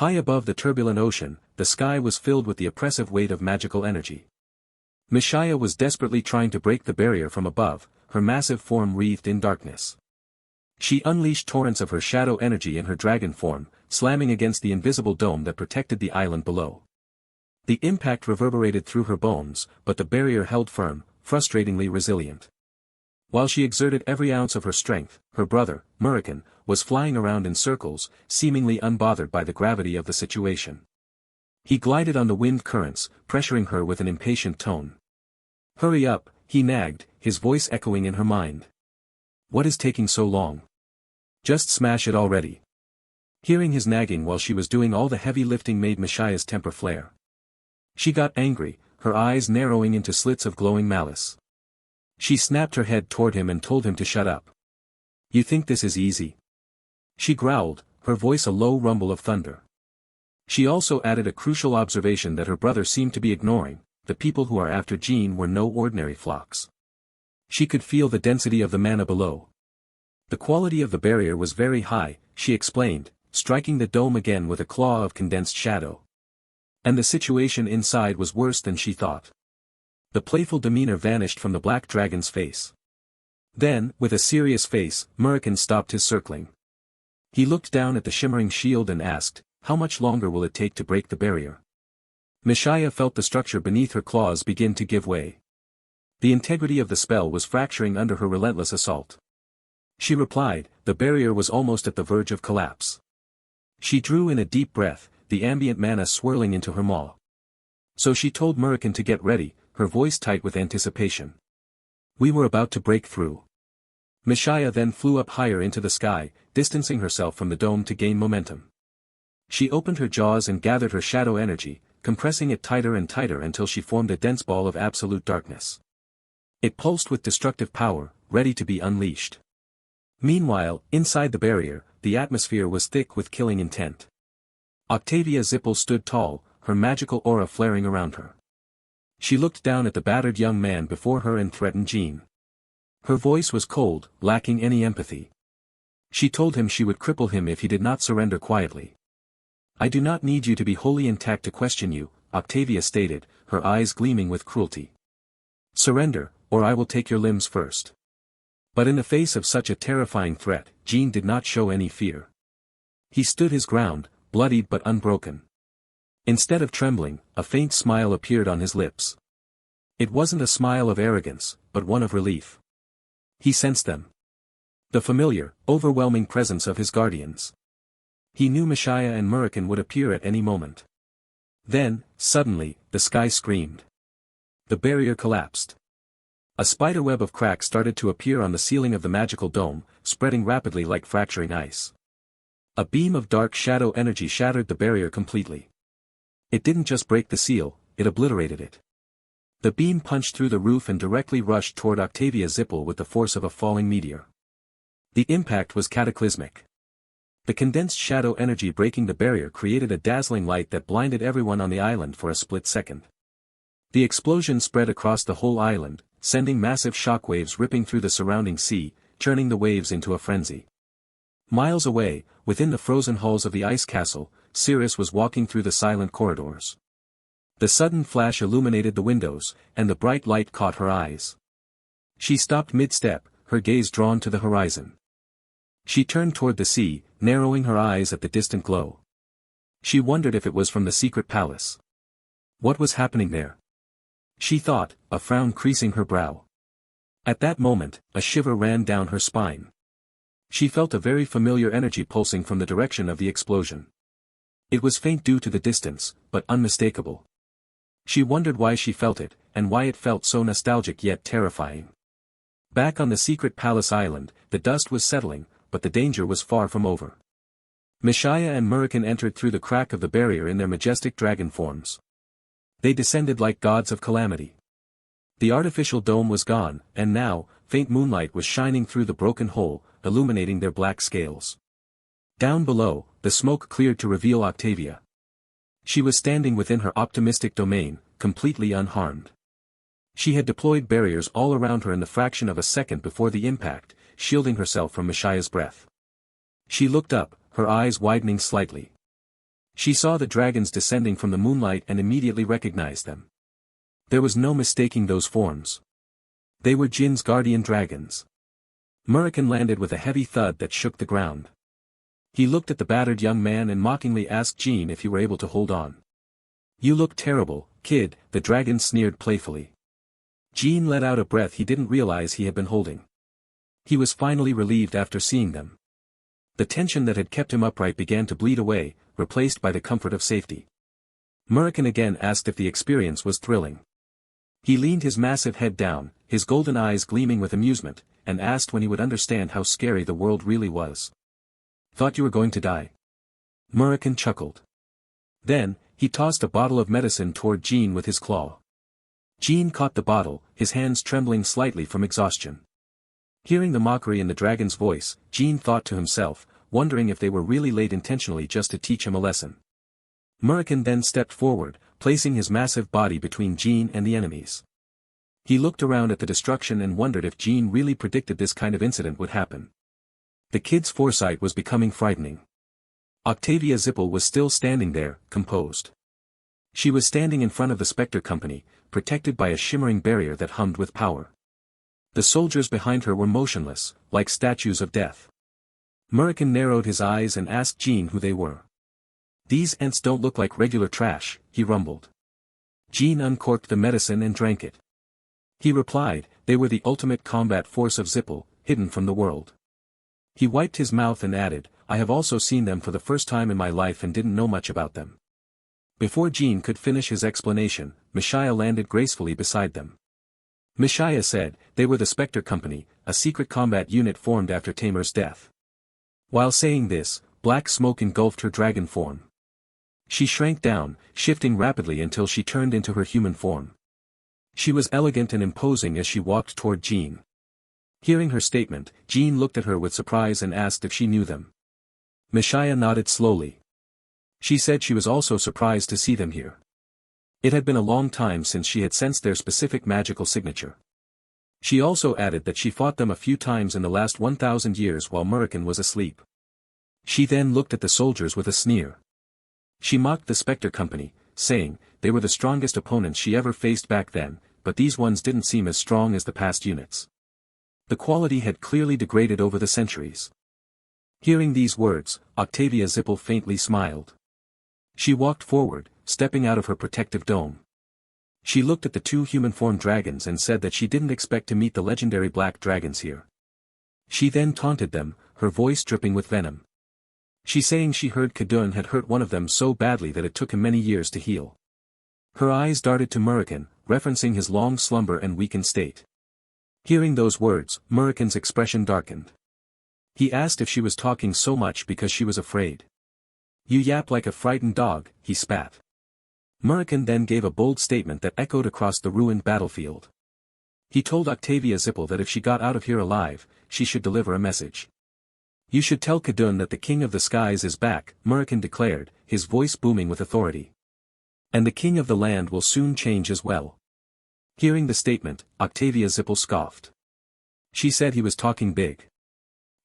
High above the turbulent ocean, the sky was filled with the oppressive weight of magical energy. Mishaya was desperately trying to break the barrier from above, her massive form wreathed in darkness. She unleashed torrents of her shadow energy in her dragon form, slamming against the invisible dome that protected the island below. The impact reverberated through her bones, but the barrier held firm, frustratingly resilient. While she exerted every ounce of her strength, her brother, Murikan, was flying around in circles, seemingly unbothered by the gravity of the situation. He glided on the wind currents, pressuring her with an impatient tone. "Hurry up," he nagged, his voice echoing in her mind. "What is taking so long? Just smash it already." Hearing his nagging while she was doing all the heavy lifting made Mishaya's temper flare. She got angry, her eyes narrowing into slits of glowing malice. She snapped her head toward him and told him to shut up. "You think this is easy?" She growled, her voice a low rumble of thunder. She also added a crucial observation that her brother seemed to be ignoring: the people who are after Jin were no ordinary flocks. She could feel the density of the mana below. The quality of the barrier was very high, she explained, striking the dome again with a claw of condensed shadow. And the situation inside was worse than she thought. The playful demeanor vanished from the black dragon's face. Then, with a serious face, Murikan stopped his circling. He looked down at the shimmering shield and asked, "How much longer will it take to break the barrier?" Mishaya felt the structure beneath her claws begin to give way. The integrity of the spell was fracturing under her relentless assault. She replied, "The barrier was almost at the verge of collapse." She drew in a deep breath, the ambient mana swirling into her maw. So she told Murikan to get ready, her voice tight with anticipation. We were about to break through. Mishaya then flew up higher into the sky, distancing herself from the dome to gain momentum. She opened her jaws and gathered her shadow energy, compressing it tighter and tighter until she formed a dense ball of absolute darkness. It pulsed with destructive power, ready to be unleashed. Meanwhile, inside the barrier, the atmosphere was thick with killing intent. Octavia Zipple stood tall, her magical aura flaring around her. She looked down at the battered young man before her and threatened Jin. Her voice was cold, lacking any empathy. She told him she would cripple him if he did not surrender quietly. "I do not need you to be wholly intact to question you," Octavia stated, her eyes gleaming with cruelty. "Surrender, or I will take your limbs first." But in the face of such a terrifying threat, Jin did not show any fear. He stood his ground, bloodied but unbroken. Instead of trembling, a faint smile appeared on his lips. It wasn't a smile of arrogance, but one of relief. He sensed them. The familiar, overwhelming presence of his guardians. He knew Mishaya and Murikan would appear at any moment. Then, suddenly, the sky screamed. The barrier collapsed. A spiderweb of cracks started to appear on the ceiling of the magical dome, spreading rapidly like fracturing ice. A beam of dark shadow energy shattered the barrier completely. It didn't just break the seal, it obliterated it. The beam punched through the roof and directly rushed toward Octavia Zipple with the force of a falling meteor. The impact was cataclysmic. The condensed shadow energy breaking the barrier created a dazzling light that blinded everyone on the island for a split second. The explosion spread across the whole island, sending massive shockwaves ripping through the surrounding sea, turning the waves into a frenzy. Miles away, within the frozen halls of the ice castle, Cirrus was walking through the silent corridors. The sudden flash illuminated the windows, and the bright light caught her eyes. She stopped mid-step, her gaze drawn to the horizon. She turned toward the sea, narrowing her eyes at the distant glow. She wondered if it was from the secret palace. What was happening there? She thought, a frown creasing her brow. At that moment, a shiver ran down her spine. She felt a very familiar energy pulsing from the direction of the explosion. It was faint due to the distance, but unmistakable. She wondered why she felt it, and why it felt so nostalgic yet terrifying. Back on the secret palace island, the dust was settling, but the danger was far from over. Mishaya and Murikan entered through the crack of the barrier in their majestic dragon forms. They descended like gods of calamity. The artificial dome was gone, and now, faint moonlight was shining through the broken hole, illuminating their black scales. Down below, the smoke cleared to reveal Octavia. She was standing within her optimistic domain, completely unharmed. She had deployed barriers all around her in the fraction of a second before the impact, shielding herself from Mishaya's breath. She looked up, her eyes widening slightly. She saw the dragons descending from the moonlight and immediately recognized them. There was no mistaking those forms. They were Jin's guardian dragons. Murican landed with a heavy thud that shook the ground. He looked at the battered young man and mockingly asked Jin if he were able to hold on. "You look terrible, kid," the dragon sneered playfully. Jin let out a breath he didn't realize he had been holding. He was finally relieved after seeing them. The tension that had kept him upright began to bleed away, replaced by the comfort of safety. Murican again asked if the experience was thrilling. He leaned his massive head down, his golden eyes gleaming with amusement, and asked when he would understand how scary the world really was. "Thought you were going to die?" Murican chuckled. Then, he tossed a bottle of medicine toward Jin with his claw. Jin caught the bottle, his hands trembling slightly from exhaustion. Hearing the mockery in the dragon's voice, Jin thought to himself, wondering if they were really late intentionally just to teach him a lesson. Murican then stepped forward, placing his massive body between Jin and the enemies. He looked around at the destruction and wondered if Jin really predicted this kind of incident would happen. The kid's foresight was becoming frightening. Octavia Zipple was still standing there, composed. She was standing in front of the Spectre Company, protected by a shimmering barrier that hummed with power. The soldiers behind her were motionless, like statues of death. Murican narrowed his eyes and asked Jin who they were. "These ents don't look like regular trash," he rumbled. Jin uncorked the medicine and drank it. He replied, "They were the ultimate combat force of Zipple, hidden from the world." He wiped his mouth and added, "I have also seen them for the first time in my life and didn't know much about them." Before Jin could finish his explanation, Mishaya landed gracefully beside them. Mishaya said, "They were the Spectre Company, a secret combat unit formed after Tamer's death." While saying this, black smoke engulfed her dragon form. She shrank down, shifting rapidly until she turned into her human form. She was elegant and imposing as she walked toward Jin. Hearing her statement, Jin looked at her with surprise and asked if she knew them. Mishaya nodded slowly. She said she was also surprised to see them here. It had been a long time since she had sensed their specific magical signature. She also added that she fought them a few times in the last 1,000 years while Murican was asleep. She then looked at the soldiers with a sneer. She mocked the Spectre Company, saying, "They were the strongest opponents she ever faced back then, but these ones didn't seem as strong as the past units." The quality had clearly degraded over the centuries. Hearing these words, Octavia Zipple faintly smiled. She walked forward, stepping out of her protective dome. She looked at the two human-form dragons and said that she didn't expect to meet the legendary black dragons here. She then taunted them, her voice dripping with venom. She saying she heard Kadun had hurt one of them so badly that it took him many years to heal. Her eyes darted to Murican, referencing his long slumber and weakened state. Hearing those words, Murican's expression darkened. He asked if she was talking so much because she was afraid. "You yap like a frightened dog," he spat. Murican then gave a bold statement that echoed across the ruined battlefield. He told Octavia Zipple that if she got out of here alive, she should deliver a message. "You should tell Kadun that the King of the Skies is back," Murican declared, his voice booming with authority. "And the King of the Land will soon change as well." Hearing the statement, Octavia Zipple scoffed. She said he was talking big.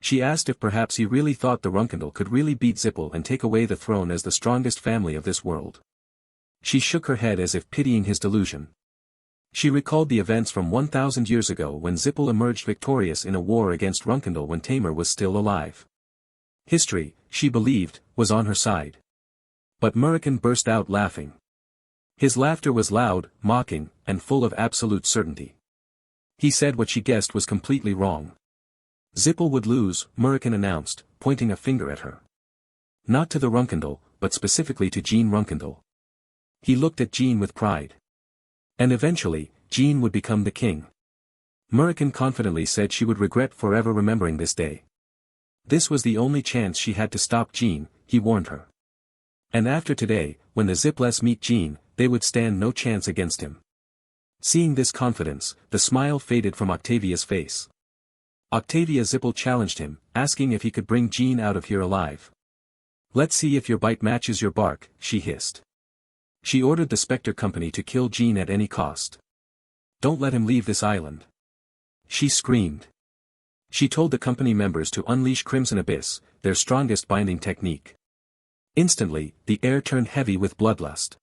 She asked if perhaps he really thought the Runcandel could really beat Zipple and take away the throne as the strongest family of this world. She shook her head as if pitying his delusion. She recalled the events from 1,000 years ago when Zipple emerged victorious in a war against Runcandel when Tamer was still alive. History, she believed, was on her side. But Murican burst out laughing. His laughter was loud, mocking, and full of absolute certainty. He said what she guessed was completely wrong. Zipple would lose, Murican announced, pointing a finger at her. Not to the Runcandel, but specifically to Jin Runcandel. He looked at Jin with pride. And eventually, Jin would become the king. Murican confidently said she would regret forever remembering this day. This was the only chance she had to stop Jin, he warned her. And after today, when the Zipless meet Jin, they would stand no chance against him. Seeing this confidence, the smile faded from Octavia's face. Octavia Zipple challenged him, asking if he could bring Jin out of here alive. "Let's see if your bite matches your bark," she hissed. She ordered the Spectre Company to kill Jin at any cost. "Don't let him leave this island," she screamed. She told the company members to unleash Crimson Abyss, their strongest binding technique. Instantly, the air turned heavy with bloodlust.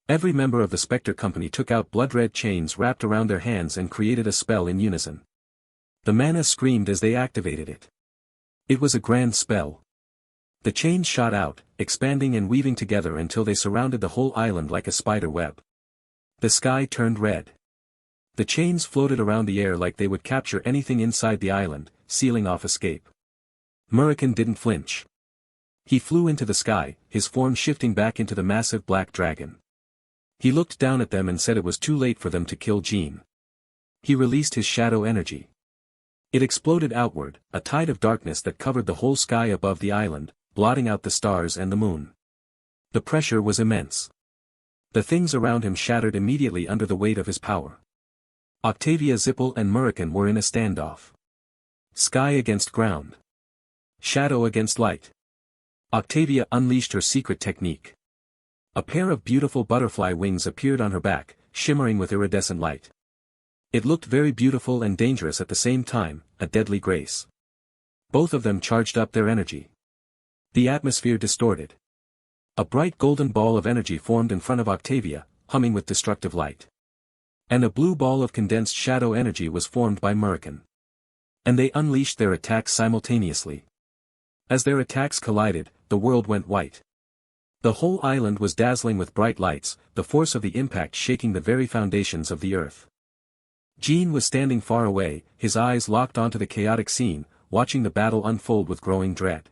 Every member of the Spectre Company took out blood-red chains wrapped around their hands and created a spell in unison. The mana screamed as they activated it. It was a grand spell. The chains shot out, expanding and weaving together until they surrounded the whole island like a spider web. The sky turned red. The chains floated around the air like they would capture anything inside the island, sealing off escape. Murican didn't flinch. He flew into the sky, his form shifting back into the massive black dragon. He looked down at them and said it was too late for them to kill Jin. He released his shadow energy. It exploded outward, a tide of darkness that covered the whole sky above the island, blotting out the stars and the moon. The pressure was immense. The things around him shattered immediately under the weight of his power. Octavia, Zipple and Murican were in a standoff. Sky against ground. Shadow against light. Octavia unleashed her secret technique. A pair of beautiful butterfly wings appeared on her back, shimmering with iridescent light. It looked very beautiful and dangerous at the same time, a deadly grace. Both of them charged up their energy. The atmosphere distorted. A bright golden ball of energy formed in front of Octavia, humming with destructive light. And a blue ball of condensed shadow energy was formed by Murican. And they unleashed their attacks simultaneously. As their attacks collided, the world went white. The whole island was dazzling with bright lights, the force of the impact shaking the very foundations of the earth. Jin was standing far away, his eyes locked onto the chaotic scene, watching the battle unfold with growing dread.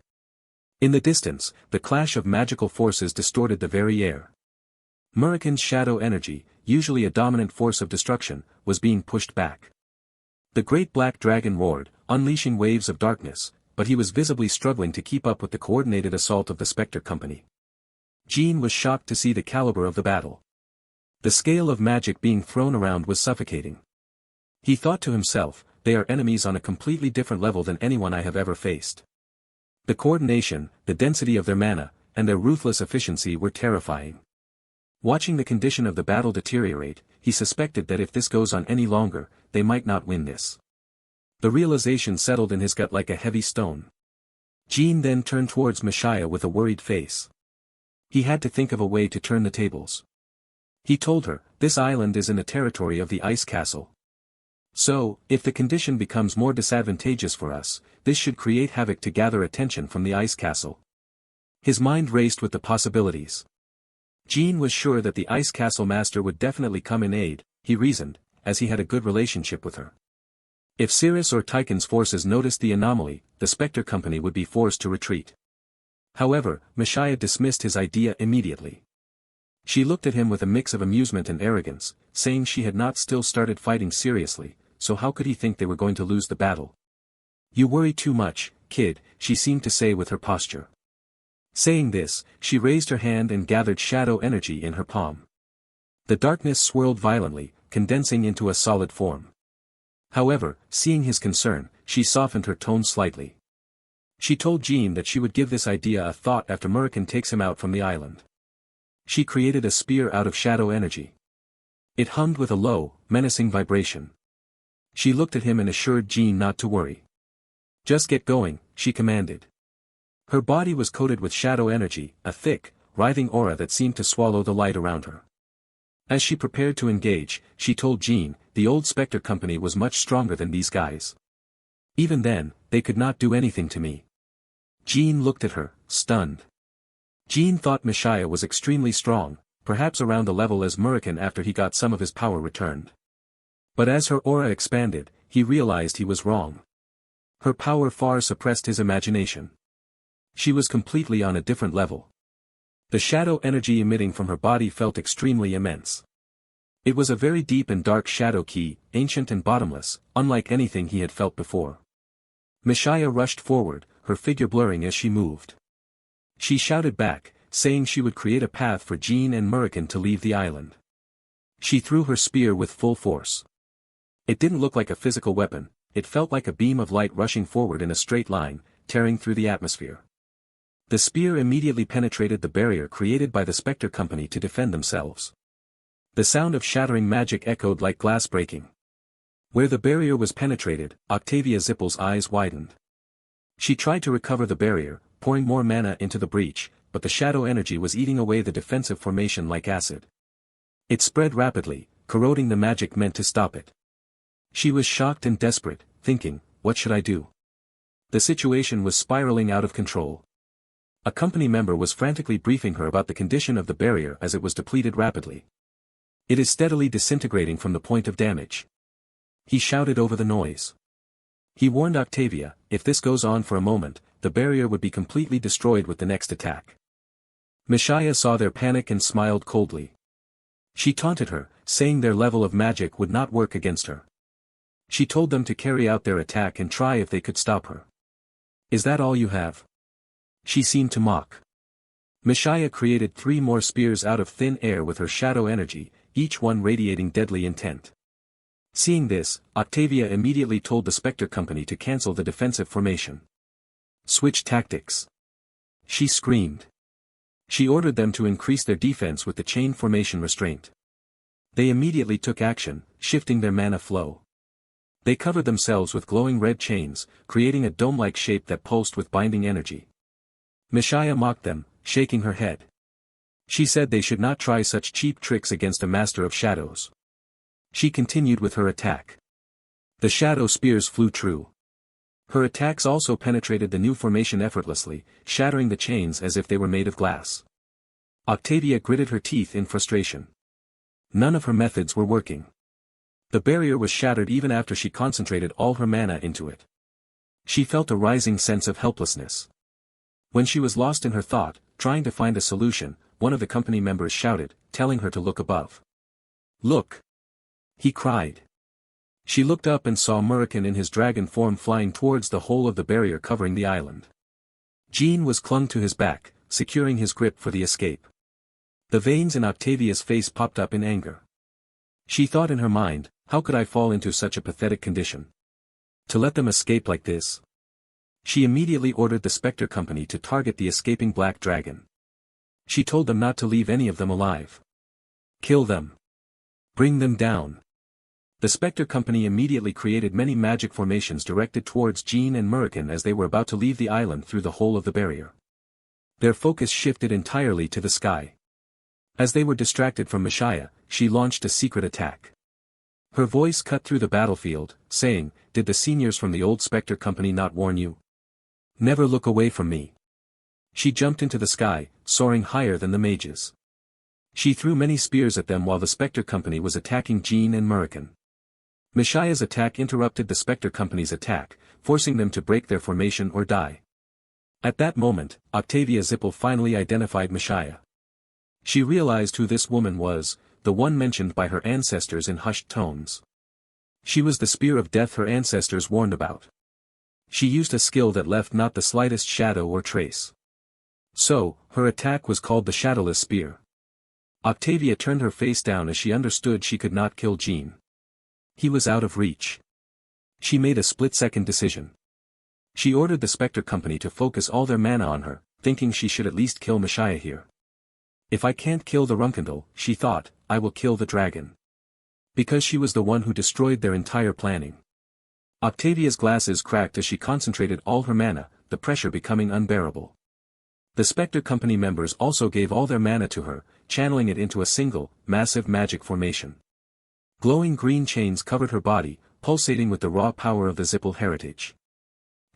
In the distance, the clash of magical forces distorted the very air. Murican's shadow energy, usually a dominant force of destruction, was being pushed back. The great black dragon roared, unleashing waves of darkness, but he was visibly struggling to keep up with the coordinated assault of the Spectre Company. Jin was shocked to see the caliber of the battle. The scale of magic being thrown around was suffocating. He thought to himself, they are enemies on a completely different level than anyone I have ever faced. The coordination, the density of their mana, and their ruthless efficiency were terrifying. Watching the condition of the battle deteriorate, he suspected that if this goes on any longer, they might not win this. The realization settled in his gut like a heavy stone. Jin then turned towards Mishaya with a worried face. He had to think of a way to turn the tables. He told her, this island is in the territory of the Ice Castle. So, if the condition becomes more disadvantageous for us, this should create havoc to gather attention from the Ice Castle. His mind raced with the possibilities. Jin was sure that the Ice Castle Master would definitely come in aid, he reasoned, as he had a good relationship with her. If Cirrus or Tychon's forces noticed the anomaly, the Spectre Company would be forced to retreat. However, Mishaya dismissed his idea immediately. She looked at him with a mix of amusement and arrogance, saying she had not still started fighting seriously, so how could he think they were going to lose the battle? You worry too much, kid, she seemed to say with her posture. Saying this, she raised her hand and gathered shadow energy in her palm. The darkness swirled violently, condensing into a solid form. However, seeing his concern, she softened her tone slightly. She told Jin that she would give this idea a thought after Murican takes him out from the island. She created a spear out of shadow energy. It hummed with a low, menacing vibration. She looked at him and assured Jin not to worry. Just get going, she commanded. Her body was coated with shadow energy, a thick, writhing aura that seemed to swallow the light around her. As she prepared to engage, she told Jin, the old Spectre Company was much stronger than these guys. Even then, they could not do anything to me. Jin looked at her, stunned. Jin thought Mishaya was extremely strong, perhaps around the level as Murican after he got some of his power returned. But as her aura expanded, he realized he was wrong. Her power far suppressed his imagination. She was completely on a different level. The shadow energy emitting from her body felt extremely immense. It was a very deep and dark shadow key, ancient and bottomless, unlike anything he had felt before. Mishaya rushed forward, her figure blurring as she moved. She shouted back, saying she would create a path for Jin and Murican to leave the island. She threw her spear with full force. It didn't look like a physical weapon, it felt like a beam of light rushing forward in a straight line, tearing through the atmosphere. The spear immediately penetrated the barrier created by the Spectre Company to defend themselves. The sound of shattering magic echoed like glass breaking. Where the barrier was penetrated, Octavia Zipple's eyes widened. She tried to recover the barrier, pouring more mana into the breach, but the shadow energy was eating away the defensive formation like acid. It spread rapidly, corroding the magic meant to stop it. She was shocked and desperate, thinking, what should I do? The situation was spiraling out of control. A company member was frantically briefing her about the condition of the barrier as it was depleted rapidly. It is steadily disintegrating from the point of damage. He shouted over the noise. He warned Octavia, if this goes on for a moment, the barrier would be completely destroyed with the next attack. Mishaya saw their panic and smiled coldly. She taunted her, saying their level of magic would not work against her. She told them to carry out their attack and try if they could stop her. Is that all you have? She seemed to mock. Mishaya created 3 more spears out of thin air with her shadow energy, each one radiating deadly intent. Seeing this, Octavia immediately told the Spectre Company to cancel the defensive formation. Switch tactics. She screamed. She ordered them to increase their defense with the chain formation restraint. They immediately took action, shifting their mana flow. They covered themselves with glowing red chains, creating a dome-like shape that pulsed with binding energy. Mishaya mocked them, shaking her head. She said they should not try such cheap tricks against a master of shadows. She continued with her attack. The shadow spears flew true. Her attacks also penetrated the new formation effortlessly, shattering the chains as if they were made of glass. Octavia gritted her teeth in frustration. None of her methods were working. The barrier was shattered even after she concentrated all her mana into it. She felt a rising sense of helplessness. When she was lost in her thought, trying to find a solution, one of the company members shouted, telling her to look above. Look! He cried. She looked up and saw Murican in his dragon form flying towards the hole of the barrier covering the island. Jin was clung to his back, securing his grip for the escape. The veins in Octavia's face popped up in anger. She thought in her mind, how could I fall into such a pathetic condition? To let them escape like this? She immediately ordered the Spectre Company to target the escaping black dragon. She told them not to leave any of them alive. Kill them. Bring them down. The Spectre Company immediately created many magic formations directed towards Jin and Murican as they were about to leave the island through the hole of the barrier. Their focus shifted entirely to the sky. As they were distracted from Mishaya, she launched a secret attack. Her voice cut through the battlefield, saying, "Did the seniors from the old Spectre Company not warn you? Never look away from me." She jumped into the sky, soaring higher than the mages. She threw many spears at them while the Spectre Company was attacking Jin and Murican. Mishaya's attack interrupted the Spectre Company's attack, forcing them to break their formation or die. At that moment, Octavia Zipple finally identified Mishaya. She realized who this woman was, the one mentioned by her ancestors in hushed tones. She was the spear of death her ancestors warned about. She used a skill that left not the slightest shadow or trace. So, her attack was called the Shadowless Spear. Octavia turned her face down as she understood she could not kill Jin. He was out of reach. She made a split-second decision. She ordered the Spectre Company to focus all their mana on her, thinking she should at least kill Mishaya here. If I can't kill the Runcandel, she thought, I will kill the dragon. Because she was the one who destroyed their entire planning. Octavia's glasses cracked as she concentrated all her mana, the pressure becoming unbearable. The Spectre Company members also gave all their mana to her, channeling it into a single, massive magic formation. Glowing green chains covered her body, pulsating with the raw power of the Zipple heritage.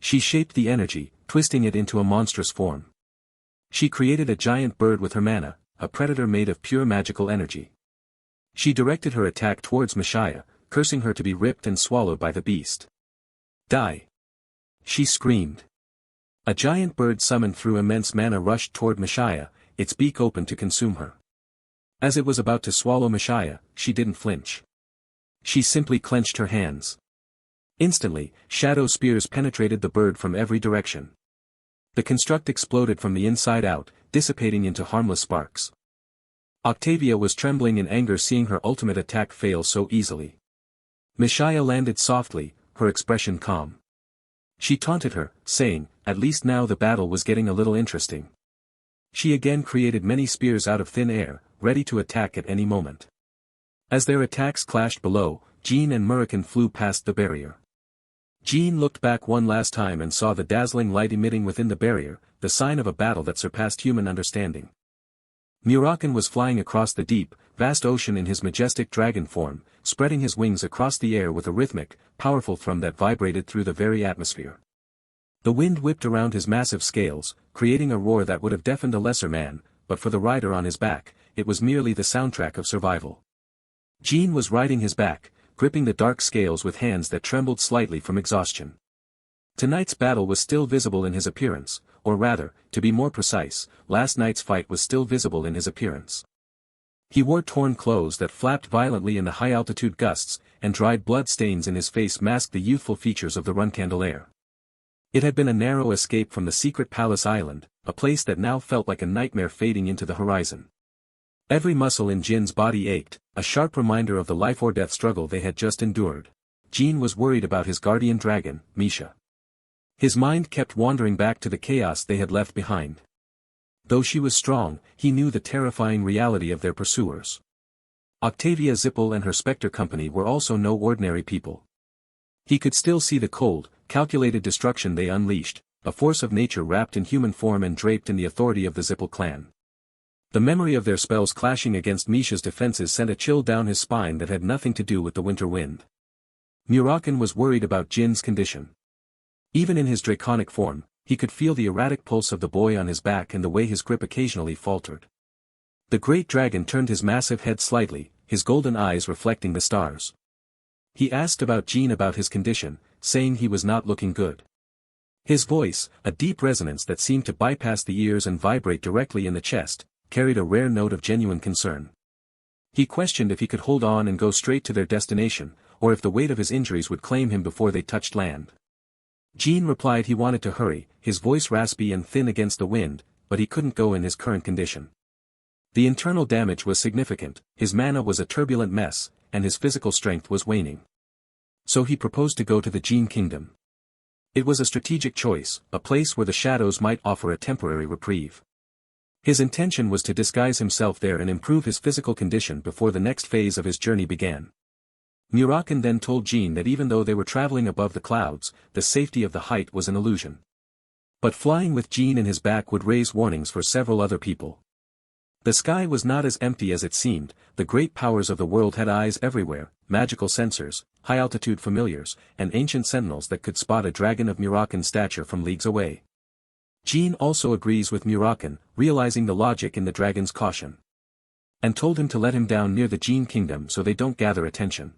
She shaped the energy, twisting it into a monstrous form. She created a giant bird with her mana, a predator made of pure magical energy. She directed her attack towards Mishaya, cursing her to be ripped and swallowed by the beast. Die! She screamed. A giant bird summoned through immense mana rushed toward Mishaya, its beak open to consume her. As it was about to swallow Mishaya, she didn't flinch. She simply clenched her hands. Instantly, shadow spears penetrated the bird from every direction. The construct exploded from the inside out, dissipating into harmless sparks. Octavia was trembling in anger seeing her ultimate attack fail so easily. Mishaya landed softly, her expression calm. She taunted her, saying, at least now the battle was getting a little interesting. She again created many spears out of thin air, ready to attack at any moment. As their attacks clashed below, Jin and Murican flew past the barrier. Jin looked back one last time and saw the dazzling light emitting within the barrier, the sign of a battle that surpassed human understanding. Murakan was flying across the deep, vast ocean in his majestic dragon form, spreading his wings across the air with a rhythmic, powerful thrum that vibrated through the very atmosphere. The wind whipped around his massive scales, creating a roar that would have deafened a lesser man, but for the rider on his back, it was merely the soundtrack of survival. Jin was riding his back, gripping the dark scales with hands that trembled slightly from exhaustion. Tonight's battle was still visible in his appearance, or rather, to be more precise, last night's fight was still visible in his appearance. He wore torn clothes that flapped violently in the high-altitude gusts, and dried blood stains in his face masked the youthful features of the Runcandel. It had been a narrow escape from the secret palace island, a place that now felt like a nightmare fading into the horizon. Every muscle in Jin's body ached, a sharp reminder of the life-or-death struggle they had just endured. Jin was worried about his guardian dragon, Misha. His mind kept wandering back to the chaos they had left behind. Though she was strong, he knew the terrifying reality of their pursuers. Octavia Zipple and her Spectre company were also no ordinary people. He could still see the cold, calculated destruction they unleashed, a force of nature wrapped in human form and draped in the authority of the Zipple clan. The memory of their spells clashing against Misha's defenses sent a chill down his spine that had nothing to do with the winter wind. Murakan was worried about Jin's condition. Even in his draconic form, he could feel the erratic pulse of the boy on his back and the way his grip occasionally faltered. The great dragon turned his massive head slightly, his golden eyes reflecting the stars. He asked about Jin about his condition, saying he was not looking good. His voice, a deep resonance that seemed to bypass the ears and vibrate directly in the chest, carried a rare note of genuine concern. He questioned if he could hold on and go straight to their destination, or if the weight of his injuries would claim him before they touched land. Jin replied he wanted to hurry, his voice raspy and thin against the wind, but he couldn't go in his current condition. The internal damage was significant, his mana was a turbulent mess, and his physical strength was waning. So he proposed to go to the Jin Kingdom. It was a strategic choice, a place where the shadows might offer a temporary reprieve. His intention was to disguise himself there and improve his physical condition before the next phase of his journey began. Murakan then told Jin that even though they were traveling above the clouds, the safety of the height was an illusion. But flying with Jin in his back would raise warnings for several other people. The sky was not as empty as it seemed, the great powers of the world had eyes everywhere, magical sensors, high-altitude familiars, and ancient sentinels that could spot a dragon of Murakan's stature from leagues away. Jin also agrees with Murakan, realizing the logic in the dragon's caution. And told him to let him down near the Jin Kingdom so they don't gather attention.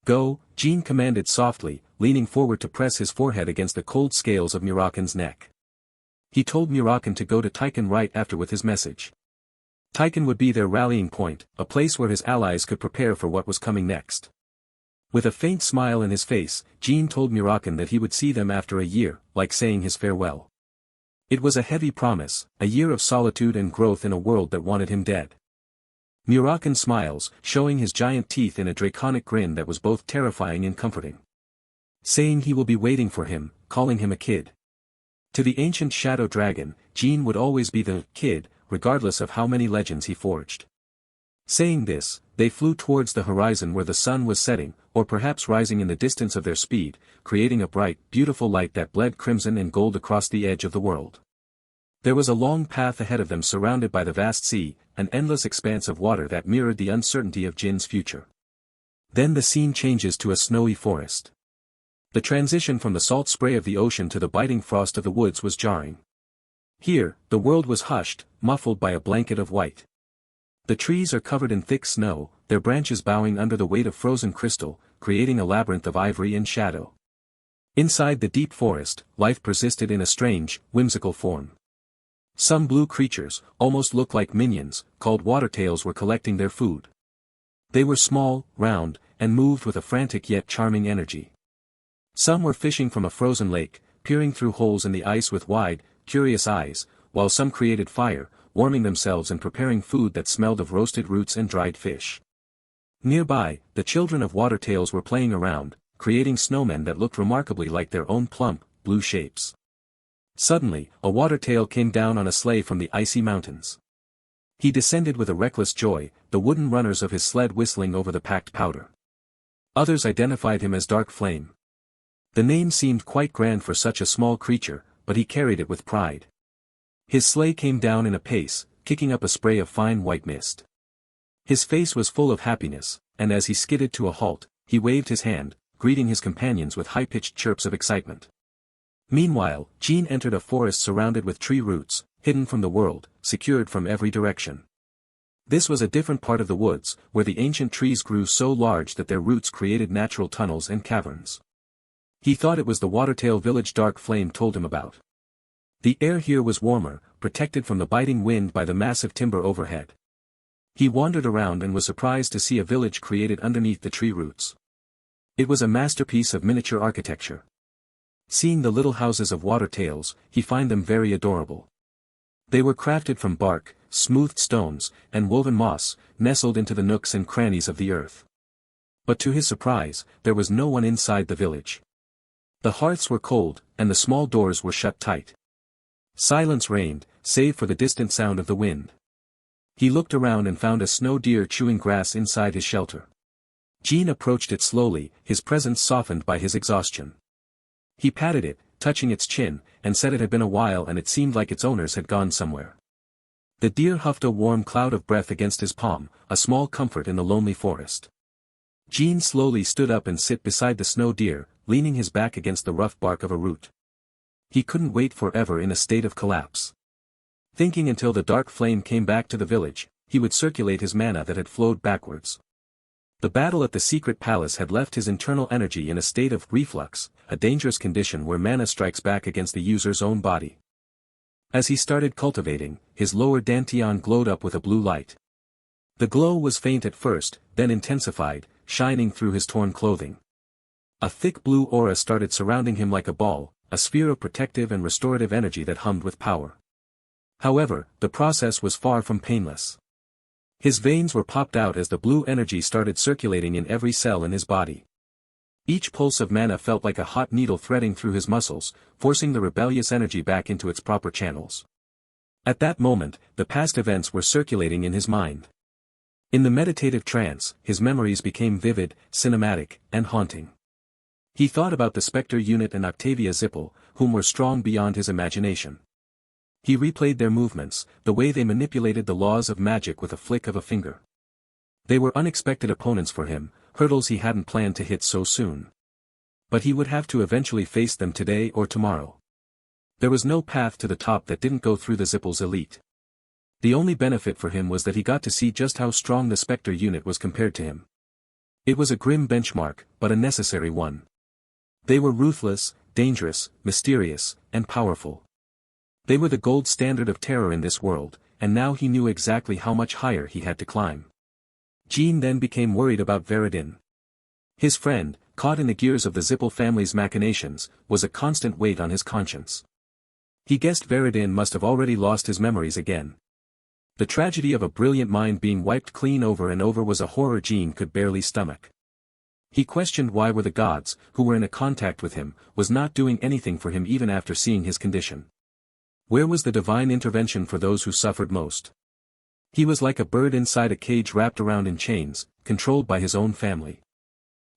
Go, Jin commanded softly, leaning forward to press his forehead against the cold scales of Murakan's neck. He told Murakan to go to Taiken right after with his message. Taiken would be their rallying point, a place where his allies could prepare for what was coming next. With a faint smile in his face, Jin told Murakan that he would see them after a year, like saying his farewell. It was a heavy promise, a year of solitude and growth in a world that wanted him dead. Murakan smiles, showing his giant teeth in a draconic grin that was both terrifying and comforting. Saying he will be waiting for him, calling him a kid. To the ancient shadow dragon, Jin would always be the kid, regardless of how many legends he forged. Saying this, they flew towards the horizon where the sun was setting, or perhaps rising in the distance of their speed, creating a bright, beautiful light that bled crimson and gold across the edge of the world. There was a long path ahead of them surrounded by the vast sea, an endless expanse of water that mirrored the uncertainty of Jin's future. Then the scene changes to a snowy forest. The transition from the salt spray of the ocean to the biting frost of the woods was jarring. Here, the world was hushed, muffled by a blanket of white. The trees are covered in thick snow, their branches bowing under the weight of frozen crystal, creating a labyrinth of ivory and shadow. Inside the deep forest, life persisted in a strange, whimsical form. Some blue creatures, almost looked like minions, called watertails were collecting their food. They were small, round, and moved with a frantic yet charming energy. Some were fishing from a frozen lake, peering through holes in the ice with wide, curious eyes, while some created fire, warming themselves and preparing food that smelled of roasted roots and dried fish. Nearby, the children of watertails were playing around, creating snowmen that looked remarkably like their own plump, blue shapes. Suddenly, a watertail came down on a sleigh from the icy mountains. He descended with a reckless joy, the wooden runners of his sled whistling over the packed powder. Others identified him as Dark Flame. The name seemed quite grand for such a small creature, but he carried it with pride. His sleigh came down in a pace, kicking up a spray of fine white mist. His face was full of happiness, and as he skidded to a halt, he waved his hand, greeting his companions with high-pitched chirps of excitement. Meanwhile, Jin entered a forest surrounded with tree roots, hidden from the world, secured from every direction. This was a different part of the woods, where the ancient trees grew so large that their roots created natural tunnels and caverns. He thought it was the Watertail village Dark Flame told him about. The air here was warmer, protected from the biting wind by the massive timber overhead. He wandered around and was surprised to see a village created underneath the tree roots. It was a masterpiece of miniature architecture. Seeing the little houses of Watertails, he found them very adorable. They were crafted from bark, smoothed stones, and woven moss, nestled into the nooks and crannies of the earth. But to his surprise, there was no one inside the village. The hearths were cold, and the small doors were shut tight. Silence reigned, save for the distant sound of the wind. He looked around and found a snow deer chewing grass inside his shelter. Jin approached it slowly, his presence softened by his exhaustion. He patted it, touching its chin, and said it had been a while and it seemed like its owners had gone somewhere. The deer huffed a warm cloud of breath against his palm, a small comfort in the lonely forest. Jin slowly stood up and sat beside the snow deer, leaning his back against the rough bark of a root. He couldn't wait forever in a state of collapse. Thinking until the Dark Flame came back to the village, he would circulate his mana that had flowed backwards. The battle at the secret palace had left his internal energy in a state of reflux, a dangerous condition where mana strikes back against the user's own body. As he started cultivating, his lower dantian glowed up with a blue light. The glow was faint at first, then intensified, shining through his torn clothing. A thick blue aura started surrounding him like a ball, a sphere of protective and restorative energy that hummed with power. However, the process was far from painless. His veins were popped out as the blue energy started circulating in every cell in his body. Each pulse of mana felt like a hot needle threading through his muscles, forcing the rebellious energy back into its proper channels. At that moment, the past events were circulating in his mind. In the meditative trance, his memories became vivid, cinematic, and haunting. He thought about the Spectre unit and Octavia Zipple, whom were strong beyond his imagination. He replayed their movements, the way they manipulated the laws of magic with a flick of a finger. They were unexpected opponents for him, hurdles he hadn't planned to hit so soon. But he would have to eventually face them today or tomorrow. There was no path to the top that didn't go through the Zipple's elite. The only benefit for him was that he got to see just how strong the Spectre unit was compared to him. It was a grim benchmark, but a necessary one. They were ruthless, dangerous, mysterious, and powerful. They were the gold standard of terror in this world, and now he knew exactly how much higher he had to climb. Jin then became worried about Veridin. His friend, caught in the gears of the Zipple family's machinations, was a constant weight on his conscience. He guessed Veridin must have already lost his memories again. The tragedy of a brilliant mind being wiped clean over and over was a horror Jin could barely stomach. He questioned why were the gods, who were in a contact with him, was not doing anything for him even after seeing his condition. Where was the divine intervention for those who suffered most? He was like a bird inside a cage wrapped around in chains, controlled by his own family.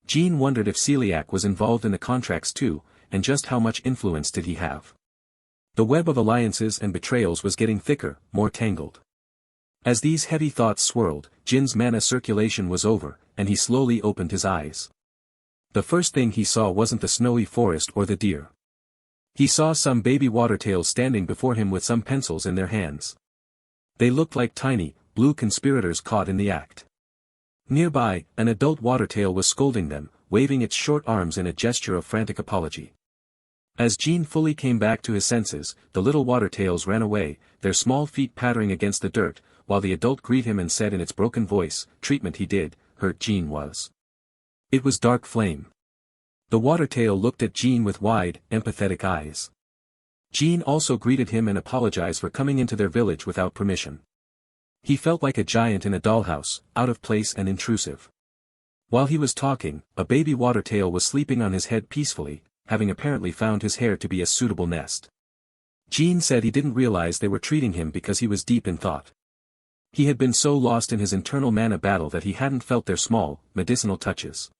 Jin wondered if Celiac was involved in the contracts too, and just how much influence did he have. The web of alliances and betrayals was getting thicker, more tangled. As these heavy thoughts swirled, Jin's mana circulation was over, and he slowly opened his eyes. The first thing he saw wasn't the snowy forest or the deer. He saw some baby Watertails standing before him with some pencils in their hands. They looked like tiny, blue conspirators caught in the act. Nearby, an adult Watertail was scolding them, waving its short arms in a gesture of frantic apology. As Jin fully came back to his senses, the little Watertails ran away, their small feet pattering against the dirt, while the adult greeted him and said in its broken voice, "Treatment he did, hurt Jin was." It was Dark Flame. The Watertail looked at Jin with wide, empathetic eyes. Jin also greeted him and apologized for coming into their village without permission. He felt like a giant in a dollhouse, out of place and intrusive. While he was talking, a baby Watertail was sleeping on his head peacefully, having apparently found his hair to be a suitable nest. Jin said he didn't realize they were treating him because he was deep in thought. He had been so lost in his internal mana battle that he hadn't felt their small, medicinal touches.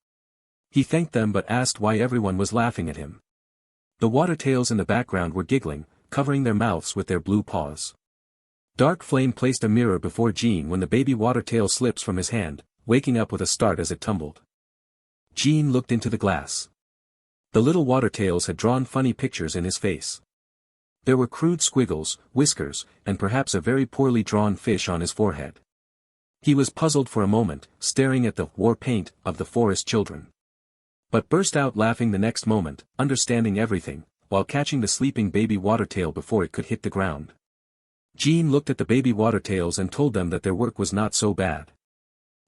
He thanked them but asked why everyone was laughing at him. The watertails in the background were giggling, covering their mouths with their blue paws. Dark Flame placed a mirror before Jin when the baby watertail slips from his hand, waking up with a start as it tumbled. Jin looked into the glass. The little watertails had drawn funny pictures in his face. There were crude squiggles, whiskers, and perhaps a very poorly drawn fish on his forehead. He was puzzled for a moment, staring at the war paint of the forest children. But burst out laughing the next moment, understanding everything, while catching the sleeping baby watertail before it could hit the ground. Jin looked at the baby watertails and told them that their work was not so bad.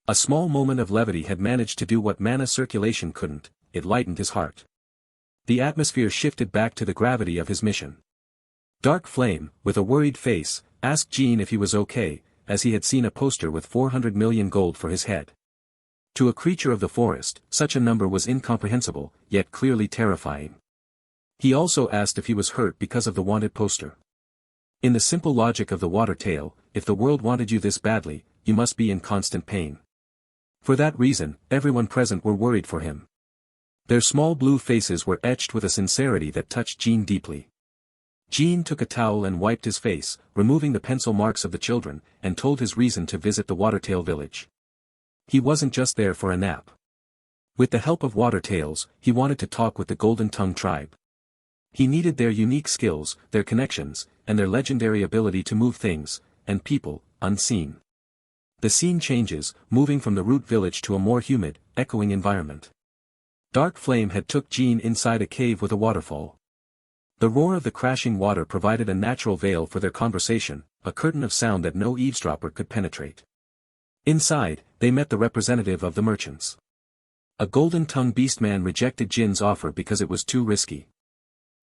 A small moment of levity had managed to do what mana circulation couldn't, it lightened his heart. The atmosphere shifted back to the gravity of his mission. Dark Flame, with a worried face, asked Jin if he was okay, as he had seen a poster with 400 million gold for his head. To a creature of the forest, such a number was incomprehensible, yet clearly terrifying. He also asked if he was hurt because of the wanted poster. In the simple logic of the water tale, if the world wanted you this badly, you must be in constant pain. For that reason, everyone present were worried for him. Their small blue faces were etched with a sincerity that touched Jin deeply. Jin took a towel and wiped his face, removing the pencil marks of the children, and told his reason to visit the Watertail village. He wasn't just there for a nap. With the help of Watertails, he wanted to talk with the Golden Tongue tribe. He needed their unique skills, their connections, and their legendary ability to move things, and people, unseen. The scene changes, moving from the root village to a more humid, echoing environment. Dark Flame had took Jin inside a cave with a waterfall. The roar of the crashing water provided a natural veil for their conversation, a curtain of sound that no eavesdropper could penetrate. Inside, they met the representative of the merchants. A golden-tongued beastman rejected Jin's offer because it was too risky.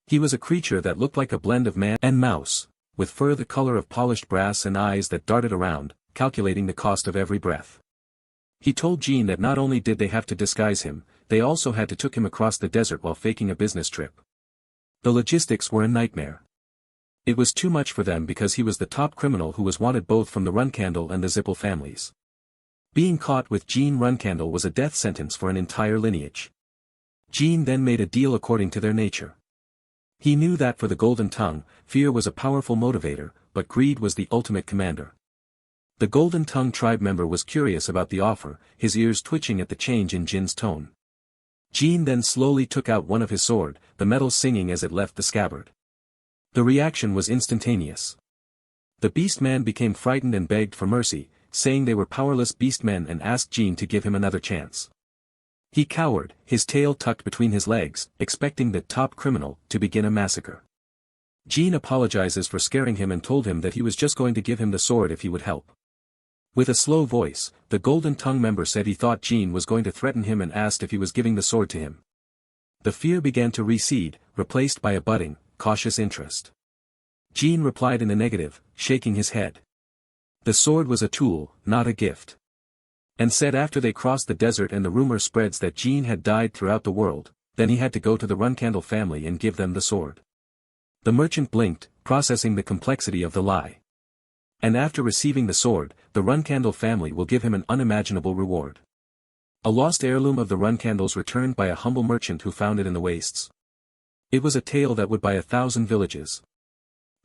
He was a creature that looked like a blend of man and mouse, with fur the color of polished brass and eyes that darted around, calculating the cost of every breath. He told Jin that not only did they have to disguise him, they also had to took him across the desert while faking a business trip. The logistics were a nightmare. It was too much for them because he was the top criminal who was wanted both from the Runcandel and the Zipple families. Being caught with Jin Runcandel was a death sentence for an entire lineage. Jin then made a deal according to their nature. He knew that for the Golden Tongue, fear was a powerful motivator, but greed was the ultimate commander. The Golden Tongue tribe member was curious about the offer, his ears twitching at the change in Jin's tone. Jin then slowly took out one of his sword, the metal singing as it left the scabbard. The reaction was instantaneous. The beastman became frightened and begged for mercy, saying they were powerless beastmen and asked Jin to give him another chance. He cowered, his tail tucked between his legs, expecting the top criminal to begin a massacre. Jin apologizes for scaring him and told him that he was just going to give him the sword if he would help. With a slow voice, the Golden Tongue member said he thought Jin was going to threaten him and asked if he was giving the sword to him. The fear began to recede, replaced by a budding, cautious interest. Jin replied in the negative, shaking his head. The sword was a tool, not a gift. And said after they crossed the desert and the rumor spreads that Jin had died throughout the world, then he had to go to the Runcandel family and give them the sword. The merchant blinked, processing the complexity of the lie. And after receiving the sword, the Runcandel family will give him an unimaginable reward. A lost heirloom of the Runcandels returned by a humble merchant who found it in the wastes. It was a tale that would buy 1,000 villages.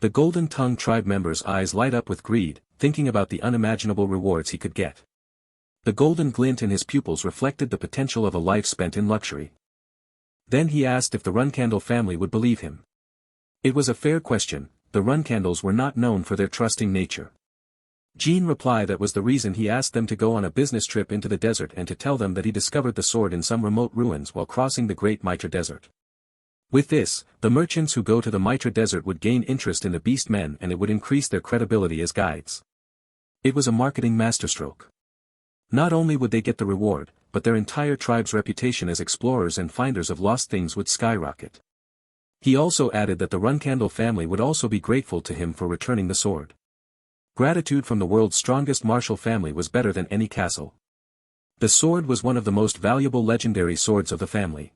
The Golden Tongue tribe member's eyes light up with greed, thinking about the unimaginable rewards he could get. The golden glint in his pupils reflected the potential of a life spent in luxury. Then he asked if the Runcandel family would believe him. It was a fair question. The Runcandels were not known for their trusting nature. Jin replied that was the reason he asked them to go on a business trip into the desert and to tell them that he discovered the sword in some remote ruins while crossing the Great Mitra Desert. With this, the merchants who go to the Mitra Desert would gain interest in the beast men and it would increase their credibility as guides. It was a marketing masterstroke. Not only would they get the reward, but their entire tribe's reputation as explorers and finders of lost things would skyrocket. He also added that the Runcandel family would also be grateful to him for returning the sword. Gratitude from the world's strongest martial family was better than any castle. The sword was one of the most valuable legendary swords of the family.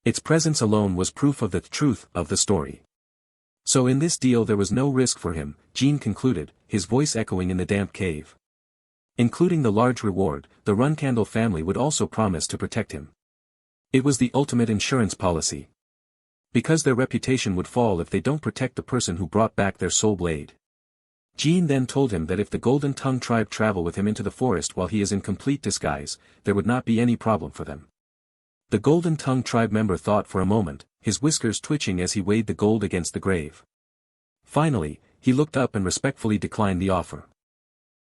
Its presence alone was proof of the truth of the story. So in this deal there was no risk for him, Jin concluded, his voice echoing in the damp cave. Including the large reward, the Runcandel family would also promise to protect him. It was the ultimate insurance policy. Because their reputation would fall if they don't protect the person who brought back their soul blade. Jin then told him that if the Golden Tongue tribe travel with him into the forest while he is in complete disguise, there would not be any problem for them. The Golden Tongue tribe member thought for a moment, his whiskers twitching as he weighed the gold against the grave. Finally, he looked up and respectfully declined the offer.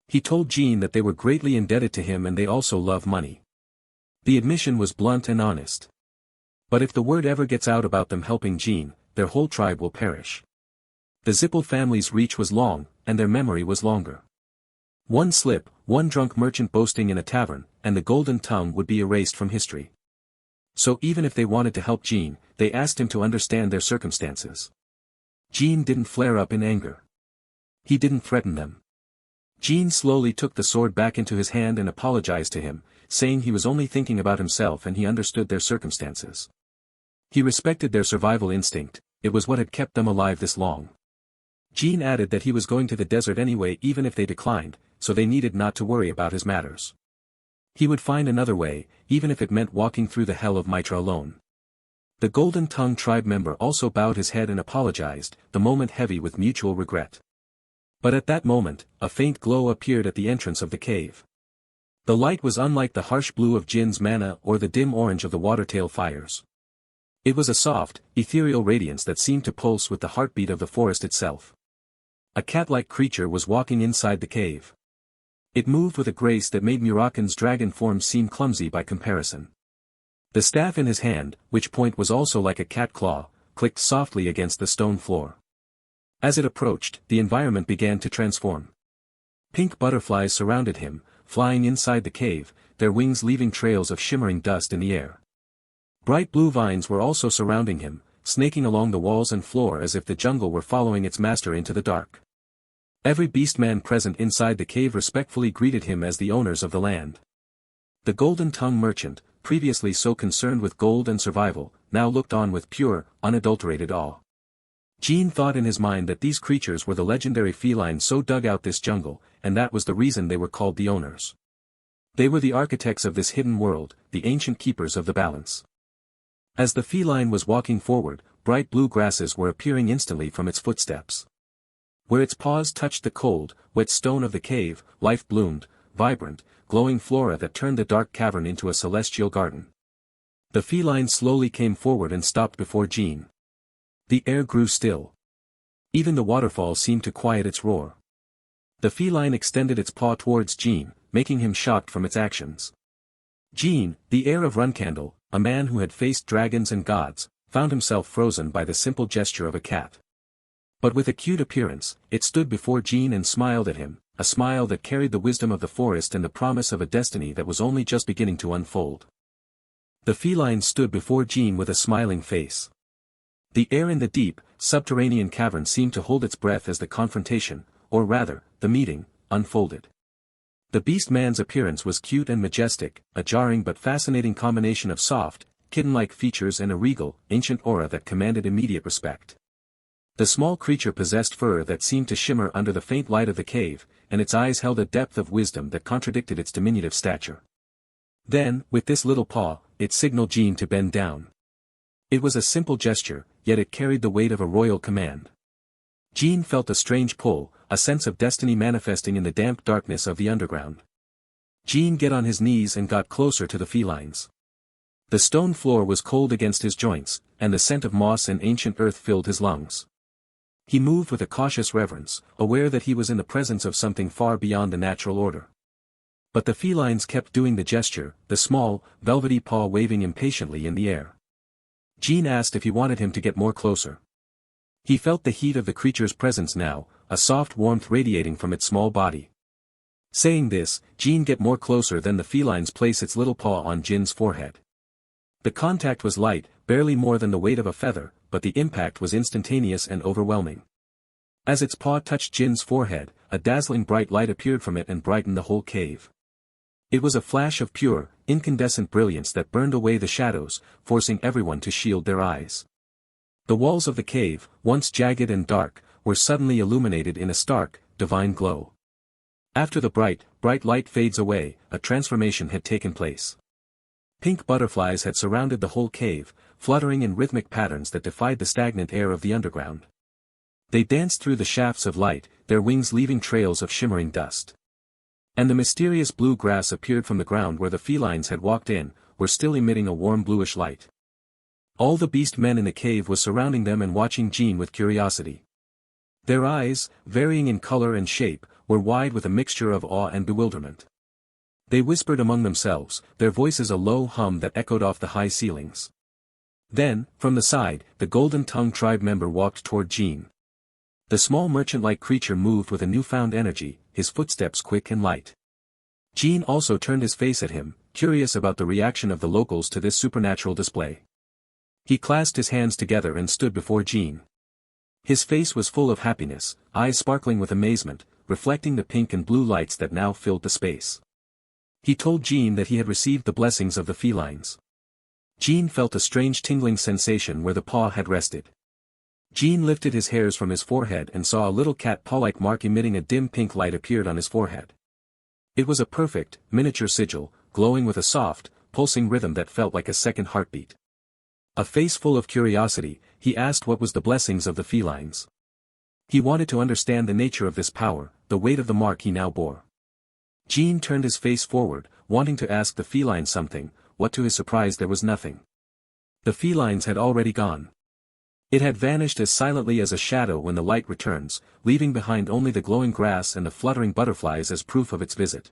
He told Jin that they were greatly indebted to him and they also love money. The admission was blunt and honest. But if the word ever gets out about them helping Jin, their whole tribe will perish. The Zipple family's reach was long, and their memory was longer. One slip, one drunk merchant boasting in a tavern, and the Golden Tongue would be erased from history. So even if they wanted to help Jin, they asked him to understand their circumstances. Jin didn't flare up in anger. He didn't threaten them. Jin slowly took the sword back into his hand and apologized to him, saying he was only thinking about himself and he understood their circumstances. He respected their survival instinct, it was what had kept them alive this long. Jin added that he was going to the desert anyway even if they declined, so they needed not to worry about his matters. He would find another way, even if it meant walking through the hell of Mitra alone. The Golden Tongue tribe member also bowed his head and apologized, the moment heavy with mutual regret. But at that moment, a faint glow appeared at the entrance of the cave. The light was unlike the harsh blue of Jin's mana or the dim orange of the watertail fires. It was a soft, ethereal radiance that seemed to pulse with the heartbeat of the forest itself. A cat-like creature was walking inside the cave. It moved with a grace that made Muraken's dragon form seem clumsy by comparison. The staff in his hand, which point was also like a cat claw, clicked softly against the stone floor. As it approached, the environment began to transform. Pink butterflies surrounded him, flying inside the cave, their wings leaving trails of shimmering dust in the air. Bright blue vines were also surrounding him, snaking along the walls and floor as if the jungle were following its master into the dark. Every beastman present inside the cave respectfully greeted him as the owners of the land. The Golden Tongue merchant, previously so concerned with gold and survival, now looked on with pure, unadulterated awe. Jin thought in his mind that these creatures were the legendary felines so dug out this jungle, and that was the reason they were called the owners. They were the architects of this hidden world, the ancient keepers of the balance. As the feline was walking forward, bright blue grasses were appearing instantly from its footsteps. Where its paws touched the cold, wet stone of the cave, life bloomed, vibrant, glowing flora that turned the dark cavern into a celestial garden. The feline slowly came forward and stopped before Jin. The air grew still. Even the waterfall seemed to quiet its roar. The feline extended its paw towards Jin, making him shocked from its actions. Jin, the heir of Runcandel, a man who had faced dragons and gods, found himself frozen by the simple gesture of a cat. But with a cute appearance, it stood before Jin and smiled at him, a smile that carried the wisdom of the forest and the promise of a destiny that was only just beginning to unfold. The feline stood before Jin with a smiling face. The air in the deep, subterranean cavern seemed to hold its breath as the confrontation, or rather, the meeting, unfolded. The beast-man's appearance was cute and majestic, a jarring but fascinating combination of soft, kitten-like features and a regal, ancient aura that commanded immediate respect. The small creature possessed fur that seemed to shimmer under the faint light of the cave, and its eyes held a depth of wisdom that contradicted its diminutive stature. Then, with this little paw, it signaled Jin to bend down. It was a simple gesture, yet it carried the weight of a royal command. Jin felt a strange pull, a sense of destiny manifesting in the damp darkness of the underground. Jin got on his knees and got closer to the felines. The stone floor was cold against his joints, and the scent of moss and ancient earth filled his lungs. He moved with a cautious reverence, aware that he was in the presence of something far beyond the natural order. But the felines kept doing the gesture, the small, velvety paw waving impatiently in the air. Jin asked if he wanted him to get more closer. He felt the heat of the creature's presence now, a soft warmth radiating from its small body. Saying this, Jin got more closer than the felines place its little paw on Jin's forehead. The contact was light, barely more than the weight of a feather, but the impact was instantaneous and overwhelming. As its paw touched Jin's forehead, a dazzling bright light appeared from it and brightened the whole cave. It was a flash of pure, incandescent brilliance that burned away the shadows, forcing everyone to shield their eyes. The walls of the cave, once jagged and dark, were suddenly illuminated in a stark, divine glow. After the bright light fades away, a transformation had taken place. Pink butterflies had surrounded the whole cave, fluttering in rhythmic patterns that defied the stagnant air of the underground. They danced through the shafts of light, their wings leaving trails of shimmering dust. And the mysterious blue grass appeared from the ground where the felines had walked in, were still emitting a warm bluish light. All the beast men in the cave was surrounding them and watching Jin with curiosity. Their eyes, varying in color and shape, were wide with a mixture of awe and bewilderment. They whispered among themselves, their voices a low hum that echoed off the high ceilings. Then, from the side, the Golden Tongue tribe member walked toward Jin. The small merchant-like creature moved with a newfound energy, his footsteps quick and light. Jin also turned his face at him, curious about the reaction of the locals to this supernatural display. He clasped his hands together and stood before Jin. His face was full of happiness, eyes sparkling with amazement, reflecting the pink and blue lights that now filled the space. He told Jin that he had received the blessings of the felines. Jin felt a strange tingling sensation where the paw had rested. Jin lifted his hairs from his forehead and saw a little cat paw-like mark emitting a dim pink light appeared on his forehead. It was a perfect, miniature sigil, glowing with a soft, pulsing rhythm that felt like a second heartbeat. A face full of curiosity, he asked what was the blessings of the felines. He wanted to understand the nature of this power, the weight of the mark he now bore. Jin turned his face forward, wanting to ask the feline something, what to his surprise there was nothing. The felines had already gone. It had vanished as silently as a shadow when the light returns, leaving behind only the glowing grass and the fluttering butterflies as proof of its visit.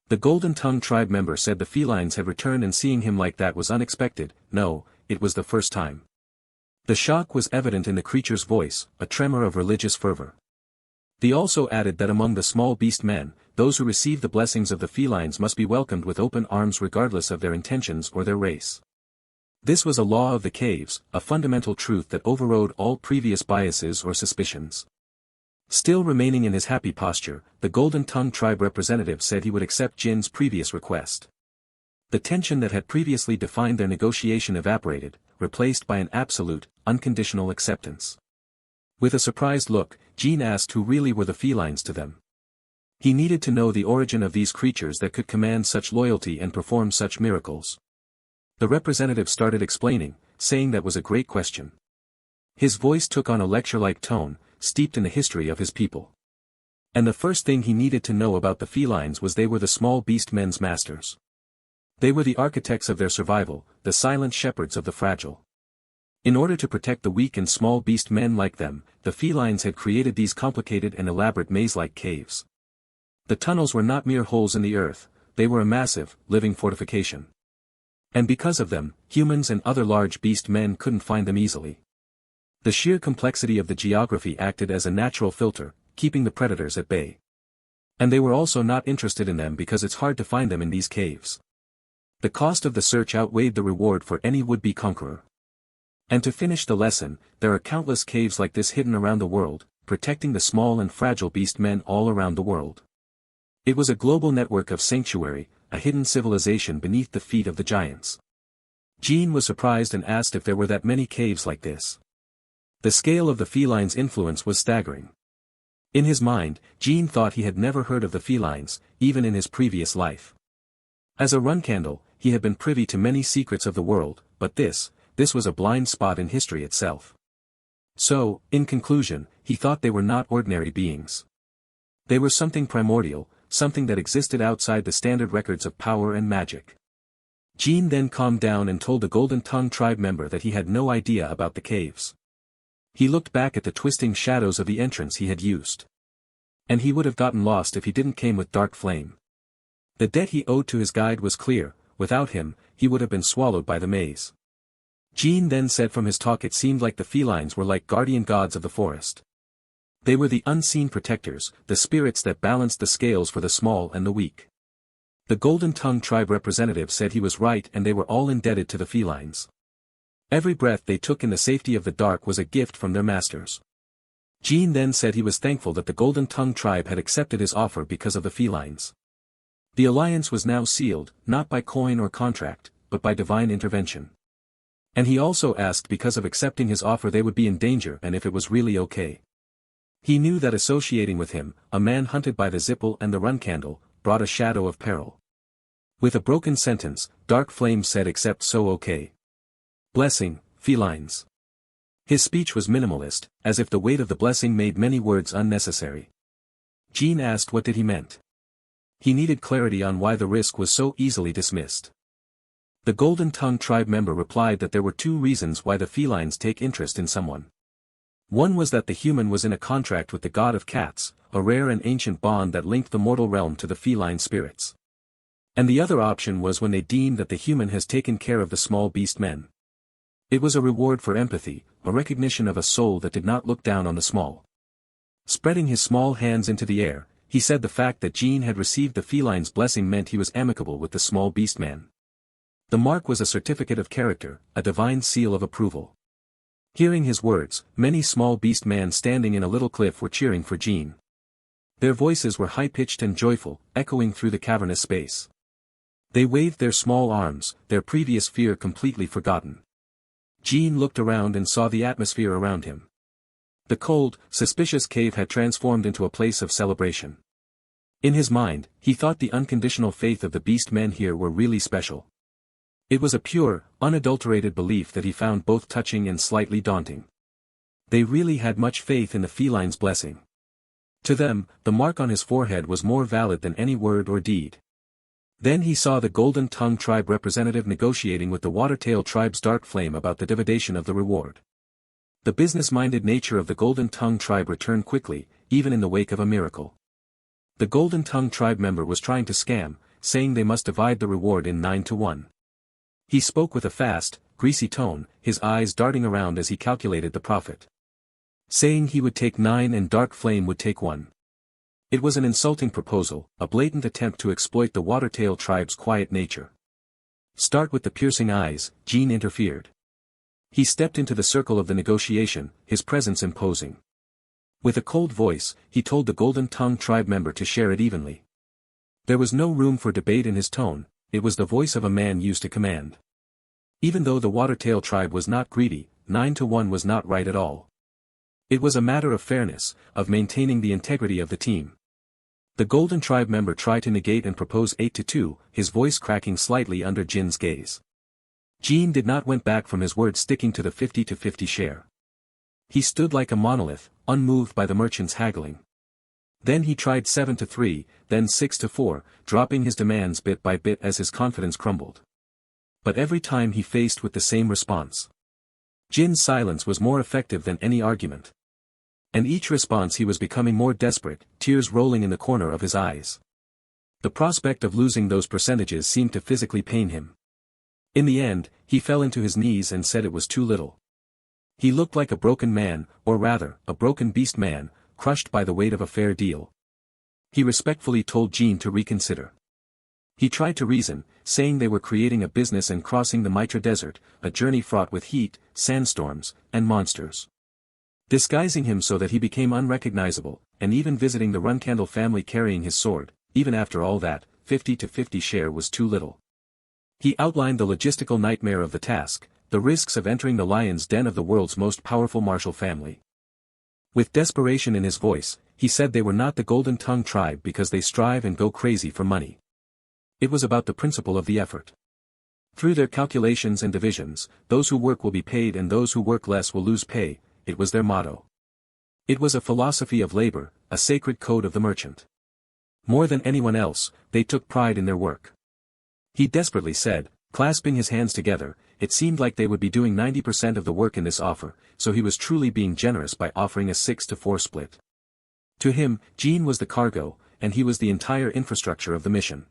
The Golden Tongue tribe member said the felines had returned and seeing him like that was unexpected. No, it was the first time. The shock was evident in the creature's voice, a tremor of religious fervor. They also added that among the small beast men, those who receive the blessings of the felines must be welcomed with open arms regardless of their intentions or their race. This was a law of the caves, a fundamental truth that overrode all previous biases or suspicions. Still remaining in his happy posture, the Golden Tongue tribe representative said he would accept Jin's previous request. The tension that had previously defined their negotiation evaporated, replaced by an absolute, unconditional acceptance. With a surprised look, Jin asked who really were the felines to them. He needed to know the origin of these creatures that could command such loyalty and perform such miracles. The representative started explaining, saying that was a great question. His voice took on a lecture-like tone, steeped in the history of his people. And the first thing he needed to know about the felines was they were the small beast men's masters. They were the architects of their survival, the silent shepherds of the fragile. In order to protect the weak and small beast men like them, the felines had created these complicated and elaborate maze-like caves. The tunnels were not mere holes in the earth, they were a massive, living fortification. And because of them, humans and other large beast men couldn't find them easily. The sheer complexity of the geography acted as a natural filter, keeping the predators at bay. And they were also not interested in them because it's hard to find them in these caves. The cost of the search outweighed the reward for any would-be conqueror. And to finish the lesson, there are countless caves like this hidden around the world, protecting the small and fragile beast men all around the world. It was a global network of sanctuary, a hidden civilization beneath the feet of the giants. Jin was surprised and asked if there were that many caves like this. The scale of the felines' influence was staggering. In his mind, Jin thought he had never heard of the felines, even in his previous life. As a Runcandel, he had been privy to many secrets of the world, but this was a blind spot in history itself. So, in conclusion, he thought they were not ordinary beings. They were something primordial, something that existed outside the standard records of power and magic. Jin then calmed down and told the Golden Tongue tribe member that he had no idea about the caves. He looked back at the twisting shadows of the entrance he had used. And he would have gotten lost if he didn't came with Dark Flame. The debt he owed to his guide was clear, without him, he would have been swallowed by the maze. Jin then said from his talk it seemed like the felines were like guardian gods of the forest. They were the unseen protectors, the spirits that balanced the scales for the small and the weak. The Golden Tongue tribe representative said he was right and they were all indebted to the felines. Every breath they took in the safety of the dark was a gift from their masters. Jin then said he was thankful that the Golden Tongue tribe had accepted his offer because of the felines. The alliance was now sealed, not by coin or contract, but by divine intervention. And he also asked because of accepting his offer they would be in danger and if it was really okay. He knew that associating with him, a man hunted by the Zipple and the Runcandel, brought a shadow of peril. With a broken sentence, Dark Flame said except so okay. Blessing, felines. His speech was minimalist, as if the weight of the blessing made many words unnecessary. Jin asked what did he meant. He needed clarity on why the risk was so easily dismissed. The Golden Tongue tribe member replied that there were two reasons why the felines take interest in someone. One was that the human was in a contract with the god of cats, a rare and ancient bond that linked the mortal realm to the feline spirits. And the other option was when they deemed that the human has taken care of the small beast men. It was a reward for empathy, a recognition of a soul that did not look down on the small. Spreading his small hands into the air, he said the fact that Jin had received the feline's blessing meant he was amicable with the small beast man. The mark was a certificate of character, a divine seal of approval. Hearing his words, many small beast men standing in a little cliff were cheering for Jin. Their voices were high-pitched and joyful, echoing through the cavernous space. They waved their small arms, their previous fear completely forgotten. Jin looked around and saw the atmosphere around him. The cold, suspicious cave had transformed into a place of celebration. In his mind, he thought the unconditional faith of the beast men here were really special. It was a pure, unadulterated belief that he found both touching and slightly daunting. They really had much faith in the feline's blessing. To them, the mark on his forehead was more valid than any word or deed. Then he saw the Golden Tongue tribe representative negotiating with the Watertail tribe's Dark Flame about the dividation of the reward. The business-minded nature of the Golden Tongue tribe returned quickly, even in the wake of a miracle. The Golden Tongue tribe member was trying to scam, saying they must divide the reward in 9-1. He spoke with a fast, greasy tone, his eyes darting around as he calculated the profit. Saying he would take 9 and Dark Flame would take 1. It was an insulting proposal, a blatant attempt to exploit the Watertail tribe's quiet nature. Start with the piercing eyes, Jin interfered. He stepped into the circle of the negotiation, his presence imposing. With a cold voice, he told the Golden Tongue tribe member to share it evenly. There was no room for debate in his tone, it was the voice of a man used to command. Even though the Watertail tribe was not greedy, 9-1 was not right at all. It was a matter of fairness, of maintaining the integrity of the team. The Golden Tribe member tried to negate and propose 8-2, his voice cracking slightly under Jin's gaze. Jin did not went back from his word, sticking to the 50-50 share. He stood like a monolith, unmoved by the merchant's haggling. Then he tried 7-3, then 6-4, dropping his demands bit by bit as his confidence crumbled. But every time he faced with the same response. Jin's silence was more effective than any argument. And each response he was becoming more desperate, tears rolling in the corner of his eyes. The prospect of losing those percentages seemed to physically pain him. In the end, he fell into his knees and said it was too little. He looked like a broken man, or rather, a broken beast man, crushed by the weight of a fair deal. He respectfully told Jin to reconsider. He tried to reason, saying they were creating a business and crossing the Mitra desert, a journey fraught with heat, sandstorms, and monsters. Disguising him so that he became unrecognizable, and even visiting the Runcandel family carrying his sword, even after all that, 50-50 share was too little. He outlined the logistical nightmare of the task, the risks of entering the lion's den of the world's most powerful martial family. With desperation in his voice, he said they were not the Golden Tongue tribe because they strive and go crazy for money. It was about the principle of the effort. Through their calculations and divisions, those who work will be paid and those who work less will lose pay. It was their motto. It was a philosophy of labor, a sacred code of the merchant. More than anyone else, they took pride in their work. He desperately said, clasping his hands together, it seemed like they would be doing 90% of the work in this offer, so he was truly being generous by offering a 6-4 split. To him, Jin was the cargo, and he was the entire infrastructure of the mission.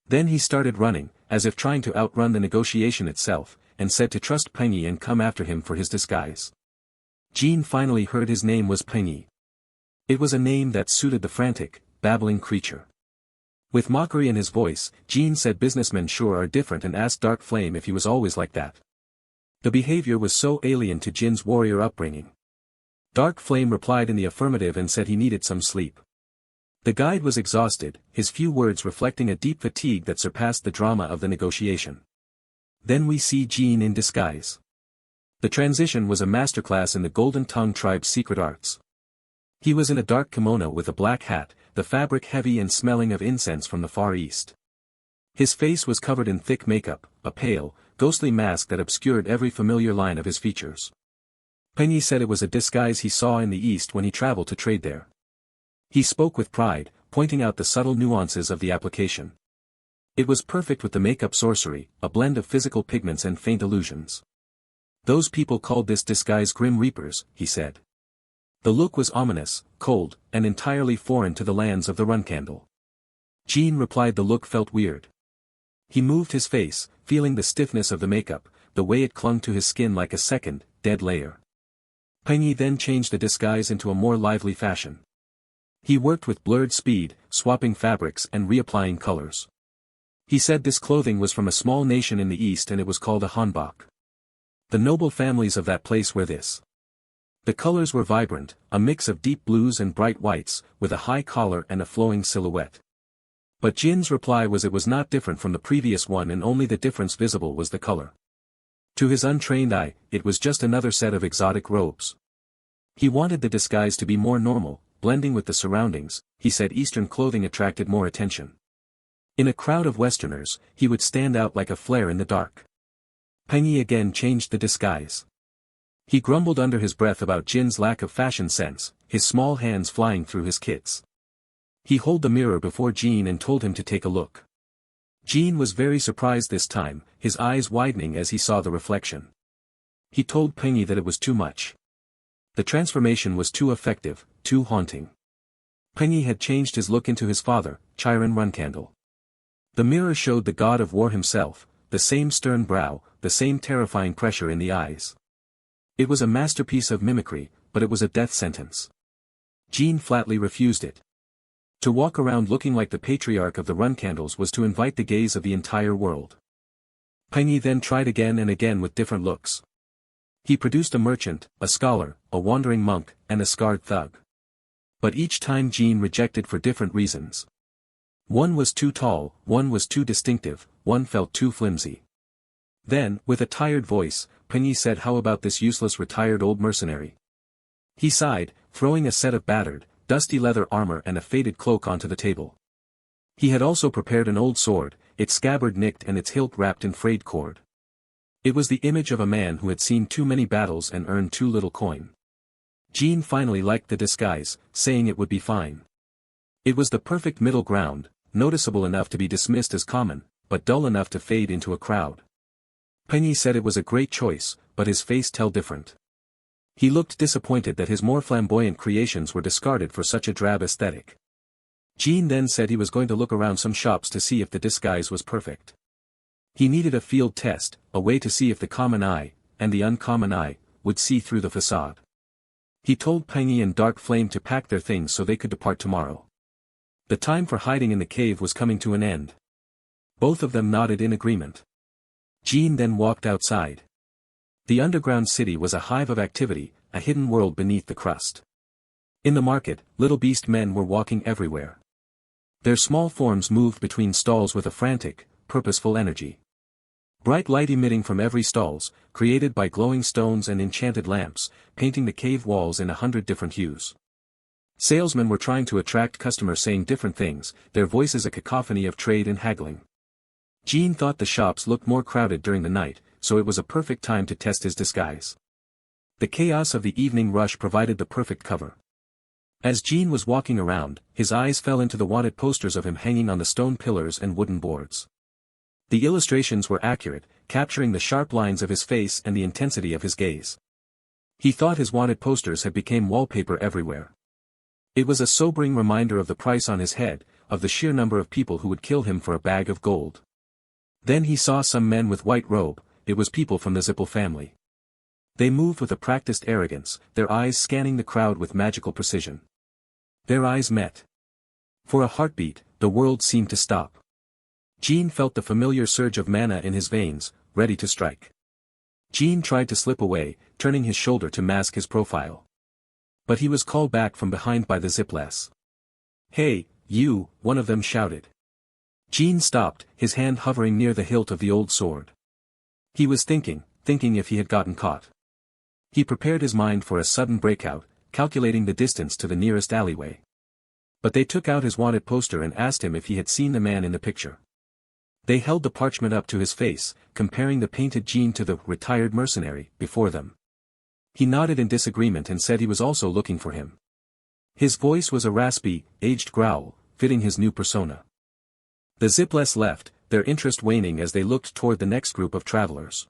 Then he started running, as if trying to outrun the negotiation itself, and said to trust Pengy and come after him for his disguise. Jin finally heard his name was Pengy. It was a name that suited the frantic, babbling creature. With mockery in his voice, Jin said businessmen sure are different and asked Dark Flame if he was always like that. The behavior was so alien to Jin's warrior upbringing. Dark Flame replied in the affirmative and said he needed some sleep. The guide was exhausted, his few words reflecting a deep fatigue that surpassed the drama of the negotiation. Then we see Jin in disguise. The transition was a masterclass in the Golden Tongue tribe's secret arts. He was in a dark kimono with a black hat, the fabric heavy and smelling of incense from the Far East. His face was covered in thick makeup, a pale, ghostly mask that obscured every familiar line of his features. Penny said it was a disguise he saw in the East when he traveled to trade there. He spoke with pride, pointing out the subtle nuances of the application. It was perfect with the makeup sorcery, a blend of physical pigments and faint illusions. Those people called this disguise Grim Reapers, he said. The look was ominous, cold, and entirely foreign to the lands of the Runcandel. Jin replied the look felt weird. He moved his face, feeling the stiffness of the makeup, the way it clung to his skin like a second, dead layer. Penny then changed the disguise into a more lively fashion. He worked with blurred speed, swapping fabrics and reapplying colors. He said this clothing was from a small nation in the east and it was called a hanbok. The noble families of that place wear this. The colors were vibrant, a mix of deep blues and bright whites, with a high collar and a flowing silhouette. But Jin's reply was it was not different from the previous one and only the difference visible was the color. To his untrained eye, it was just another set of exotic robes. He wanted the disguise to be more normal, blending with the surroundings. He said Eastern clothing attracted more attention. In a crowd of Westerners, he would stand out like a flare in the dark. Penny again changed the disguise. He grumbled under his breath about Jin's lack of fashion sense, his small hands flying through his kits. He held the mirror before Jin and told him to take a look. Jin was very surprised this time, his eyes widening as he saw the reflection. He told Penny that it was too much. The transformation was too effective, too haunting. Penny had changed his look into his father, Jin Runcandel. The mirror showed the god of war himself, the same stern brow, the same terrifying pressure in the eyes. It was a masterpiece of mimicry, but it was a death sentence. Jin flatly refused it. To walk around looking like the patriarch of the Runcandels was to invite the gaze of the entire world. Penny then tried again and again with different looks. He produced a merchant, a scholar, a wandering monk, and a scarred thug. But each time Jin rejected for different reasons. One was too tall, one was too distinctive, one felt too flimsy. Then, with a tired voice, Penny said, "How about this useless retired old mercenary?" He sighed, throwing a set of battered, dusty leather armor and a faded cloak onto the table. He had also prepared an old sword, its scabbard nicked and its hilt wrapped in frayed cord. It was the image of a man who had seen too many battles and earned too little coin. Jin finally liked the disguise, saying it would be fine. It was the perfect middle ground, noticeable enough to be dismissed as common, but dull enough to fade into a crowd. Penny said it was a great choice, but his face told different. He looked disappointed that his more flamboyant creations were discarded for such a drab aesthetic. Jin then said he was going to look around some shops to see if the disguise was perfect. He needed a field test, a way to see if the common eye, and the uncommon eye, would see through the facade. He told Penny and Dark Flame to pack their things so they could depart tomorrow. The time for hiding in the cave was coming to an end. Both of them nodded in agreement. Jin then walked outside. The underground city was a hive of activity, a hidden world beneath the crust. In the market, little beast men were walking everywhere. Their small forms moved between stalls with a frantic, purposeful energy. Bright light emitting from every stalls, created by glowing stones and enchanted lamps, painting the cave walls in 100 different hues. Salesmen were trying to attract customers saying different things, their voices a cacophony of trade and haggling. Jin thought the shops looked more crowded during the night, so it was a perfect time to test his disguise. The chaos of the evening rush provided the perfect cover. As Jin was walking around, his eyes fell into the wanted posters of him hanging on the stone pillars and wooden boards. The illustrations were accurate, capturing the sharp lines of his face and the intensity of his gaze. He thought his wanted posters had become wallpaper everywhere. It was a sobering reminder of the price on his head, of the sheer number of people who would kill him for a bag of gold. Then he saw some men with white robe, it was people from the Zipple family. They moved with a practiced arrogance, their eyes scanning the crowd with magical precision. Their eyes met. For a heartbeat, the world seemed to stop. Jin felt the familiar surge of mana in his veins, ready to strike. Jin tried to slip away, turning his shoulder to mask his profile. But he was called back from behind by the Zipless. "Hey, you," one of them shouted. Jin stopped, his hand hovering near the hilt of the old sword. He was thinking if he had gotten caught. He prepared his mind for a sudden breakout, calculating the distance to the nearest alleyway. But they took out his wanted poster and asked him if he had seen the man in the picture. They held the parchment up to his face, comparing the painted Jin to the retired mercenary before them. He nodded in disagreement and said he was also looking for him. His voice was a raspy, aged growl, fitting his new persona. The Zipples left, their interest waning as they looked toward the next group of travelers.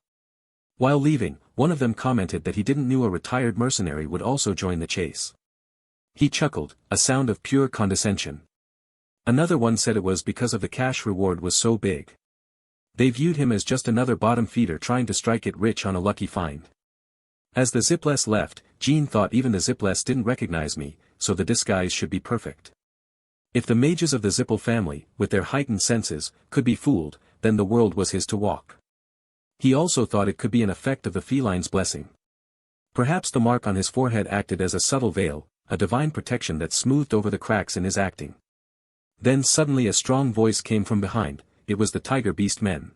While leaving, one of them commented that he didn't know a retired mercenary would also join the chase. He chuckled, a sound of pure condescension. Another one said it was because of the cash reward was so big. They viewed him as just another bottom feeder trying to strike it rich on a lucky find. As the Zipples left, Jin thought even the Zipples didn't recognize me, so the disguise should be perfect. If the mages of the Zipple family, with their heightened senses, could be fooled, then the world was his to walk. He also thought it could be an effect of the feline's blessing. Perhaps the mark on his forehead acted as a subtle veil, a divine protection that smoothed over the cracks in his acting. Then suddenly a strong voice came from behind. It was the tiger beast men.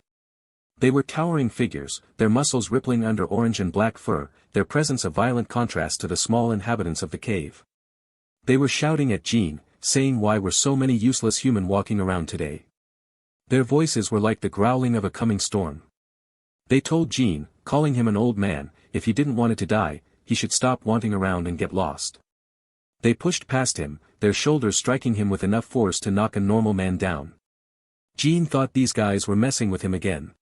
They were towering figures, their muscles rippling under orange and black fur, their presence a violent contrast to the small inhabitants of the cave. They were shouting at Jin, saying why were so many useless human walking around today. Their voices were like the growling of a coming storm. They told Jin, calling him an old man, if he didn't want it to die, he should stop wanting around and get lost. They pushed past him, their shoulders striking him with enough force to knock a normal man down. Jin thought these guys were messing with him again.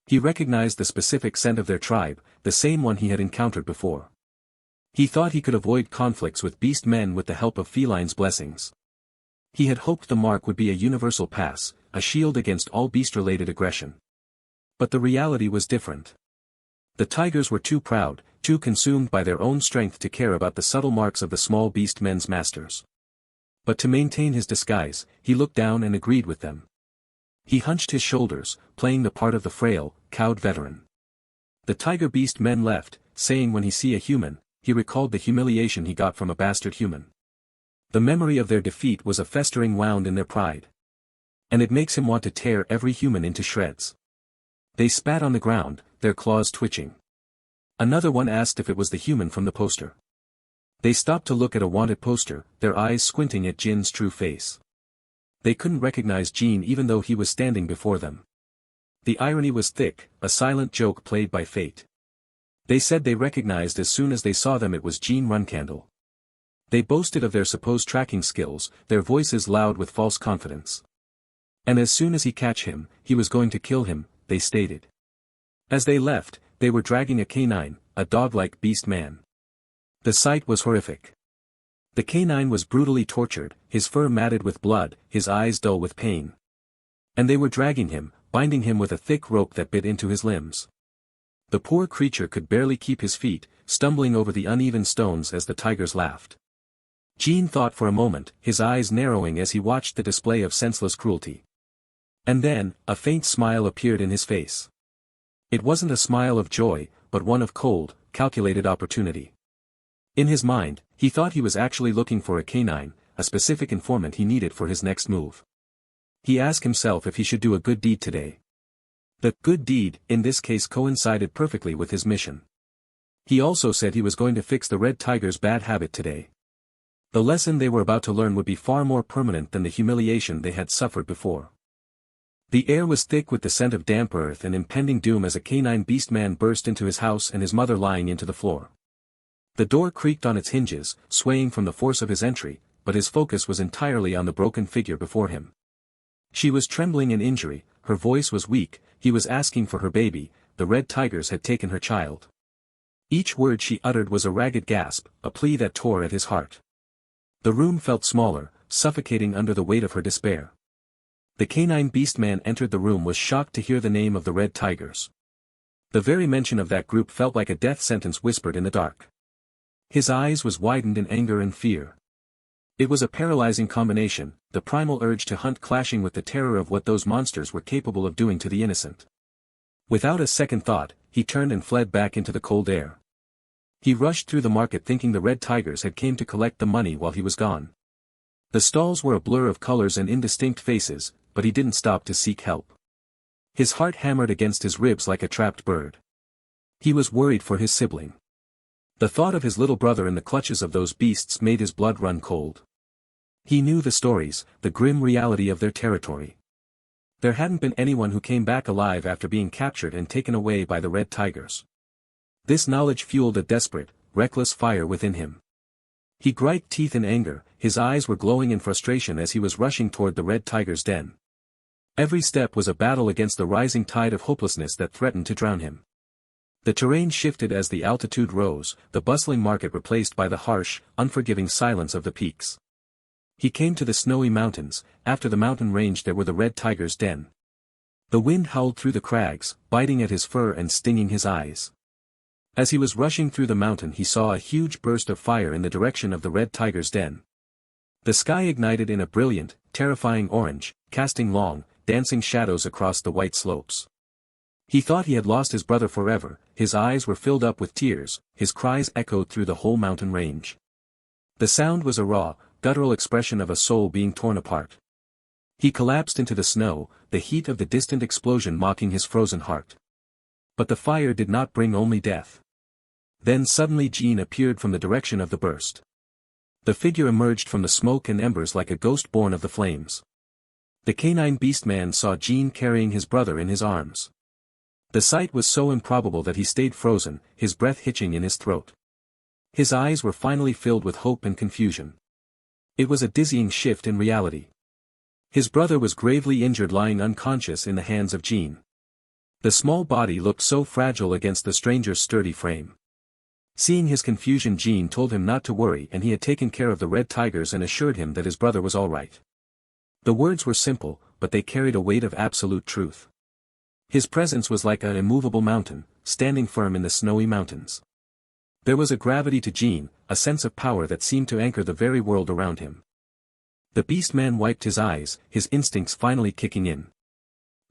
He recognized the specific scent of their tribe, the same one he had encountered before. He thought he could avoid conflicts with beast men with the help of feline's blessings. He had hoped the mark would be a universal pass, a shield against all beast-related aggression. But the reality was different. The tigers were too proud, too consumed by their own strength to care about the subtle marks of the small beast men's masters. But to maintain his disguise, he looked down and agreed with them. He hunched his shoulders, playing the part of the frail, cowed veteran. The tiger beast men left, saying when he see a human, he recalled the humiliation he got from a bastard human. The memory of their defeat was a festering wound in their pride. And it makes him want to tear every human into shreds. They spat on the ground, their claws twitching. Another one asked if it was the human from the poster. They stopped to look at a wanted poster, their eyes squinting at Jin's true face. They couldn't recognize Jin even though he was standing before them. The irony was thick, a silent joke played by fate. They said they recognized as soon as they saw them it was Jin Runcandel. They boasted of their supposed tracking skills, their voices loud with false confidence. And as soon as he catch him, he was going to kill him, they stated. As they left, they were dragging a canine, a dog-like beast man. The sight was horrific. The canine was brutally tortured, his fur matted with blood, his eyes dull with pain. And they were dragging him, binding him with a thick rope that bit into his limbs. The poor creature could barely keep his feet, stumbling over the uneven stones as the tigers laughed. Jin thought for a moment, his eyes narrowing as he watched the display of senseless cruelty. And then, a faint smile appeared in his face. It wasn't a smile of joy, but one of cold, calculated opportunity. In his mind, he thought he was actually looking for a canine, a specific informant he needed for his next move. He asked himself if he should do a good deed today. The good deed, in this case, coincided perfectly with his mission. He also said he was going to fix the red tiger's bad habit today. The lesson they were about to learn would be far more permanent than the humiliation they had suffered before. The air was thick with the scent of damp earth and impending doom as a canine beastman burst into his house and his mother lying into the floor. The door creaked on its hinges, swaying from the force of his entry, but his focus was entirely on the broken figure before him. She was trembling in injury, her voice was weak, he was asking for her baby, the red tigers had taken her child. Each word she uttered was a ragged gasp, a plea that tore at his heart. The room felt smaller, suffocating under the weight of her despair. The canine beastman entered the room was shocked to hear the name of the red tigers. The very mention of that group felt like a death sentence whispered in the dark. His eyes was widened in anger and fear. It was a paralyzing combination, the primal urge to hunt clashing with the terror of what those monsters were capable of doing to the innocent. Without a second thought, he turned and fled back into the cold air. He rushed through the market thinking the red tigers had came to collect the money while he was gone. The stalls were a blur of colors and indistinct faces, but he didn't stop to seek help. His heart hammered against his ribs like a trapped bird. He was worried for his sibling. The thought of his little brother in the clutches of those beasts made his blood run cold. He knew the stories, the grim reality of their territory. There hadn't been anyone who came back alive after being captured and taken away by the red tigers. This knowledge fueled a desperate, reckless fire within him. He griped teeth in anger, his eyes were glowing in frustration as he was rushing toward the red tiger's den. Every step was a battle against the rising tide of hopelessness that threatened to drown him. The terrain shifted as the altitude rose, the bustling market replaced by the harsh, unforgiving silence of the peaks. He came to the snowy mountains. After the mountain range there were the red tiger's den. The wind howled through the crags, biting at his fur and stinging his eyes. As he was rushing through the mountain he saw a huge burst of fire in the direction of the red tiger's den. The sky ignited in a brilliant, terrifying orange, casting long, dancing shadows across the white slopes. He thought he had lost his brother forever, his eyes were filled up with tears, his cries echoed through the whole mountain range. The sound was a raw, guttural expression of a soul being torn apart. He collapsed into the snow, the heat of the distant explosion mocking his frozen heart. But the fire did not bring only death. Then suddenly Jin appeared from the direction of the burst. The figure emerged from the smoke and embers like a ghost born of the flames. The canine beastman saw Jin carrying his brother in his arms. The sight was so improbable that he stayed frozen, his breath hitching in his throat. His eyes were finally filled with hope and confusion. It was a dizzying shift in reality. His brother was gravely injured, lying unconscious in the hands of Jin. The small body looked so fragile against the stranger's sturdy frame. Seeing his confusion, Jin told him not to worry and he had taken care of the red tigers and assured him that his brother was all right. The words were simple, but they carried a weight of absolute truth. His presence was like an immovable mountain, standing firm in the snowy mountains. There was a gravity to Jin, a sense of power that seemed to anchor the very world around him. The beastman wiped his eyes, his instincts finally kicking in.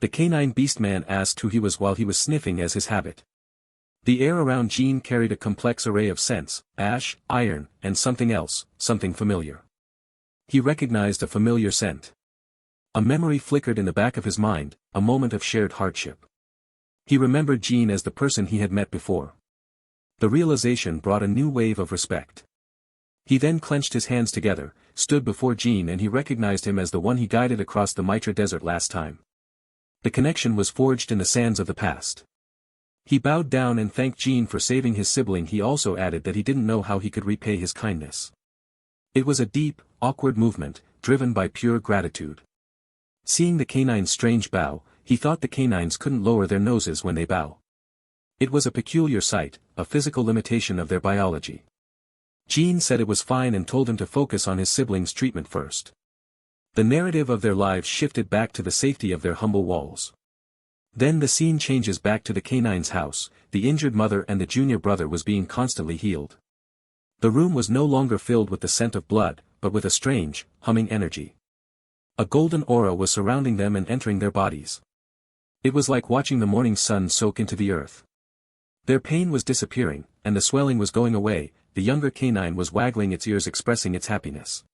The canine beastman asked who he was while he was sniffing as his habit. The air around Jin carried a complex array of scents, ash, iron, and something else, something familiar. He recognized a familiar scent. A memory flickered in the back of his mind, a moment of shared hardship. He remembered Jin as the person he had met before. The realization brought a new wave of respect. He then clenched his hands together, stood before Jin, and he recognized him as the one he guided across the Mitra desert last time. The connection was forged in the sands of the past. He bowed down and thanked Jin for saving his sibling. He also added that he didn't know how he could repay his kindness. It was a deep, awkward movement, driven by pure gratitude. Seeing the canine's strange bow, he thought the canines couldn't lower their noses when they bow. It was a peculiar sight, a physical limitation of their biology. Jin said it was fine and told him to focus on his siblings' treatment first. The narrative of their lives shifted back to the safety of their humble walls. Then the scene changes back to the canine's house. The injured mother and the junior brother was being constantly healed. The room was no longer filled with the scent of blood, but with a strange, humming energy. A golden aura was surrounding them and entering their bodies. It was like watching the morning sun soak into the earth. Their pain was disappearing, and the swelling was going away. The younger canine was waggling its ears, expressing its happiness.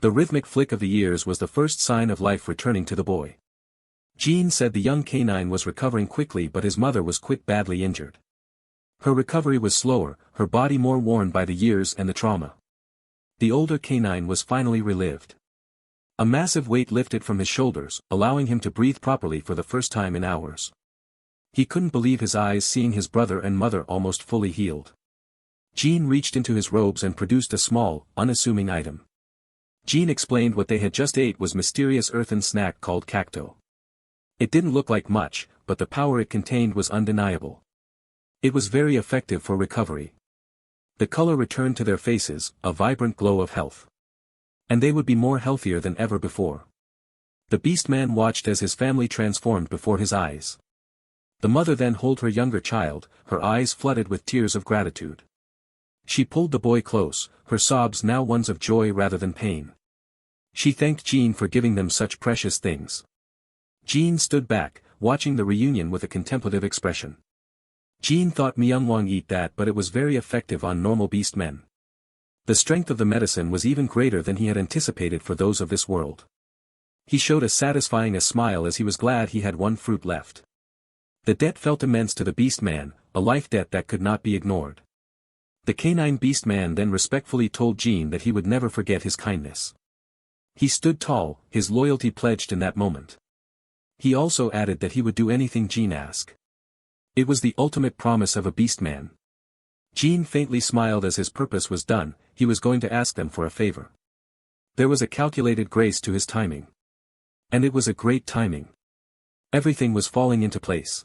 The rhythmic flick of the ears was the first sign of life returning to the boy. Jin said the young canine was recovering quickly, but his mother was quite badly injured. Her recovery was slower, her body more worn by the years and the trauma. The older canine was finally relived. A massive weight lifted from his shoulders, allowing him to breathe properly for the first time in hours. He couldn't believe his eyes seeing his brother and mother almost fully healed. Jin reached into his robes and produced a small, unassuming item. Jin explained what they had just ate was mysterious earthen snack called cacto. It didn't look like much, but the power it contained was undeniable. It was very effective for recovery. The color returned to their faces, a vibrant glow of health. And they would be more healthier than ever before. The beastman watched as his family transformed before his eyes. The mother then held her younger child, her eyes flooded with tears of gratitude. She pulled the boy close, her sobs now ones of joy rather than pain. She thanked Jin for giving them such precious things. Jin stood back, watching the reunion with a contemplative expression. Jin thought Myeongwang eat that, but it was very effective on normal beast men. The strength of the medicine was even greater than he had anticipated for those of this world. He showed a satisfying smile as he was glad he had one fruit left. The debt felt immense to the beast man, a life debt that could not be ignored. The canine beast man then respectfully told Jin that he would never forget his kindness. He stood tall, his loyalty pledged in that moment. He also added that he would do anything Jin asked. It was the ultimate promise of a beastman. Jin faintly smiled as his purpose was done. He was going to ask them for a favor. There was a calculated grace to his timing. And it was a great timing. Everything was falling into place.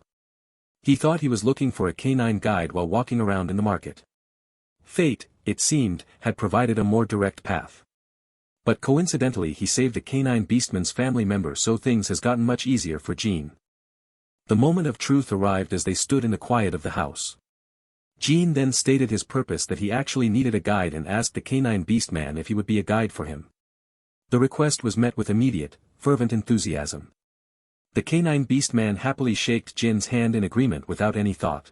He thought he was looking for a canine guide while walking around in the market. Fate, it seemed, had provided a more direct path. But coincidentally he saved a canine beastman's family member, so things has gotten much easier for Jin. The moment of truth arrived as they stood in the quiet of the house. Jin then stated his purpose, that he actually needed a guide, and asked the canine beastman if he would be a guide for him. The request was met with immediate, fervent enthusiasm. The canine beastman happily shaked Jin's hand in agreement without any thought.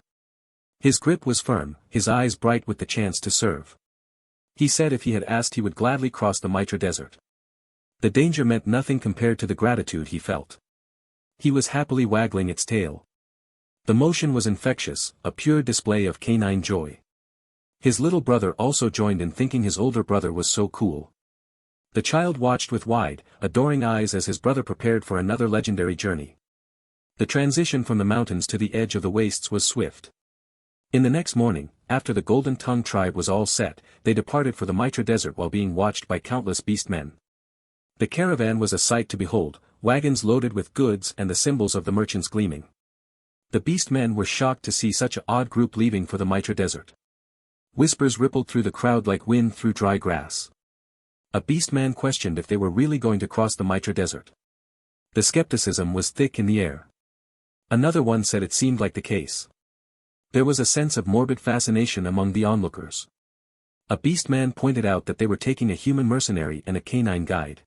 His grip was firm, his eyes bright with the chance to serve. He said if he had asked he would gladly cross the Mitra desert. The danger meant nothing compared to the gratitude he felt. He was happily waggling its tail. The motion was infectious, a pure display of canine joy. His little brother also joined in, thinking his older brother was so cool. The child watched with wide, adoring eyes as his brother prepared for another legendary journey. The transition from the mountains to the edge of the wastes was swift. In the next morning, after the Golden Tongue tribe was all set, they departed for the Mitra desert while being watched by countless beastmen. The caravan was a sight to behold, wagons loaded with goods and the symbols of the merchants gleaming. The beastmen were shocked to see such an odd group leaving for the Mitra desert. Whispers rippled through the crowd like wind through dry grass. A beastman questioned if they were really going to cross the Mitra desert. The skepticism was thick in the air. Another one said it seemed like the case. There was a sense of morbid fascination among the onlookers. A beastman pointed out that they were taking a human mercenary and a canine guide.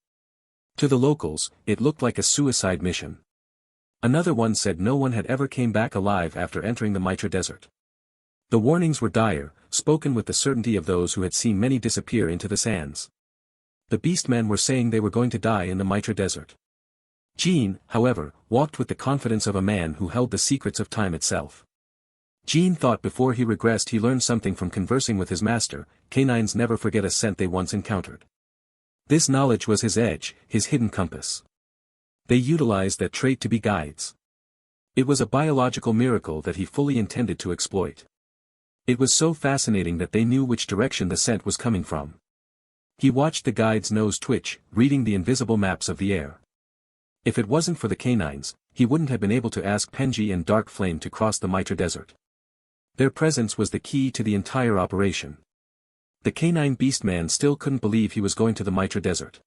To the locals, it looked like a suicide mission. Another one said no one had ever came back alive after entering the Mitra desert. The warnings were dire, spoken with the certainty of those who had seen many disappear into the sands. The beastmen were saying they were going to die in the Mitra desert. Jin, however, walked with the confidence of a man who held the secrets of time itself. Jin thought before he regressed he learned something from conversing with his master. Canines never forget a scent they once encountered. This knowledge was his edge, his hidden compass. They utilized that trait to be guides. It was a biological miracle that he fully intended to exploit. It was so fascinating that they knew which direction the scent was coming from. He watched the guide's nose twitch, reading the invisible maps of the air. If it wasn't for the canines, he wouldn't have been able to ask Penji and Dark Flame to cross the Mitra desert. Their presence was the key to the entire operation. The canine beastman still couldn't believe he was going to the Mitra desert.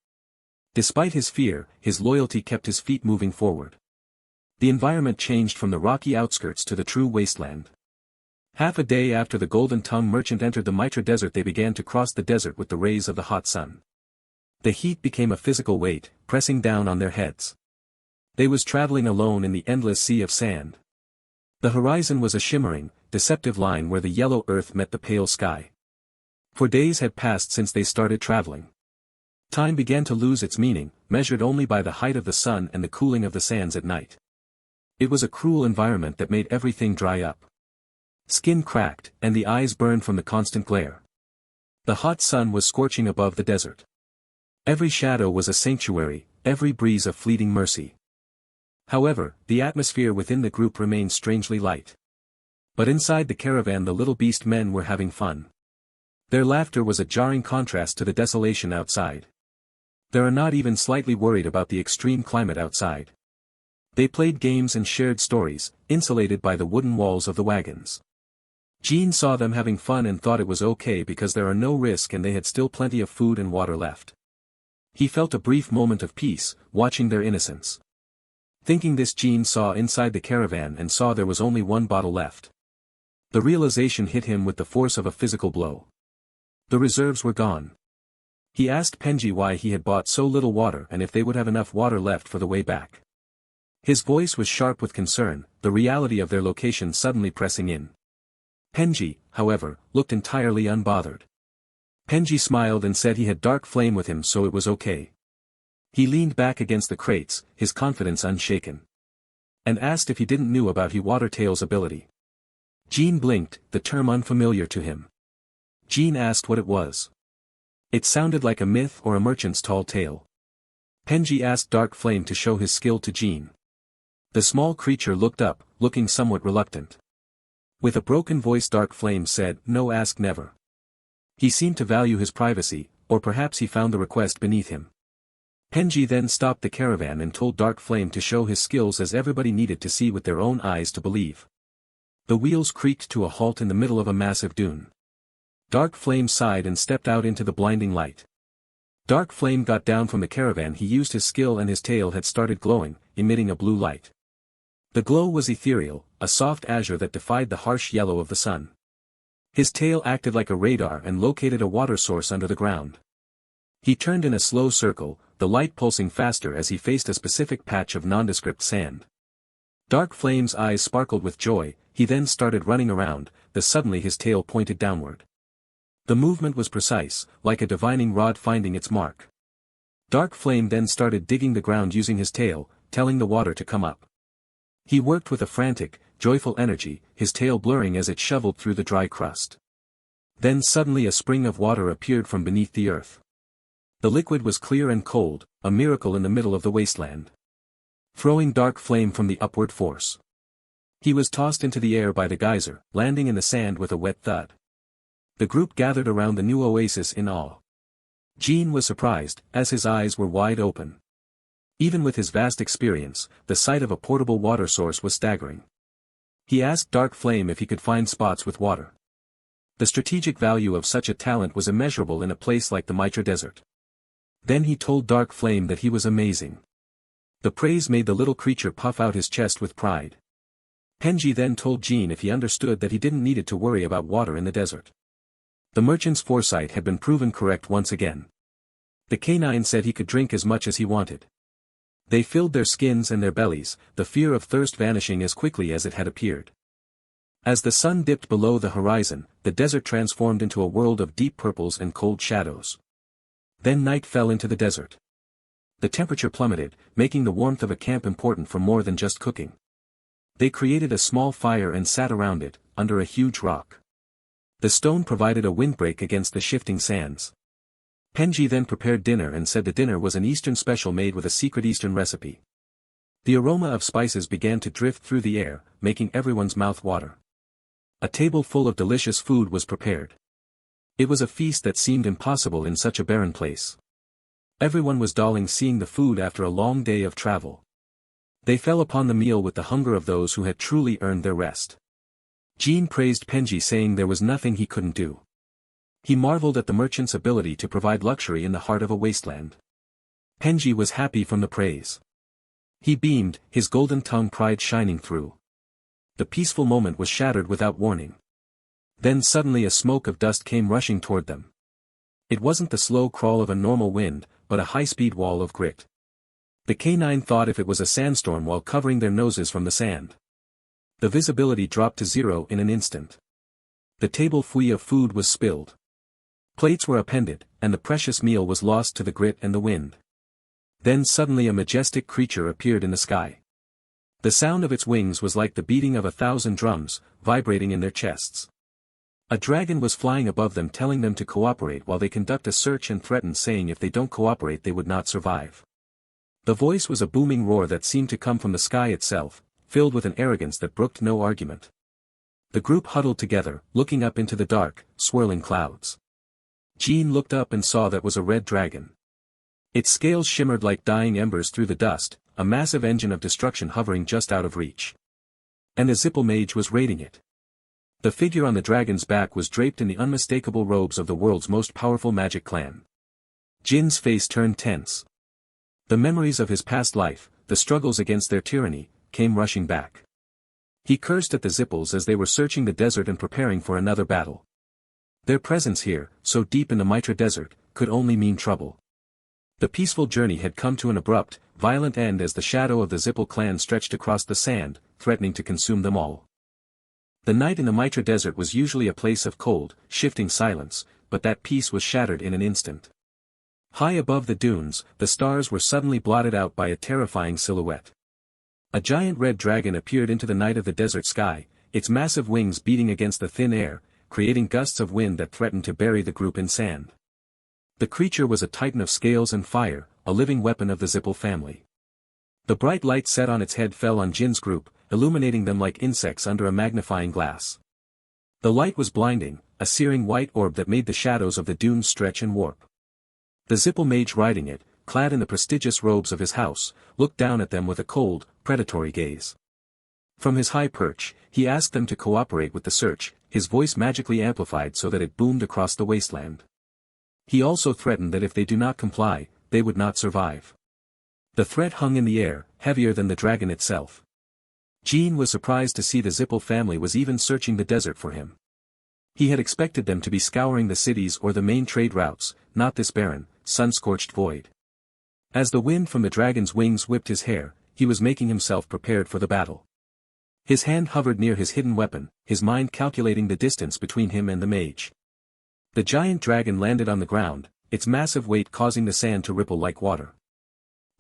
Despite his fear, his loyalty kept his feet moving forward. The environment changed from the rocky outskirts to the true wasteland. Half a day after the Golden Tongue merchant entered the Mitra desert, they began to cross the desert with the rays of the hot sun. The heat became a physical weight, pressing down on their heads. They was traveling alone in the endless sea of sand. The horizon was a shimmering, deceptive line where the yellow earth met the pale sky. For days had passed since they started traveling. Time began to lose its meaning, measured only by the height of the sun and the cooling of the sands at night. It was a cruel environment that made everything dry up. Skin cracked, and the eyes burned from the constant glare. The hot sun was scorching above the desert. Every shadow was a sanctuary, every breeze a fleeting mercy. However, the atmosphere within the group remained strangely light. But inside the caravan the little beast men were having fun. Their laughter was a jarring contrast to the desolation outside. They are not even slightly worried about the extreme climate outside. They played games and shared stories, insulated by the wooden walls of the wagons. Jin saw them having fun and thought it was okay because there are no risk and they had still plenty of food and water left. He felt a brief moment of peace, watching their innocence. Thinking this, Jin saw inside the caravan and saw there was only one bottle left. The realization hit him with the force of a physical blow. The reserves were gone. He asked Penji why he had bought so little water and if they would have enough water left for the way back. His voice was sharp with concern, the reality of their location suddenly pressing in. Penji, however, looked entirely unbothered. Penji smiled and said he had Dark Flame with him so it was okay. He leaned back against the crates, his confidence unshaken. And asked if he didn't knew about Watertail's ability. Jin blinked, the term unfamiliar to him. Jin asked what it was. It sounded like a myth or a merchant's tall tale. Penji asked Dark Flame to show his skill to Jin. The small creature looked up, looking somewhat reluctant. With a broken voice Dark Flame said, "No, ask never." He seemed to value his privacy, or perhaps he found the request beneath him. Penji then stopped the caravan and told Dark Flame to show his skills, as everybody needed to see with their own eyes to believe. The wheels creaked to a halt in the middle of a massive dune. Dark Flame sighed and stepped out into the blinding light. Dark Flame got down from the caravan. He used his skill and his tail had started glowing, emitting a blue light. The glow was ethereal, a soft azure that defied the harsh yellow of the sun. His tail acted like a radar and located a water source under the ground. He turned in a slow circle, the light pulsing faster as he faced a specific patch of nondescript sand. Dark Flame's eyes sparkled with joy. He then started running around, suddenly his tail pointed downward. The movement was precise, like a divining rod finding its mark. Dark Flame then started digging the ground using his tail, telling the water to come up. He worked with a frantic, joyful energy, his tail blurring as it shoveled through the dry crust. Then suddenly a spring of water appeared from beneath the earth. The liquid was clear and cold, a miracle in the middle of the wasteland. Throwing Dark Flame from the upward force. He was tossed into the air by the geyser, landing in the sand with a wet thud. The group gathered around the new oasis in awe. Jin was surprised, as his eyes were wide open. Even with his vast experience, the sight of a portable water source was staggering. He asked Dark Flame if he could find spots with water. The strategic value of such a talent was immeasurable in a place like the Mitra Desert. Then he told Dark Flame that he was amazing. The praise made the little creature puff out his chest with pride. Penji then told Jin if he understood that he didn't need to worry about water in the desert. The merchant's foresight had been proven correct once again. The canine said he could drink as much as he wanted. They filled their skins and their bellies, the fear of thirst vanishing as quickly as it had appeared. As the sun dipped below the horizon, the desert transformed into a world of deep purples and cold shadows. Then night fell into the desert. The temperature plummeted, making the warmth of a camp important for more than just cooking. They created a small fire and sat around it, under a huge rock. The stone provided a windbreak against the shifting sands. Penji then prepared dinner and said the dinner was an Eastern special made with a secret Eastern recipe. The aroma of spices began to drift through the air, making everyone's mouth water. A table full of delicious food was prepared. It was a feast that seemed impossible in such a barren place. Everyone was dulling seeing the food after a long day of travel. They fell upon the meal with the hunger of those who had truly earned their rest. Jin praised Penji, saying there was nothing he couldn't do. He marveled at the merchant's ability to provide luxury in the heart of a wasteland. Penji was happy from the praise. He beamed, his golden tongue pride shining through. The peaceful moment was shattered without warning. Then suddenly a smoke of dust came rushing toward them. It wasn't the slow crawl of a normal wind, but a high-speed wall of grit. The canine thought if it was a sandstorm while covering their noses from the sand. The visibility dropped to zero in an instant. The tableful of food was spilled. Plates were upended, and the precious meal was lost to the grit and the wind. Then suddenly a majestic creature appeared in the sky. The sound of its wings was like the beating of 1,000 drums, vibrating in their chests. A dragon was flying above them, telling them to cooperate while they conduct a search, and threatened, saying if they don't cooperate they would not survive. The voice was a booming roar that seemed to come from the sky itself, filled with an arrogance that brooked no argument. The group huddled together, looking up into the dark, swirling clouds. Jin looked up and saw that was a red dragon. Its scales shimmered like dying embers through the dust, a massive engine of destruction hovering just out of reach. And a Zipple mage was raiding it. The figure on the dragon's back was draped in the unmistakable robes of the world's most powerful magic clan. Jin's face turned tense. The memories of his past life, the struggles against their tyranny, came rushing back. He cursed at the Zipples as they were searching the desert and preparing for another battle. Their presence here, so deep in the Mitra Desert, could only mean trouble. The peaceful journey had come to an abrupt, violent end as the shadow of the Zipple clan stretched across the sand, threatening to consume them all. The night in the Mitra Desert was usually a place of cold, shifting silence, but that peace was shattered in an instant. High above the dunes, the stars were suddenly blotted out by a terrifying silhouette. A giant red dragon appeared into the night of the desert sky, its massive wings beating against the thin air, creating gusts of wind that threatened to bury the group in sand. The creature was a titan of scales and fire, a living weapon of the Zipple family. The bright light set on its head fell on Jin's group, illuminating them like insects under a magnifying glass. The light was blinding, a searing white orb that made the shadows of the dunes stretch and warp. The Zipple mage riding it, clad in the prestigious robes of his house, looked down at them with a cold, predatory gaze. From his high perch, he asked them to cooperate with the search, his voice magically amplified so that it boomed across the wasteland. He also threatened that if they do not comply, they would not survive. The threat hung in the air, heavier than the dragon itself. Jin was surprised to see the Zipple family was even searching the desert for him. He had expected them to be scouring the cities or the main trade routes, not this barren, sun-scorched void. As the wind from the dragon's wings whipped his hair, he was making himself prepared for the battle. His hand hovered near his hidden weapon, his mind calculating the distance between him and the mage. The giant dragon landed on the ground, its massive weight causing the sand to ripple like water.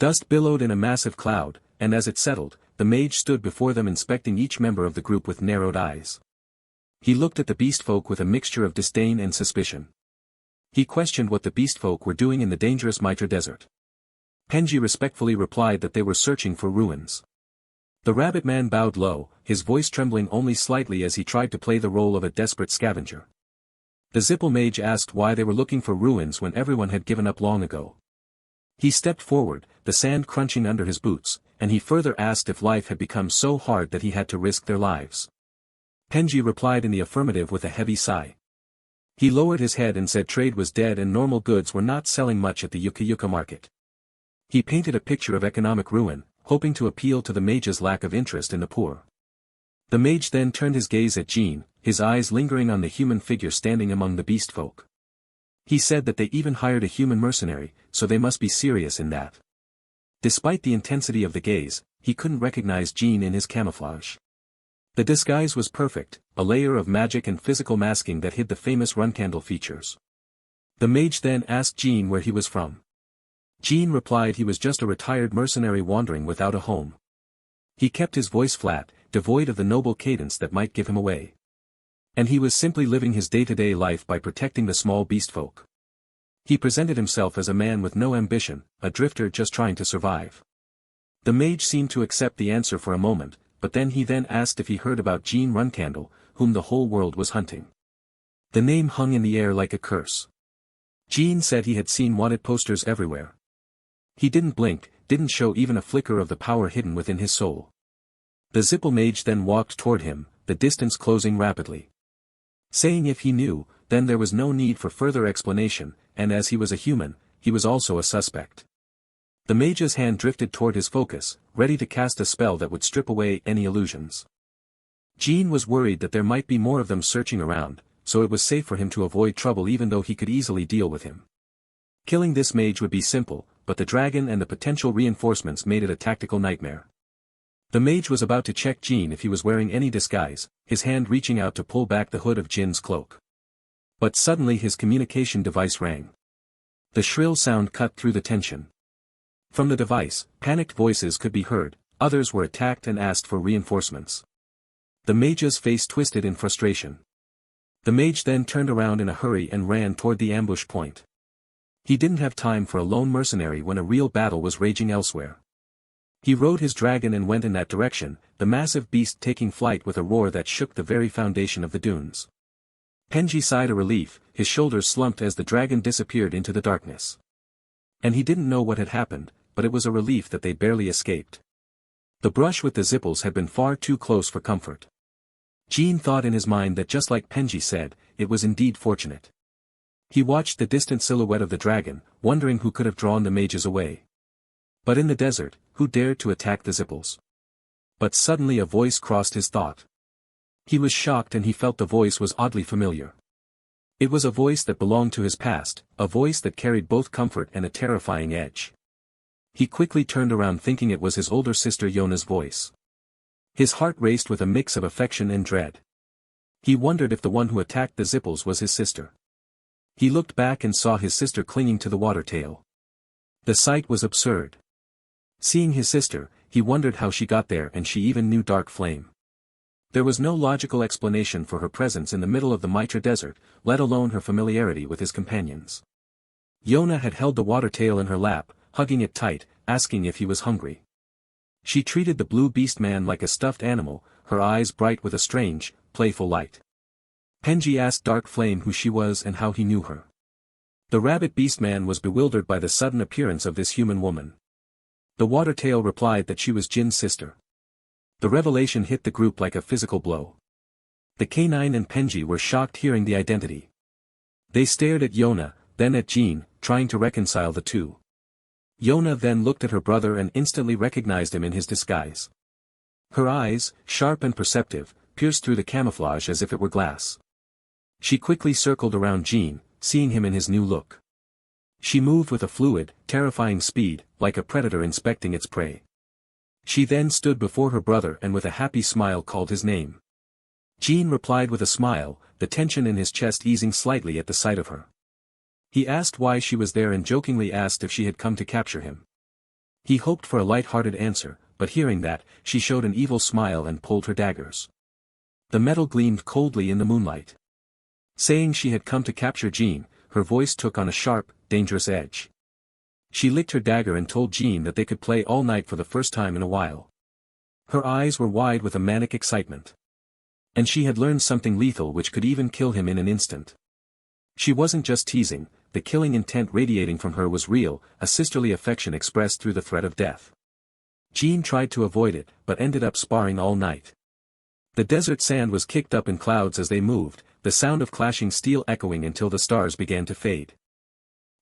Dust billowed in a massive cloud, and as it settled, the mage stood before them inspecting each member of the group with narrowed eyes. He looked at the beastfolk with a mixture of disdain and suspicion. He questioned what the beastfolk were doing in the dangerous Mitra desert. Penji respectfully replied that they were searching for ruins. The rabbit man bowed low, his voice trembling only slightly as he tried to play the role of a desperate scavenger. The Zipple mage asked why they were looking for ruins when everyone had given up long ago. He stepped forward, the sand crunching under his boots, and he further asked if life had become so hard that he had to risk their lives. Penji replied in the affirmative with a heavy sigh. He lowered his head and said trade was dead and normal goods were not selling much at the Yuka market. He painted a picture of economic ruin, hoping to appeal to the mage's lack of interest in the poor. The mage then turned his gaze at Jin, his eyes lingering on the human figure standing among the beastfolk. He said that they even hired a human mercenary, so they must be serious in that. Despite the intensity of the gaze, he couldn't recognize Jin in his camouflage. The disguise was perfect, a layer of magic and physical masking that hid the famous Runcandel features. The mage then asked Jin where he was from. Jin replied he was just a retired mercenary wandering without a home. He kept his voice flat, devoid of the noble cadence that might give him away. And he was simply living his day-to-day life by protecting the small beastfolk. He presented himself as a man with no ambition, a drifter just trying to survive. The mage seemed to accept the answer for a moment, but then he asked if he heard about Jin Runcandel, whom the whole world was hunting. The name hung in the air like a curse. Jin said he had seen wanted posters everywhere. He didn't blink, didn't show even a flicker of the power hidden within his soul. The Zipple mage then walked toward him, the distance closing rapidly. Saying if he knew, then there was no need for further explanation, and as he was a human, he was also a suspect. The mage's hand drifted toward his focus, ready to cast a spell that would strip away any illusions. Jin was worried that there might be more of them searching around, so it was safe for him to avoid trouble even though he could easily deal with him. Killing this mage would be simple, but the dragon and the potential reinforcements made it a tactical nightmare. The mage was about to check Jin if he was wearing any disguise, his hand reaching out to pull back the hood of Jin's cloak. But suddenly his communication device rang. The shrill sound cut through the tension. From the device, panicked voices could be heard, others were attacked and asked for reinforcements. The mage's face twisted in frustration. The mage then turned around in a hurry and ran toward the ambush point. He didn't have time for a lone mercenary when a real battle was raging elsewhere. He rode his dragon and went in that direction, the massive beast taking flight with a roar that shook the very foundation of the dunes. Penji sighed a relief, his shoulders slumped as the dragon disappeared into the darkness. And he didn't know what had happened, but it was a relief that they barely escaped. The brush with the Zipples had been far too close for comfort. Jin thought in his mind that just like Penji said, it was indeed fortunate. He watched the distant silhouette of the dragon, wondering who could have drawn the mages away. But in the desert, who dared to attack the Zipples? But suddenly a voice crossed his thought. He was shocked and he felt the voice was oddly familiar. It was a voice that belonged to his past, a voice that carried both comfort and a terrifying edge. He quickly turned around thinking it was his older sister Yona's voice. His heart raced with a mix of affection and dread. He wondered if the one who attacked the Zipples was his sister. He looked back and saw his sister clinging to the water tail. The sight was absurd. Seeing his sister, he wondered how she got there and she even knew Dark Flame. There was no logical explanation for her presence in the middle of the Mitra desert, let alone her familiarity with his companions. Yona had held the water tail in her lap, hugging it tight, asking if he was hungry. She treated the blue beast man like a stuffed animal, her eyes bright with a strange, playful light. Penji asked Dark Flame who she was and how he knew her. The rabbit beast man was bewildered by the sudden appearance of this human woman. The Watertail replied that she was Jin's sister. The revelation hit the group like a physical blow. The canine and Penji were shocked hearing the identity. They stared at Yona, then at Jin, trying to reconcile the two. Yona then looked at her brother and instantly recognized him in his disguise. Her eyes, sharp and perceptive, pierced through the camouflage as if it were glass. She quickly circled around Jin, seeing him in his new look. She moved with a fluid, terrifying speed, like a predator inspecting its prey. She then stood before her brother and with a happy smile called his name. Jin replied with a smile, the tension in his chest easing slightly at the sight of her. He asked why she was there and jokingly asked if she had come to capture him. He hoped for a light-hearted answer, but hearing that, she showed an evil smile and pulled her daggers. The metal gleamed coldly in the moonlight. Saying she had come to capture Jin, her voice took on a sharp, dangerous edge. She licked her dagger and told Jin that they could play all night for the first time in a while. Her eyes were wide with a manic excitement. And she had learned something lethal which could even kill him in an instant. She wasn't just teasing, the killing intent radiating from her was real, a sisterly affection expressed through the threat of death. Jin tried to avoid it, but ended up sparring all night. The desert sand was kicked up in clouds as they moved, the sound of clashing steel echoing until the stars began to fade.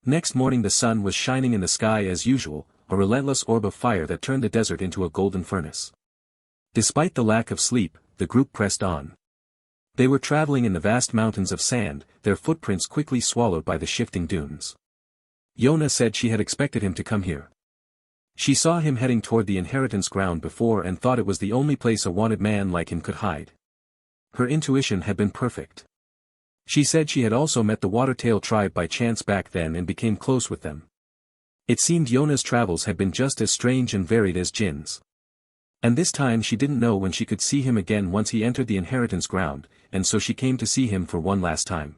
Next morning the sun was shining in the sky as usual, a relentless orb of fire that turned the desert into a golden furnace. Despite the lack of sleep, the group pressed on. They were traveling in the vast mountains of sand, their footprints quickly swallowed by the shifting dunes. Yona said she had expected him to come here. She saw him heading toward the inheritance ground before and thought it was the only place a wanted man like him could hide. Her intuition had been perfect. She said she had also met the Watertail tribe by chance back then and became close with them. It seemed Yona's travels had been just as strange and varied as Jin's. And this time she didn't know when she could see him again once he entered the inheritance ground, and so she came to see him for one last time.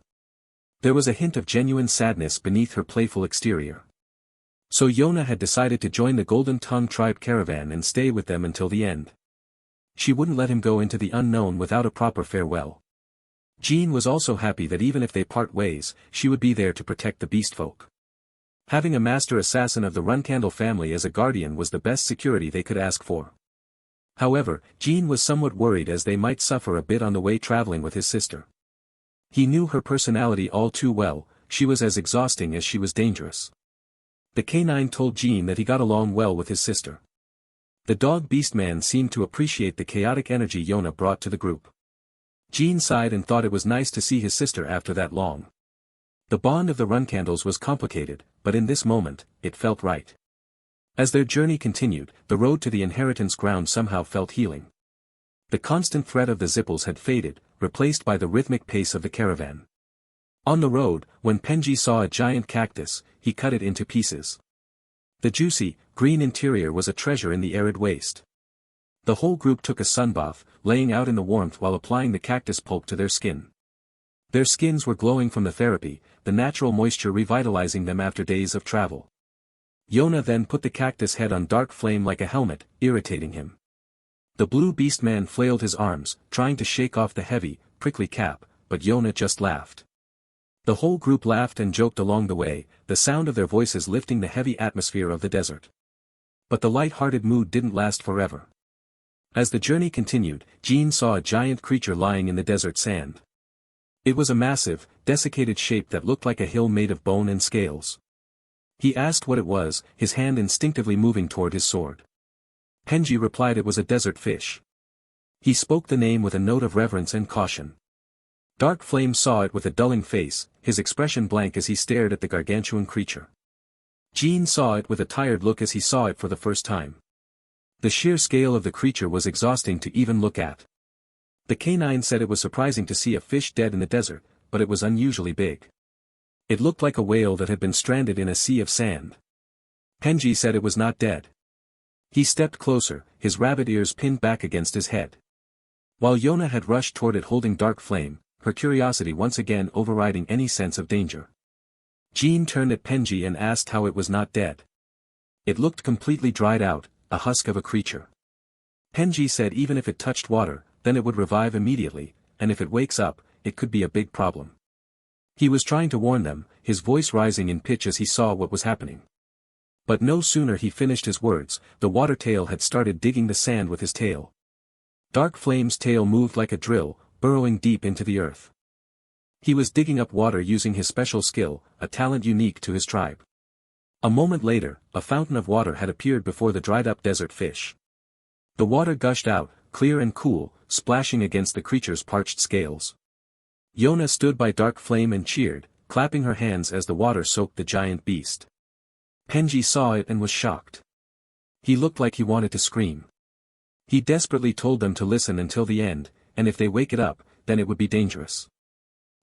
There was a hint of genuine sadness beneath her playful exterior. So Yona had decided to join the Golden Tongue tribe caravan and stay with them until the end. She wouldn't let him go into the unknown without a proper farewell. Jin was also happy that even if they part ways, she would be there to protect the beast folk. Having a master assassin of the Runcandel family as a guardian was the best security they could ask for. However, Jin was somewhat worried as they might suffer a bit on the way traveling with his sister. He knew her personality all too well, she was as exhausting as she was dangerous. The canine told Jin that he got along well with his sister. The dog beastman seemed to appreciate the chaotic energy Yona brought to the group. Jin sighed and thought it was nice to see his sister after that long. The bond of the Runcandels was complicated, but in this moment, it felt right. As their journey continued, the road to the inheritance ground somehow felt healing. The constant threat of the Zipples had faded, replaced by the rhythmic pace of the caravan. On the road, when Penji saw a giant cactus, he cut it into pieces. The juicy, green interior was a treasure in the arid waste. The whole group took a sunbath, laying out in the warmth while applying the cactus pulp to their skin. Their skins were glowing from the therapy, the natural moisture revitalizing them after days of travel. Yona then put the cactus head on Dark Flame like a helmet, irritating him. The blue beastman flailed his arms, trying to shake off the heavy, prickly cap, but Yona just laughed. The whole group laughed and joked along the way, the sound of their voices lifting the heavy atmosphere of the desert. But the light-hearted mood didn't last forever. As the journey continued, Jin saw a giant creature lying in the desert sand. It was a massive, desiccated shape that looked like a hill made of bone and scales. He asked what it was, his hand instinctively moving toward his sword. Penji replied it was a desert fish. He spoke the name with a note of reverence and caution. Dark Flame saw it with a dulling face, his expression blank as he stared at the gargantuan creature. Jin saw it with a tired look as he saw it for the first time. The sheer scale of the creature was exhausting to even look at. The canine said it was surprising to see a fish dead in the desert, but it was unusually big. It looked like a whale that had been stranded in a sea of sand. Penji said it was not dead. He stepped closer, his rabbit ears pinned back against his head. While Yona had rushed toward it holding Dark Flame, her curiosity once again overriding any sense of danger. Jin turned at Penji and asked how it was not dead. It looked completely dried out, a husk of a creature. Penji said even if it touched water, then it would revive immediately, and if it wakes up, it could be a big problem. He was trying to warn them, his voice rising in pitch as he saw what was happening. But no sooner he finished his words, the water tail had started digging the sand with his tail. Dark Flame's tail moved like a drill, burrowing deep into the earth. He was digging up water using his special skill, a talent unique to his tribe. A moment later, a fountain of water had appeared before the dried-up desert fish. The water gushed out, clear and cool, splashing against the creature's parched scales. Yona stood by Dark Flame and cheered, clapping her hands as the water soaked the giant beast. Penji saw it and was shocked. He looked like he wanted to scream. He desperately told them to listen until the end, and if they wake it up, then it would be dangerous.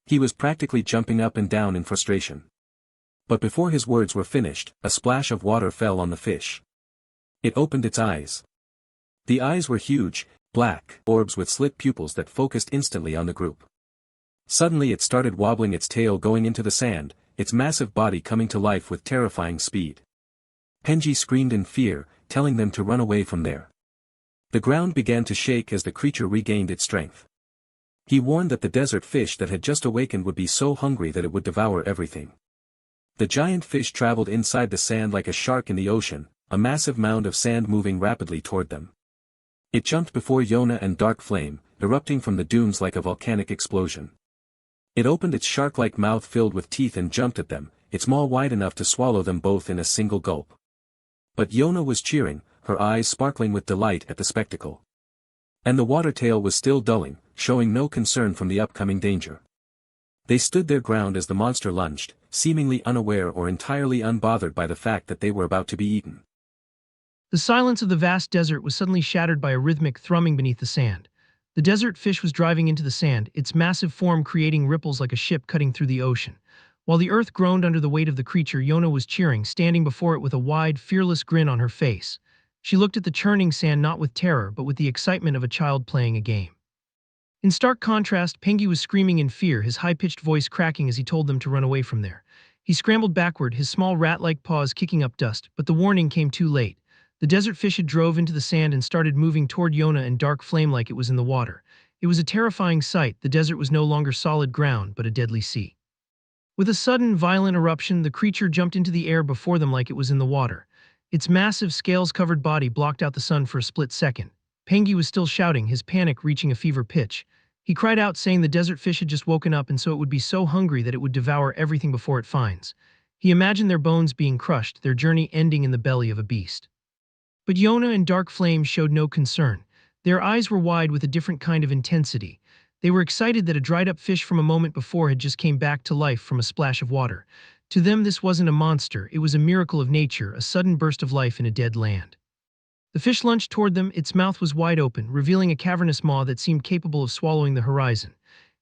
He was practically jumping up and down in frustration. But before his words were finished, a splash of water fell on the fish. It opened its eyes. The eyes were huge, black orbs with slit pupils that focused instantly on the group. Suddenly it started wobbling its tail going into the sand, its massive body coming to life with terrifying speed. Penji screamed in fear, telling them to run away from there. The ground began to shake as the creature regained its strength. He warned that the desert fish that had just awakened would be so hungry that it would devour everything. The giant fish traveled inside the sand like a shark in the ocean, a massive mound of sand moving rapidly toward them. It jumped before Yona and Dark Flame, erupting from the dunes like a volcanic explosion. It opened its shark-like mouth filled with teeth and jumped at them, its maw wide enough to swallow them both in a single gulp. But Yona was cheering, her eyes sparkling with delight at the spectacle. And the water tail was still dulling, showing no concern from the upcoming danger. They stood their ground as the monster lunged, seemingly unaware or entirely unbothered by the fact that they were about to be eaten. The silence of the vast desert was suddenly shattered by a rhythmic thrumming beneath the sand. The desert fish was driving into the sand, its massive form creating ripples like a ship cutting through the ocean. While the earth groaned under the weight of the creature, Yona was cheering, standing before it with a wide, fearless grin on her face. She looked at the churning sand not with terror but with the excitement of a child playing a game. In stark contrast, Pengi was screaming in fear, his high-pitched voice cracking as he told them to run away from there. He scrambled backward, his small rat-like paws kicking up dust, but the warning came too late. The desert fish had drove into the sand and started moving toward Yona and Dark Flame like it was in the water. It was a terrifying sight. The desert was no longer solid ground but a deadly sea. With a sudden, violent eruption, the creature jumped into the air before them like it was in the water. Its massive, scales-covered body blocked out the sun for a split second. Pengi was still shouting, his panic reaching a fever pitch. He cried out saying the desert fish had just woken up and so it would be so hungry that it would devour everything before it finds. He imagined their bones being crushed, their journey ending in the belly of a beast. But Yona and Dark Flame showed no concern. Their eyes were wide with a different kind of intensity. They were excited that a dried-up fish from a moment before had just came back to life from a splash of water. To them this wasn't a monster, it was a miracle of nature, a sudden burst of life in a dead land. The fish lunged toward them, its mouth was wide open, revealing a cavernous maw that seemed capable of swallowing the horizon.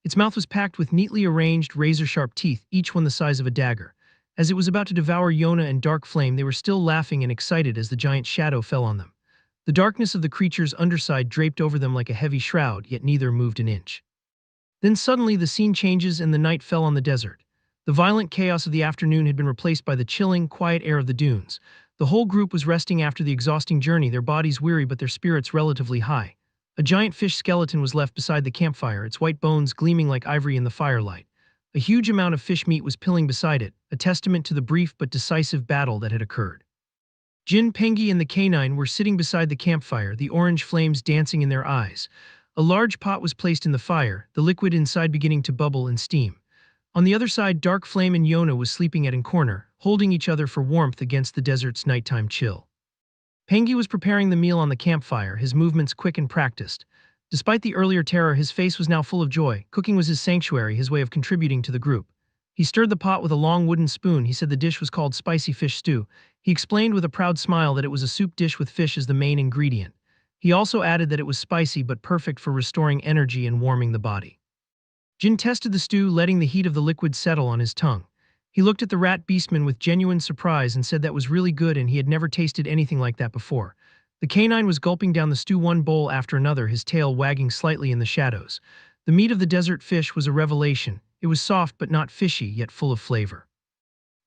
Its mouth was packed with neatly arranged, razor-sharp teeth, each one the size of a dagger. As it was about to devour Yona and Dark Flame, they were still laughing and excited as the giant shadow fell on them. The darkness of the creature's underside draped over them like a heavy shroud, yet neither moved an inch. Then suddenly the scene changes and the night fell on the desert. The violent chaos of the afternoon had been replaced by the chilling, quiet air of the dunes. The whole group was resting after the exhausting journey, their bodies weary but their spirits relatively high. A giant fish skeleton was left beside the campfire, its white bones gleaming like ivory in the firelight. A huge amount of fish meat was pilling beside it, a testament to the brief but decisive battle that had occurred. Jin, Pengi, and the canine were sitting beside the campfire, the orange flames dancing in their eyes. A large pot was placed in the fire, the liquid inside beginning to bubble and steam. On the other side, Dark Flame and Yona was sleeping at a corner, holding each other for warmth against the desert's nighttime chill. Pengi was preparing the meal on the campfire, his movements quick and practiced. Despite the earlier terror, his face was now full of joy. Cooking was his sanctuary, his way of contributing to the group. He stirred the pot with a long wooden spoon. He said the dish was called spicy fish stew. He explained with a proud smile that it was a soup dish with fish as the main ingredient. He also added that it was spicy but perfect for restoring energy and warming the body. Jin tested the stew, letting the heat of the liquid settle on his tongue. He looked at the rat beastman with genuine surprise and said that was really good and he had never tasted anything like that before. The canine was gulping down the stew one bowl after another, his tail wagging slightly in the shadows. The meat of the desert fish was a revelation. It was soft but not fishy, yet full of flavor.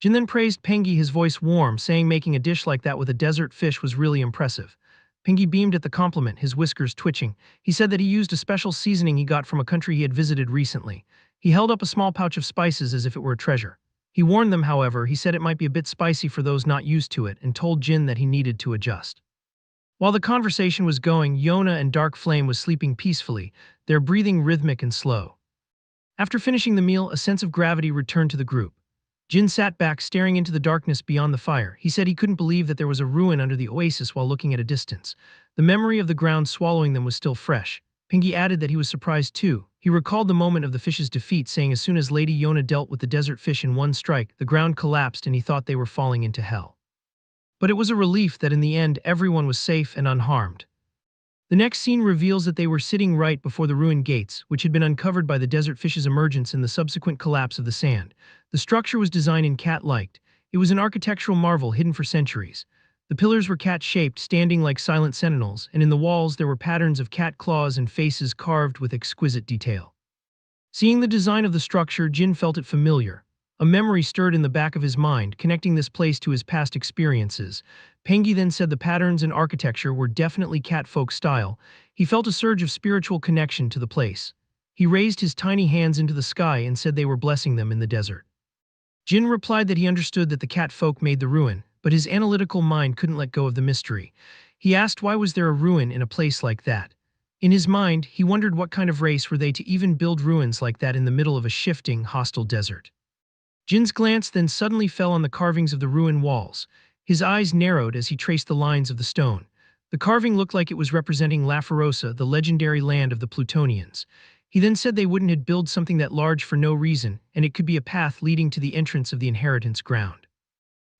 Jin then praised Pengi, his voice warm, saying making a dish like that with a desert fish was really impressive. Pinky beamed at the compliment, his whiskers twitching. He said that he used a special seasoning he got from a country he had visited recently. He held up a small pouch of spices as if it were a treasure. He warned them, however. He said it might be a bit spicy for those not used to it and told Jin that he needed to adjust. While the conversation was going, Yona and Dark Flame was sleeping peacefully, their breathing rhythmic and slow. After finishing the meal, a sense of gravity returned to the group. Jin sat back, staring into the darkness beyond the fire. He said he couldn't believe that there was a ruin under the oasis while looking at a distance. The memory of the ground swallowing them was still fresh. Pinky added that he was surprised too. He recalled the moment of the fish's defeat, saying as soon as Lady Yona dealt with the desert fish in one strike, the ground collapsed and he thought they were falling into hell. But it was a relief that in the end everyone was safe and unharmed. The next scene reveals that they were sitting right before the ruined gates, which had been uncovered by the desert fish's emergence and the subsequent collapse of the sand. The structure was designed in cat-like. It was an architectural marvel hidden for centuries. The pillars were cat-shaped, standing like silent sentinels, and in the walls there were patterns of cat claws and faces carved with exquisite detail. Seeing the design of the structure, Jin felt it familiar. A memory stirred in the back of his mind, connecting this place to his past experiences. Pengi then said the patterns and architecture were definitely catfolk style. He felt a surge of spiritual connection to the place. He raised his tiny hands into the sky and said they were blessing them in the desert. Jin replied that he understood that the catfolk made the ruin, but his analytical mind couldn't let go of the mystery. He asked why was there a ruin in a place like that. In his mind, he wondered what kind of race were they to even build ruins like that in the middle of a shifting, hostile desert. Jin's glance then suddenly fell on the carvings of the ruined walls. His eyes narrowed as he traced the lines of the stone. The carving looked like it was representing Laferosa, the legendary land of the Plutonians. He then said they wouldn't have built something that large for no reason, and it could be a path leading to the entrance of the inheritance ground.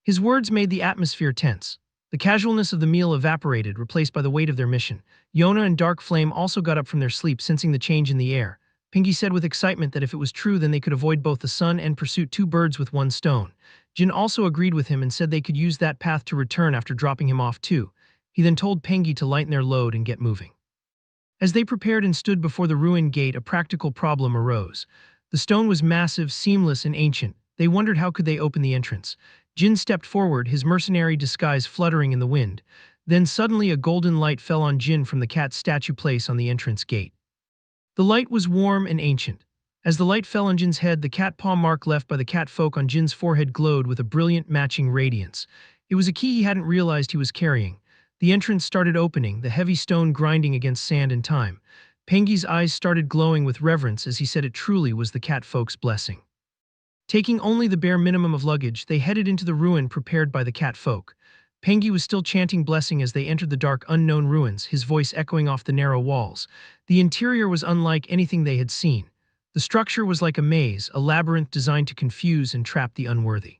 His words made the atmosphere tense. The casualness of the meal evaporated, replaced by the weight of their mission. Yona and Dark Flame also got up from their sleep, sensing the change in the air. Pinky said with excitement that if it was true, then they could avoid both the sun and pursuit, two birds with one stone. Jin also agreed with him and said they could use that path to return after dropping him off too. He then told Pengi to lighten their load and get moving. As they prepared and stood before the ruined gate, a practical problem arose. The stone was massive, seamless, and ancient. They wondered how could they open the entrance. Jin stepped forward, his mercenary disguise fluttering in the wind. Then suddenly a golden light fell on Jin from the cat statue place on the entrance gate. The light was warm and ancient. As the light fell on Jin's head, the cat paw mark left by the catfolk on Jin's forehead glowed with a brilliant matching radiance. It was a key he hadn't realized he was carrying. The entrance started opening, the heavy stone grinding against sand and time. Pengi's eyes started glowing with reverence as he said it truly was the catfolk's blessing. Taking only the bare minimum of luggage, they headed into the ruin prepared by the catfolk. Pengi was still chanting blessing as they entered the dark unknown ruins, his voice echoing off the narrow walls. The interior was unlike anything they had seen. The structure was like a maze, a labyrinth designed to confuse and trap the unworthy.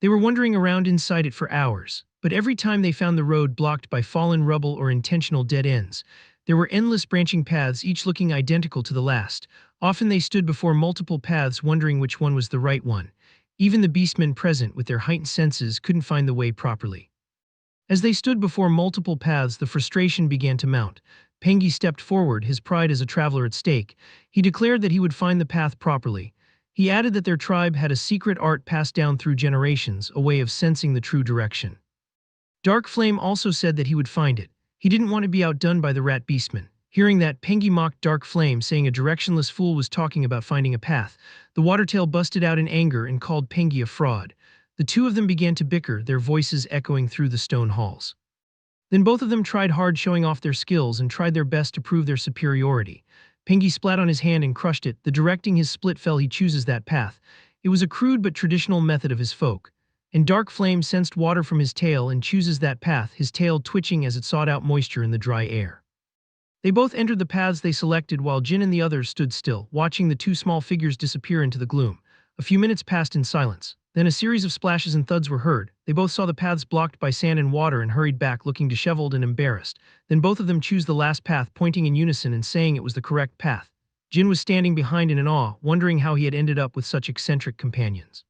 They were wandering around inside it for hours, but every time they found the road blocked by fallen rubble or intentional dead ends. There were endless branching paths, each looking identical to the last. Often they stood before multiple paths, wondering which one was the right one. Even the beastmen present, with their heightened senses, couldn't find the way properly. As they stood before multiple paths, the frustration began to mount. Pengi stepped forward, his pride as a traveler at stake. He declared that he would find the path properly. He added that their tribe had a secret art passed down through generations, a way of sensing the true direction. Dark Flame also said that he would find it. He didn't want to be outdone by the rat beastmen. Hearing that, Pengi mocked Dark Flame, saying a directionless fool was talking about finding a path. The Watertail busted out in anger and called Pengi a fraud. The two of them began to bicker, their voices echoing through the stone halls. Then both of them tried hard, showing off their skills and tried their best to prove their superiority. Pengi splat on his hand and crushed it. The directing his split fell, he chooses that path. It was a crude but traditional method of his folk. And Dark Flame sensed water from his tail and chooses that path, his tail twitching as it sought out moisture in the dry air. They both entered the paths they selected while Jin and the others stood still, watching the two small figures disappear into the gloom. A few minutes passed in silence. Then a series of splashes and thuds were heard. They both saw the paths blocked by sand and water and hurried back, looking disheveled and embarrassed. Then both of them chose the last path, pointing in unison and saying it was the correct path. Jin was standing behind in awe, wondering how he had ended up with such eccentric companions.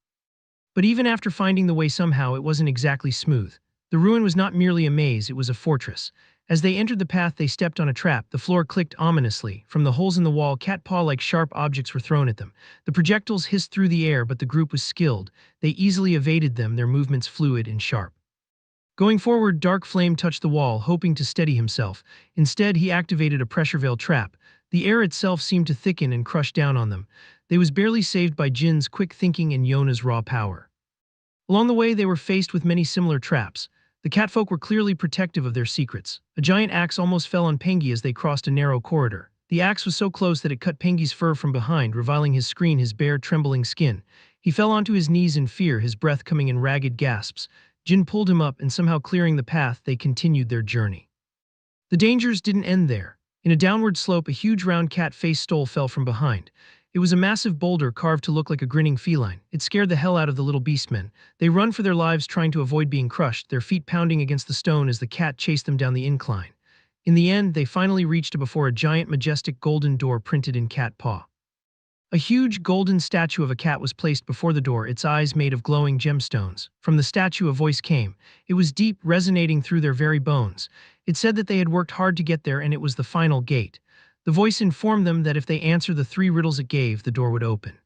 But even after finding the way somehow, it wasn't exactly smooth. The ruin was not merely a maze, it was a fortress. As they entered the path, they stepped on a trap. The floor clicked ominously. From the holes in the wall, cat paw-like sharp objects were thrown at them. The projectiles hissed through the air, but the group was skilled. They easily evaded them, their movements fluid and sharp. Going forward, Dark Flame touched the wall, hoping to steady himself. Instead, he activated a pressure veil trap. The air itself seemed to thicken and crush down on them. They was barely saved by Jin's quick thinking and Yona's raw power. Along the way, they were faced with many similar traps. The catfolk were clearly protective of their secrets. A giant axe almost fell on Pengi as they crossed a narrow corridor. The axe was so close that it cut Pengi's fur from behind, revealing his bare, trembling skin. He fell onto his knees in fear, his breath coming in ragged gasps. Jin pulled him up, and somehow clearing the path, they continued their journey. The dangers didn't end there. In a downward slope, a huge round cat-faced stole fell from behind. It was a massive boulder carved to look like a grinning feline. It scared the hell out of the little beastmen. They run for their lives trying to avoid being crushed, their feet pounding against the stone as the cat chased them down the incline. In the end, they finally reached before a giant majestic golden door printed in cat paw. A huge golden statue of a cat was placed before the door, its eyes made of glowing gemstones. From the statue a voice came. It was deep, resonating through their very bones. It said that they had worked hard to get there and it was the final gate. The voice informed them that if they answered the 3 riddles it gave, the door would open.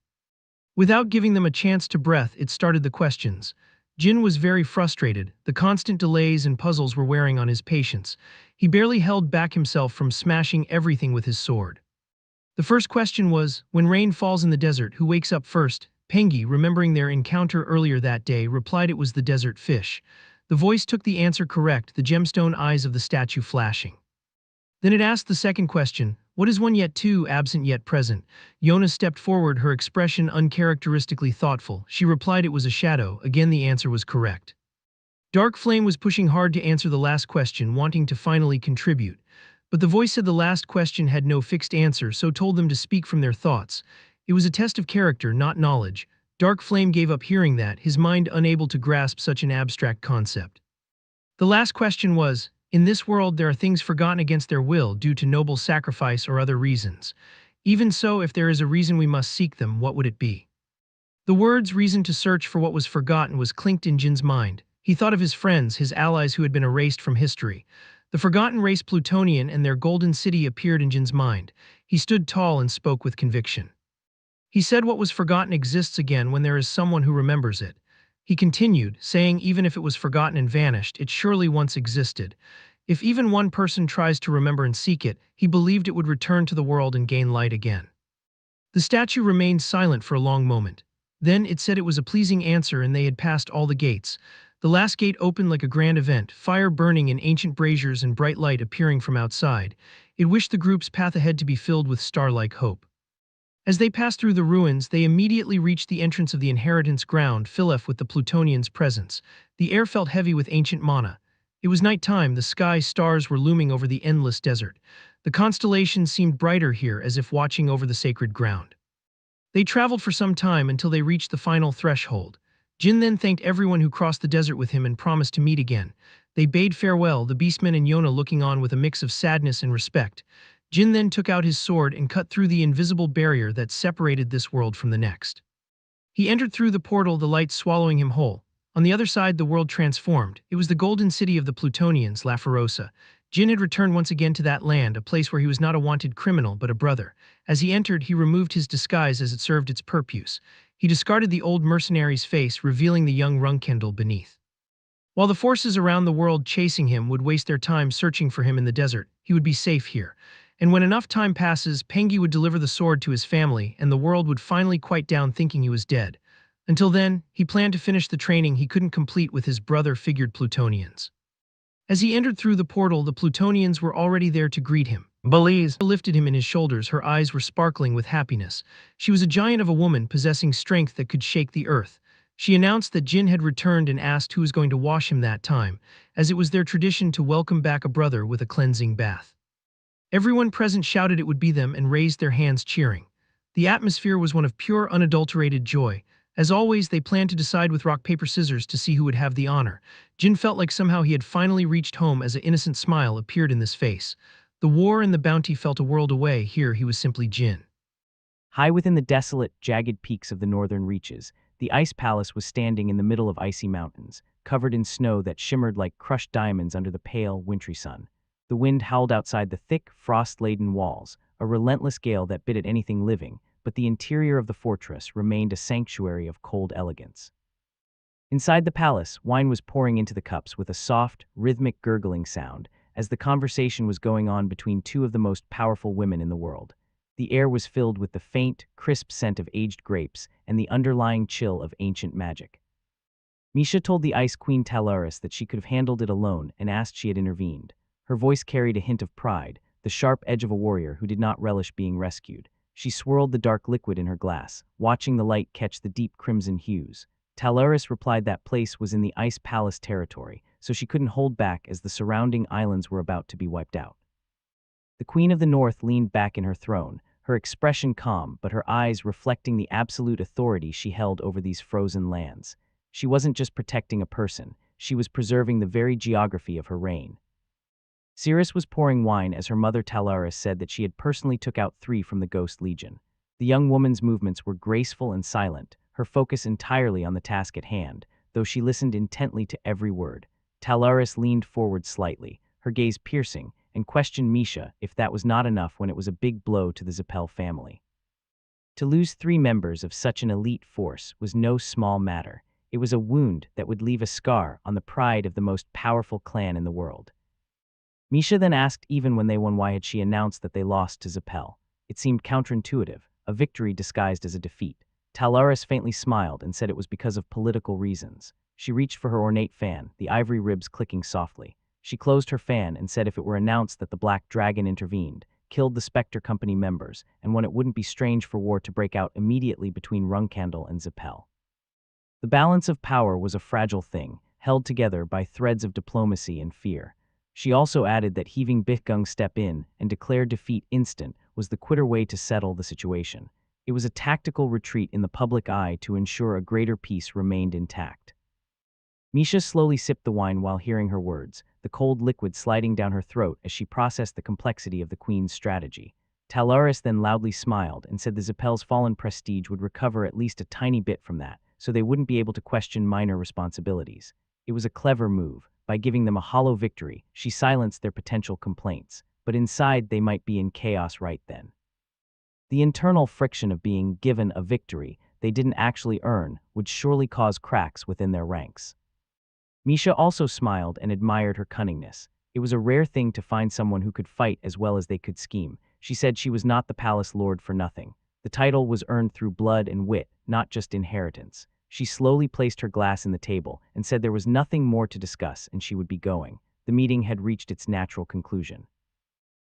Without giving them a chance to breath, it started the questions. Jin was very frustrated. The constant delays and puzzles were wearing on his patience. He barely held back himself from smashing everything with his sword. The first question was, when rain falls in the desert, who wakes up first? Pengi, remembering their encounter earlier that day, replied it was the desert fish. The voice took the answer correct, the gemstone eyes of the statue flashing. Then it asked the second question, what is one yet two, absent yet present? Yona stepped forward, her expression uncharacteristically thoughtful. She replied it was a shadow. Again the answer was correct. Dark Flame was pushing hard to answer the last question, wanting to finally contribute. But the voice said the last question had no fixed answer, so told them to speak from their thoughts. It was a test of character, not knowledge. Dark Flame gave up hearing that, his mind unable to grasp such an abstract concept. The last question was, in this world there are things forgotten against their will due to noble sacrifice or other reasons. Even so, if there is a reason we must seek them, what would it be? The words reason to search for what was forgotten was clinked in Jin's mind. He thought of his friends, his allies who had been erased from history. The forgotten race Plutonian and their golden city appeared in Jin's mind. He stood tall and spoke with conviction. He said what was forgotten exists again when there is someone who remembers it. He continued, saying even if it was forgotten and vanished, it surely once existed. If even one person tries to remember and seek it, he believed it would return to the world and gain light again. The statue remained silent for a long moment. Then it said it was a pleasing answer and they had passed all the gates. The last gate opened like a grand event, fire burning in ancient braziers and bright light appearing from outside. It wished the group's path ahead to be filled with star-like hope. As they passed through the ruins, they immediately reached the entrance of the inheritance ground, filled with the Plutonian's presence. The air felt heavy with ancient mana. It was nighttime, the sky stars were looming over the endless desert. The constellations seemed brighter here, as if watching over the sacred ground. They traveled for some time until they reached the final threshold. Jin then thanked everyone who crossed the desert with him and promised to meet again. They bade farewell, the beastmen and Yona looking on with a mix of sadness and respect. Jin then took out his sword and cut through the invisible barrier that separated this world from the next. He entered through the portal, the light swallowing him whole. On the other side, the world transformed. It was the golden city of the Plutonians, Laferosa. Jin had returned once again to that land, a place where he was not a wanted criminal, but a brother. As he entered, he removed his disguise as it served its purpose. He discarded the old mercenary's face, revealing the young Runcandel beneath. While the forces around the world chasing him would waste their time searching for him in the desert, he would be safe here. And when enough time passes, Pengi would deliver the sword to his family, and the world would finally quiet down thinking he was dead. Until then, he planned to finish the training he couldn't complete with his brother-figured Plutonians. As he entered through the portal, the Plutonians were already there to greet him. Belize lifted him in his shoulders, her eyes were sparkling with happiness. She was a giant of a woman possessing strength that could shake the earth. She announced that Jin had returned and asked who was going to wash him that time, as it was their tradition to welcome back a brother with a cleansing bath. Everyone present shouted it would be them and raised their hands cheering. The atmosphere was one of pure, unadulterated joy. As always, they planned to decide with rock, paper, scissors to see who would have the honor. Jin felt like somehow he had finally reached home as an innocent smile appeared in his face. The war and the bounty felt a world away. Here he was simply Jin. High within the desolate, jagged peaks of the northern reaches, the ice palace was standing in the middle of icy mountains, covered in snow that shimmered like crushed diamonds under the pale, wintry sun. The wind howled outside the thick, frost-laden walls, a relentless gale that bit at anything living, but the interior of the fortress remained a sanctuary of cold elegance. Inside the palace, wine was pouring into the cups with a soft, rhythmic gurgling sound as the conversation was going on between two of the most powerful women in the world. The air was filled with the faint, crisp scent of aged grapes and the underlying chill of ancient magic. Misha told the Ice Queen Talaris that she could have handled it alone and asked she had intervened. Her voice carried a hint of pride, the sharp edge of a warrior who did not relish being rescued. She swirled the dark liquid in her glass, watching the light catch the deep crimson hues. Talaris replied that place was in the Ice Palace territory, so she couldn't hold back as the surrounding islands were about to be wiped out. The Queen of the North leaned back in her throne, her expression calm but her eyes reflecting the absolute authority she held over these frozen lands. She wasn't just protecting a person, she was preserving the very geography of her reign. Cirrus was pouring wine as her mother Talaris said that she had personally took out 3 from the Ghost Legion. The young woman's movements were graceful and silent, her focus entirely on the task at hand, though she listened intently to every word. Talaris leaned forward slightly, her gaze piercing, and questioned Misha if that was not enough when it was a big blow to the Zipple family. To lose 3 members of such an elite force was no small matter. It was a wound that would leave a scar on the pride of the most powerful clan in the world. Misha then asked even when they won why had she announced that they lost to Zipple. It seemed counterintuitive, a victory disguised as a defeat. Talaris faintly smiled and said it was because of political reasons. She reached for her ornate fan, the ivory ribs clicking softly. She closed her fan and said if it were announced that the Black Dragon intervened, killed the Spectre Company members, and when it wouldn't be strange for war to break out immediately between Runcandel and Zipple. The balance of power was a fragile thing, held together by threads of diplomacy and fear. She also added that heaving Bithgung step in and declare defeat instant was the quicker way to settle the situation. It was a tactical retreat in the public eye to ensure a greater peace remained intact. Misha slowly sipped the wine while hearing her words, the cold liquid sliding down her throat as she processed the complexity of the queen's strategy. Talaris then loudly smiled and said the Zippel's fallen prestige would recover at least a tiny bit from that, so they wouldn't be able to question minor responsibilities. It was a clever move. By giving them a hollow victory, she silenced their potential complaints, but inside they might be in chaos right then. The internal friction of being given a victory they didn't actually earn would surely cause cracks within their ranks. Misha also smiled and admired her cunningness. It was a rare thing to find someone who could fight as well as they could scheme. She said she was not the palace lord for nothing. The title was earned through blood and wit, not just inheritance. She slowly placed her glass in the table and said there was nothing more to discuss and she would be going. The meeting had reached its natural conclusion.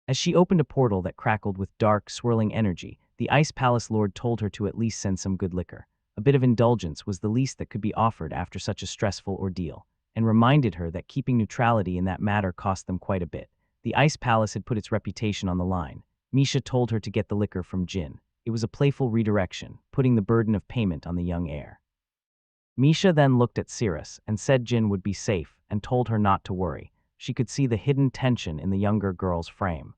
As she opened a portal that crackled with dark, swirling energy, the Ice Palace Lord told her to at least send some good liquor. A bit of indulgence was the least that could be offered after such a stressful ordeal, and reminded her that keeping neutrality in that matter cost them quite a bit. The Ice Palace had put its reputation on the line. Misha told her to get the liquor from Jin. It was a playful redirection, putting the burden of payment on the young heir. Misha then looked at Cirrus and said Jin would be safe and told her not to worry. She could see the hidden tension in the younger girl's frame.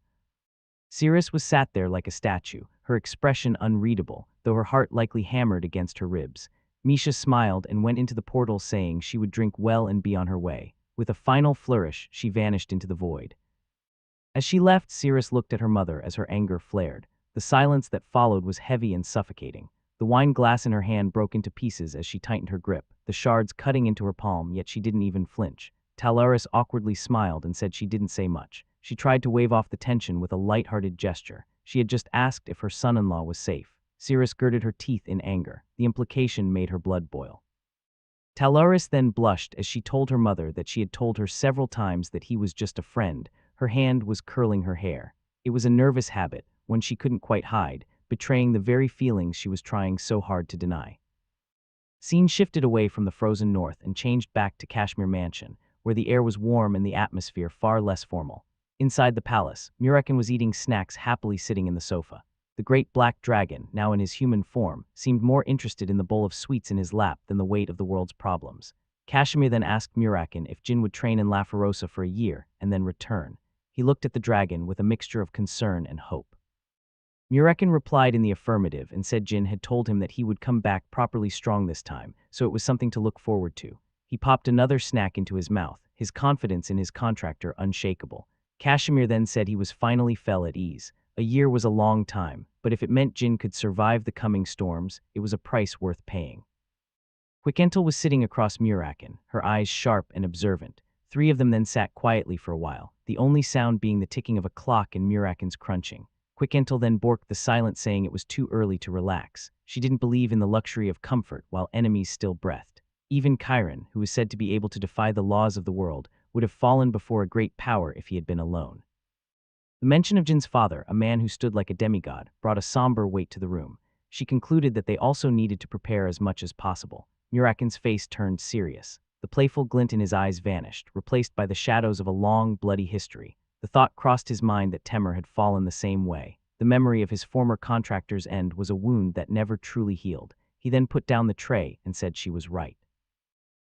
Cirrus was sat there like a statue, her expression unreadable, though her heart likely hammered against her ribs. Misha smiled and went into the portal saying she would drink well and be on her way. With a final flourish, she vanished into the void. As she left, Cirrus looked at her mother as her anger flared. The silence that followed was heavy and suffocating. The wine glass in her hand broke into pieces as she tightened her grip, the shards cutting into her palm, yet she didn't even flinch. Talaris awkwardly smiled and said she didn't say much. She tried to wave off the tension with a light-hearted gesture. She had just asked if her son-in-law was safe. Cirrus girded her teeth in anger. The implication made her blood boil. Talaris then blushed as she told her mother that she had told her several times that he was just a friend. Her hand was curling her hair. It was a nervous habit, one she couldn't quite hide, betraying the very feelings she was trying so hard to deny. Scene shifted away from the frozen north and changed back to Kashmir Mansion, where the air was warm and the atmosphere far less formal. Inside the palace, Murakin was eating snacks happily sitting in the sofa. The great black dragon, now in his human form, seemed more interested in the bowl of sweets in his lap than the weight of the world's problems. Kashmir then asked Murakin if Jin would train in Laferosa for a year and then return. He looked at the dragon with a mixture of concern and hope. Murakin replied in the affirmative and said Jin had told him that he would come back properly strong this time, so it was something to look forward to. He popped another snack into his mouth, his confidence in his contractor unshakable. Kashmir then said he was finally fell at ease. A year was a long time, but if it meant Jin could survive the coming storms, it was a price worth paying. Quikental was sitting across Murakin, her eyes sharp and observant. Three of them then sat quietly for a while, the only sound being the ticking of a clock and Murakin's crunching. Quikental then borked the silence, saying it was too early to relax. She didn't believe in the luxury of comfort while enemies still breathed. Even Chiron, who was said to be able to defy the laws of the world, would have fallen before a great power if he had been alone. The mention of Jin's father, a man who stood like a demigod, brought a somber weight to the room. She concluded that they also needed to prepare as much as possible. Murakin's face turned serious. The playful glint in his eyes vanished, replaced by the shadows of a long, bloody history. The thought crossed his mind that Temur had fallen the same way. The memory of his former contractor's end was a wound that never truly healed. He then put down the tray and said she was right.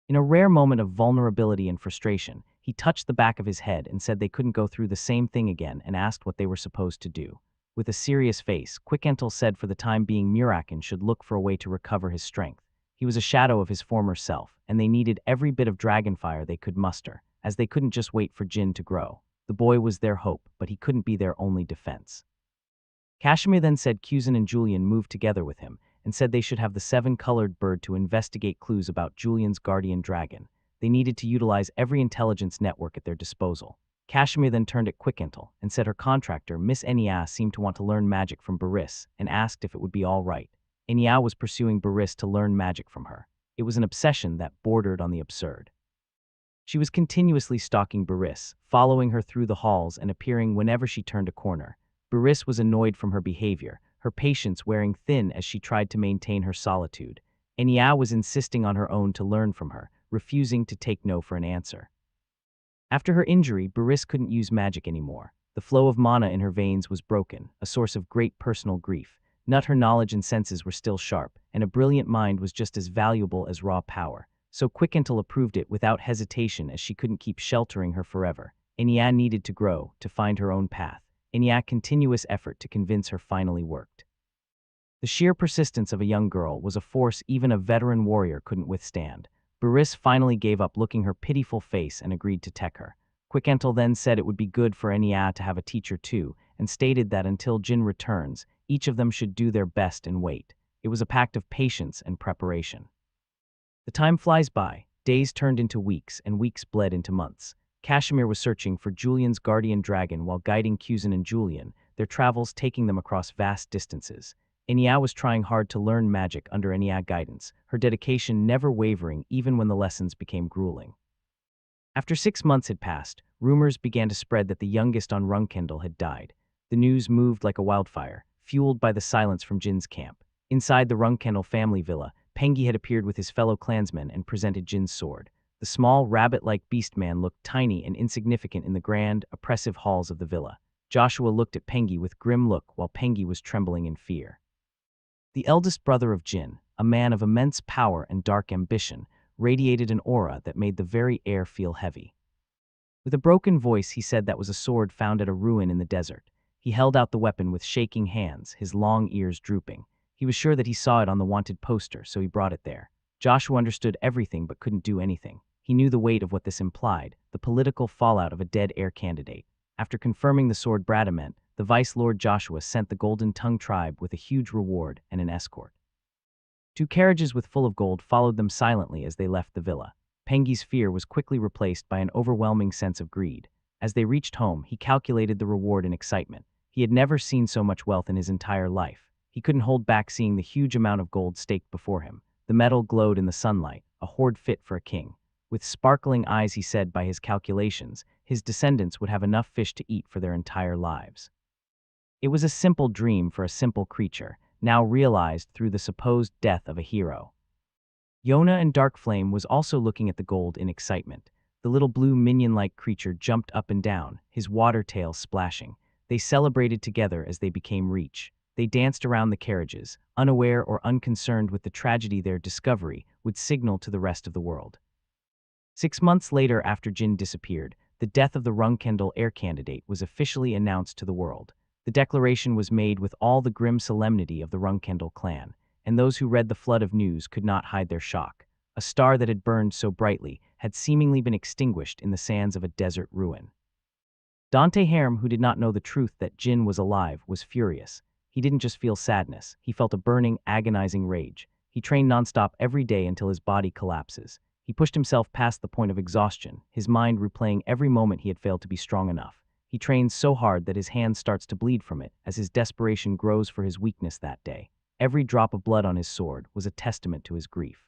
In a rare moment of vulnerability and frustration, he touched the back of his head and said they couldn't go through the same thing again and asked what they were supposed to do. With a serious face, Quikental said for the time being Murakin should look for a way to recover his strength. He was a shadow of his former self, and they needed every bit of dragonfire they could muster, as they couldn't just wait for Jin to grow. The boy was their hope, but he couldn't be their only defense. Kashmir then said Kuzan and Julian moved together with him, and said they should have the seven-colored bird to investigate clues about Julian's guardian dragon. They needed to utilize every intelligence network at their disposal. Kashmir then turned at Quikental and said her contractor, Miss Enya, seemed to want to learn magic from Baris, and asked if it would be all right. Enya was pursuing Baris to learn magic from her. It was an obsession that bordered on the absurd. She was continuously stalking Baris, following her through the halls and appearing whenever she turned a corner. Baris was annoyed from her behavior, her patience wearing thin as she tried to maintain her solitude. Enya was insisting on her own to learn from her, refusing to take no for an answer. After her injury, Baris couldn't use magic anymore. The flow of mana in her veins was broken, a source of great personal grief. Not her knowledge and senses were still sharp, and a brilliant mind was just as valuable as raw power. So Quikental approved it without hesitation, as she couldn't keep sheltering her forever. Enya needed to grow, to find her own path. Enya's continuous effort to convince her finally worked. The sheer persistence of a young girl was a force even a veteran warrior couldn't withstand. Baris finally gave up looking her pitiful face and agreed to tech her. Quikental then said it would be good for Enya to have a teacher too, and stated that until Jin returns, each of them should do their best and wait. It was a pact of patience and preparation. The time flies by. Days turned into weeks, and weeks bled into months. Kashmir was searching for Julian's guardian dragon while guiding Kuzan and Julian, their travels taking them across vast distances. Enya was trying hard to learn magic under Enya's guidance, her dedication never wavering even when the lessons became grueling. After 6 months had passed, rumors began to spread that the youngest on Runcandel had died. The news moved like a wildfire, fueled by the silence from Jin's camp. Inside the Runcandel family villa, Pengi had appeared with his fellow clansmen and presented Jin's sword. The small, rabbit-like beast man looked tiny and insignificant in the grand, oppressive halls of the villa. Joshua looked at Pengi with grim look while Pengi was trembling in fear. The eldest brother of Jin, a man of immense power and dark ambition, radiated an aura that made the very air feel heavy. With a broken voice, he said that was a sword found at a ruin in the desert. He held out the weapon with shaking hands, his long ears drooping. He was sure that he saw it on the wanted poster, so he brought it there. Joshua understood everything but couldn't do anything. He knew the weight of what this implied, the political fallout of a dead heir candidate. After confirming the sword Bradament, the Vice Lord Joshua sent the Golden Tongue tribe with a huge reward and an escort. 2 carriages full of gold followed them silently as they left the villa. Pengi's fear was quickly replaced by an overwhelming sense of greed. As they reached home, he calculated the reward in excitement. He had never seen so much wealth in his entire life. He couldn't hold back seeing the huge amount of gold staked before him. The metal glowed in the sunlight, a hoard fit for a king. With sparkling eyes, he said by his calculations, his descendants would have enough fish to eat for their entire lives. It was a simple dream for a simple creature, now realized through the supposed death of a hero. Yona and Darkflame was also looking at the gold in excitement. The little blue minion-like creature jumped up and down, his water tail splashing. They celebrated together as they became reach. They danced around the carriages, unaware or unconcerned with the tragedy their discovery would signal to the rest of the world. 6 months later, after Jin disappeared, the death of the Runcandel heir candidate was officially announced to the world. The declaration was made with all the grim solemnity of the Runcandel clan, and those who read the flood of news could not hide their shock. A star that had burned so brightly had seemingly been extinguished in the sands of a desert ruin. Dante Herm, who did not know the truth that Jin was alive, was furious. He didn't just feel sadness, he felt a burning, agonizing rage. He He trained nonstop every day until his body collapses. He pushed himself past the point of exhaustion, his mind replaying every moment he had failed to be strong enough. He trains so hard that his hand starts to bleed from it as his desperation grows for his weakness that day. Every drop of blood on his sword was a testament to his grief.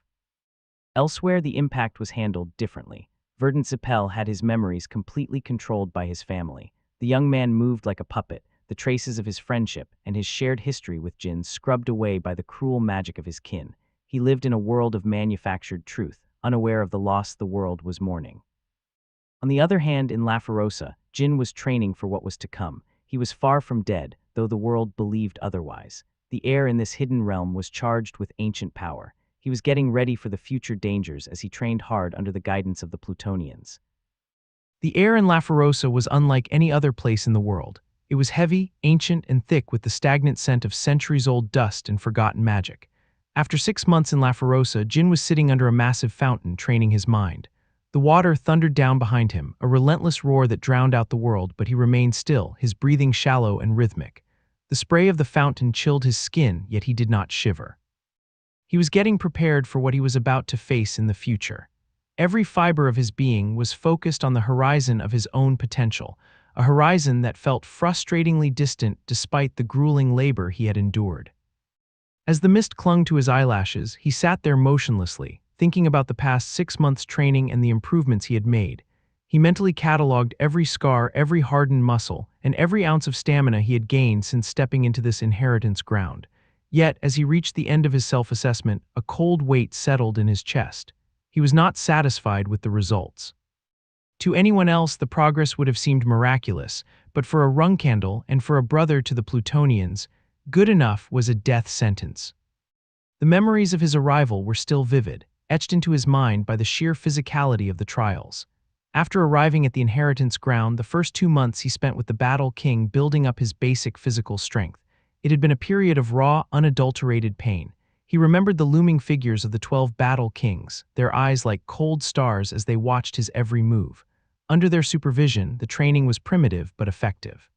Elsewhere, the impact was handled differently. Verdant Zipple had his memories completely controlled by his family. The young man moved like a puppet, the traces of his friendship and his shared history with Jin scrubbed away by the cruel magic of his kin. He lived in a world of manufactured truth, unaware of the loss the world was mourning. On the other hand, in Laferosa, Jin was training for what was to come. He was far from dead, though the world believed otherwise. The air in this hidden realm was charged with ancient power. He was getting ready for the future dangers as he trained hard under the guidance of the Plutonians. The air in Laferosa was unlike any other place in the world. It was heavy, ancient, and thick with the stagnant scent of centuries-old dust and forgotten magic. After 6 months in Laferosa, Jin was sitting under a massive fountain, training his mind. The water thundered down behind him, a relentless roar that drowned out the world, but he remained still, his breathing shallow and rhythmic. The spray of the fountain chilled his skin, yet he did not shiver. He was getting prepared for what he was about to face in the future. Every fiber of his being was focused on the horizon of his own potential, a horizon that felt frustratingly distant despite the grueling labor he had endured. As the mist clung to his eyelashes, he sat there motionlessly, thinking about the past 6 months' training and the improvements he had made. He mentally cataloged every scar, every hardened muscle, and every ounce of stamina he had gained since stepping into this inheritance ground. Yet, as he reached the end of his self-assessment, a cold weight settled in his chest. He was not satisfied with the results. To anyone else, the progress would have seemed miraculous, but for a Runcandel and for a brother to the Plutonians, good enough was a death sentence. The memories of his arrival were still vivid, etched into his mind by the sheer physicality of the trials. After arriving at the inheritance ground, the first 2 months he spent with the Battle King building up his basic physical strength. It had been a period of raw, unadulterated pain. He remembered the looming figures of the 12 Battle Kings, their eyes like cold stars as they watched his every move. Under their supervision, the training was primitive but effective.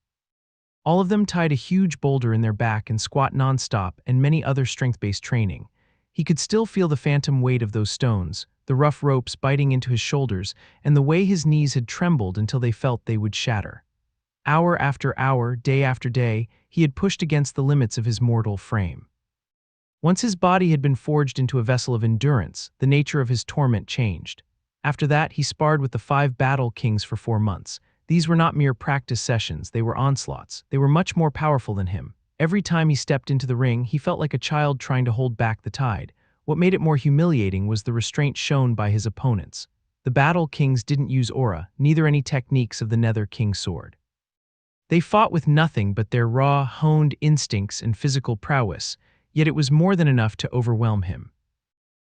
All of them tied a huge boulder in their back and squat nonstop and many other strength-based training. He could still feel the phantom weight of those stones, the rough ropes biting into his shoulders, and the way his knees had trembled until they felt they would shatter. Hour after hour, day after day, he had pushed against the limits of his mortal frame. Once his body had been forged into a vessel of endurance, the nature of his torment changed. After that, he sparred with the 5 Battle Kings for 4 months. These were not mere practice sessions, they were onslaughts. They were much more powerful than him. Every time he stepped into the ring, he felt like a child trying to hold back the tide. What made it more humiliating was the restraint shown by his opponents. The Battle Kings didn't use aura, neither any techniques of the Nether King sword. They fought with nothing but their raw, honed instincts and physical prowess, yet it was more than enough to overwhelm him.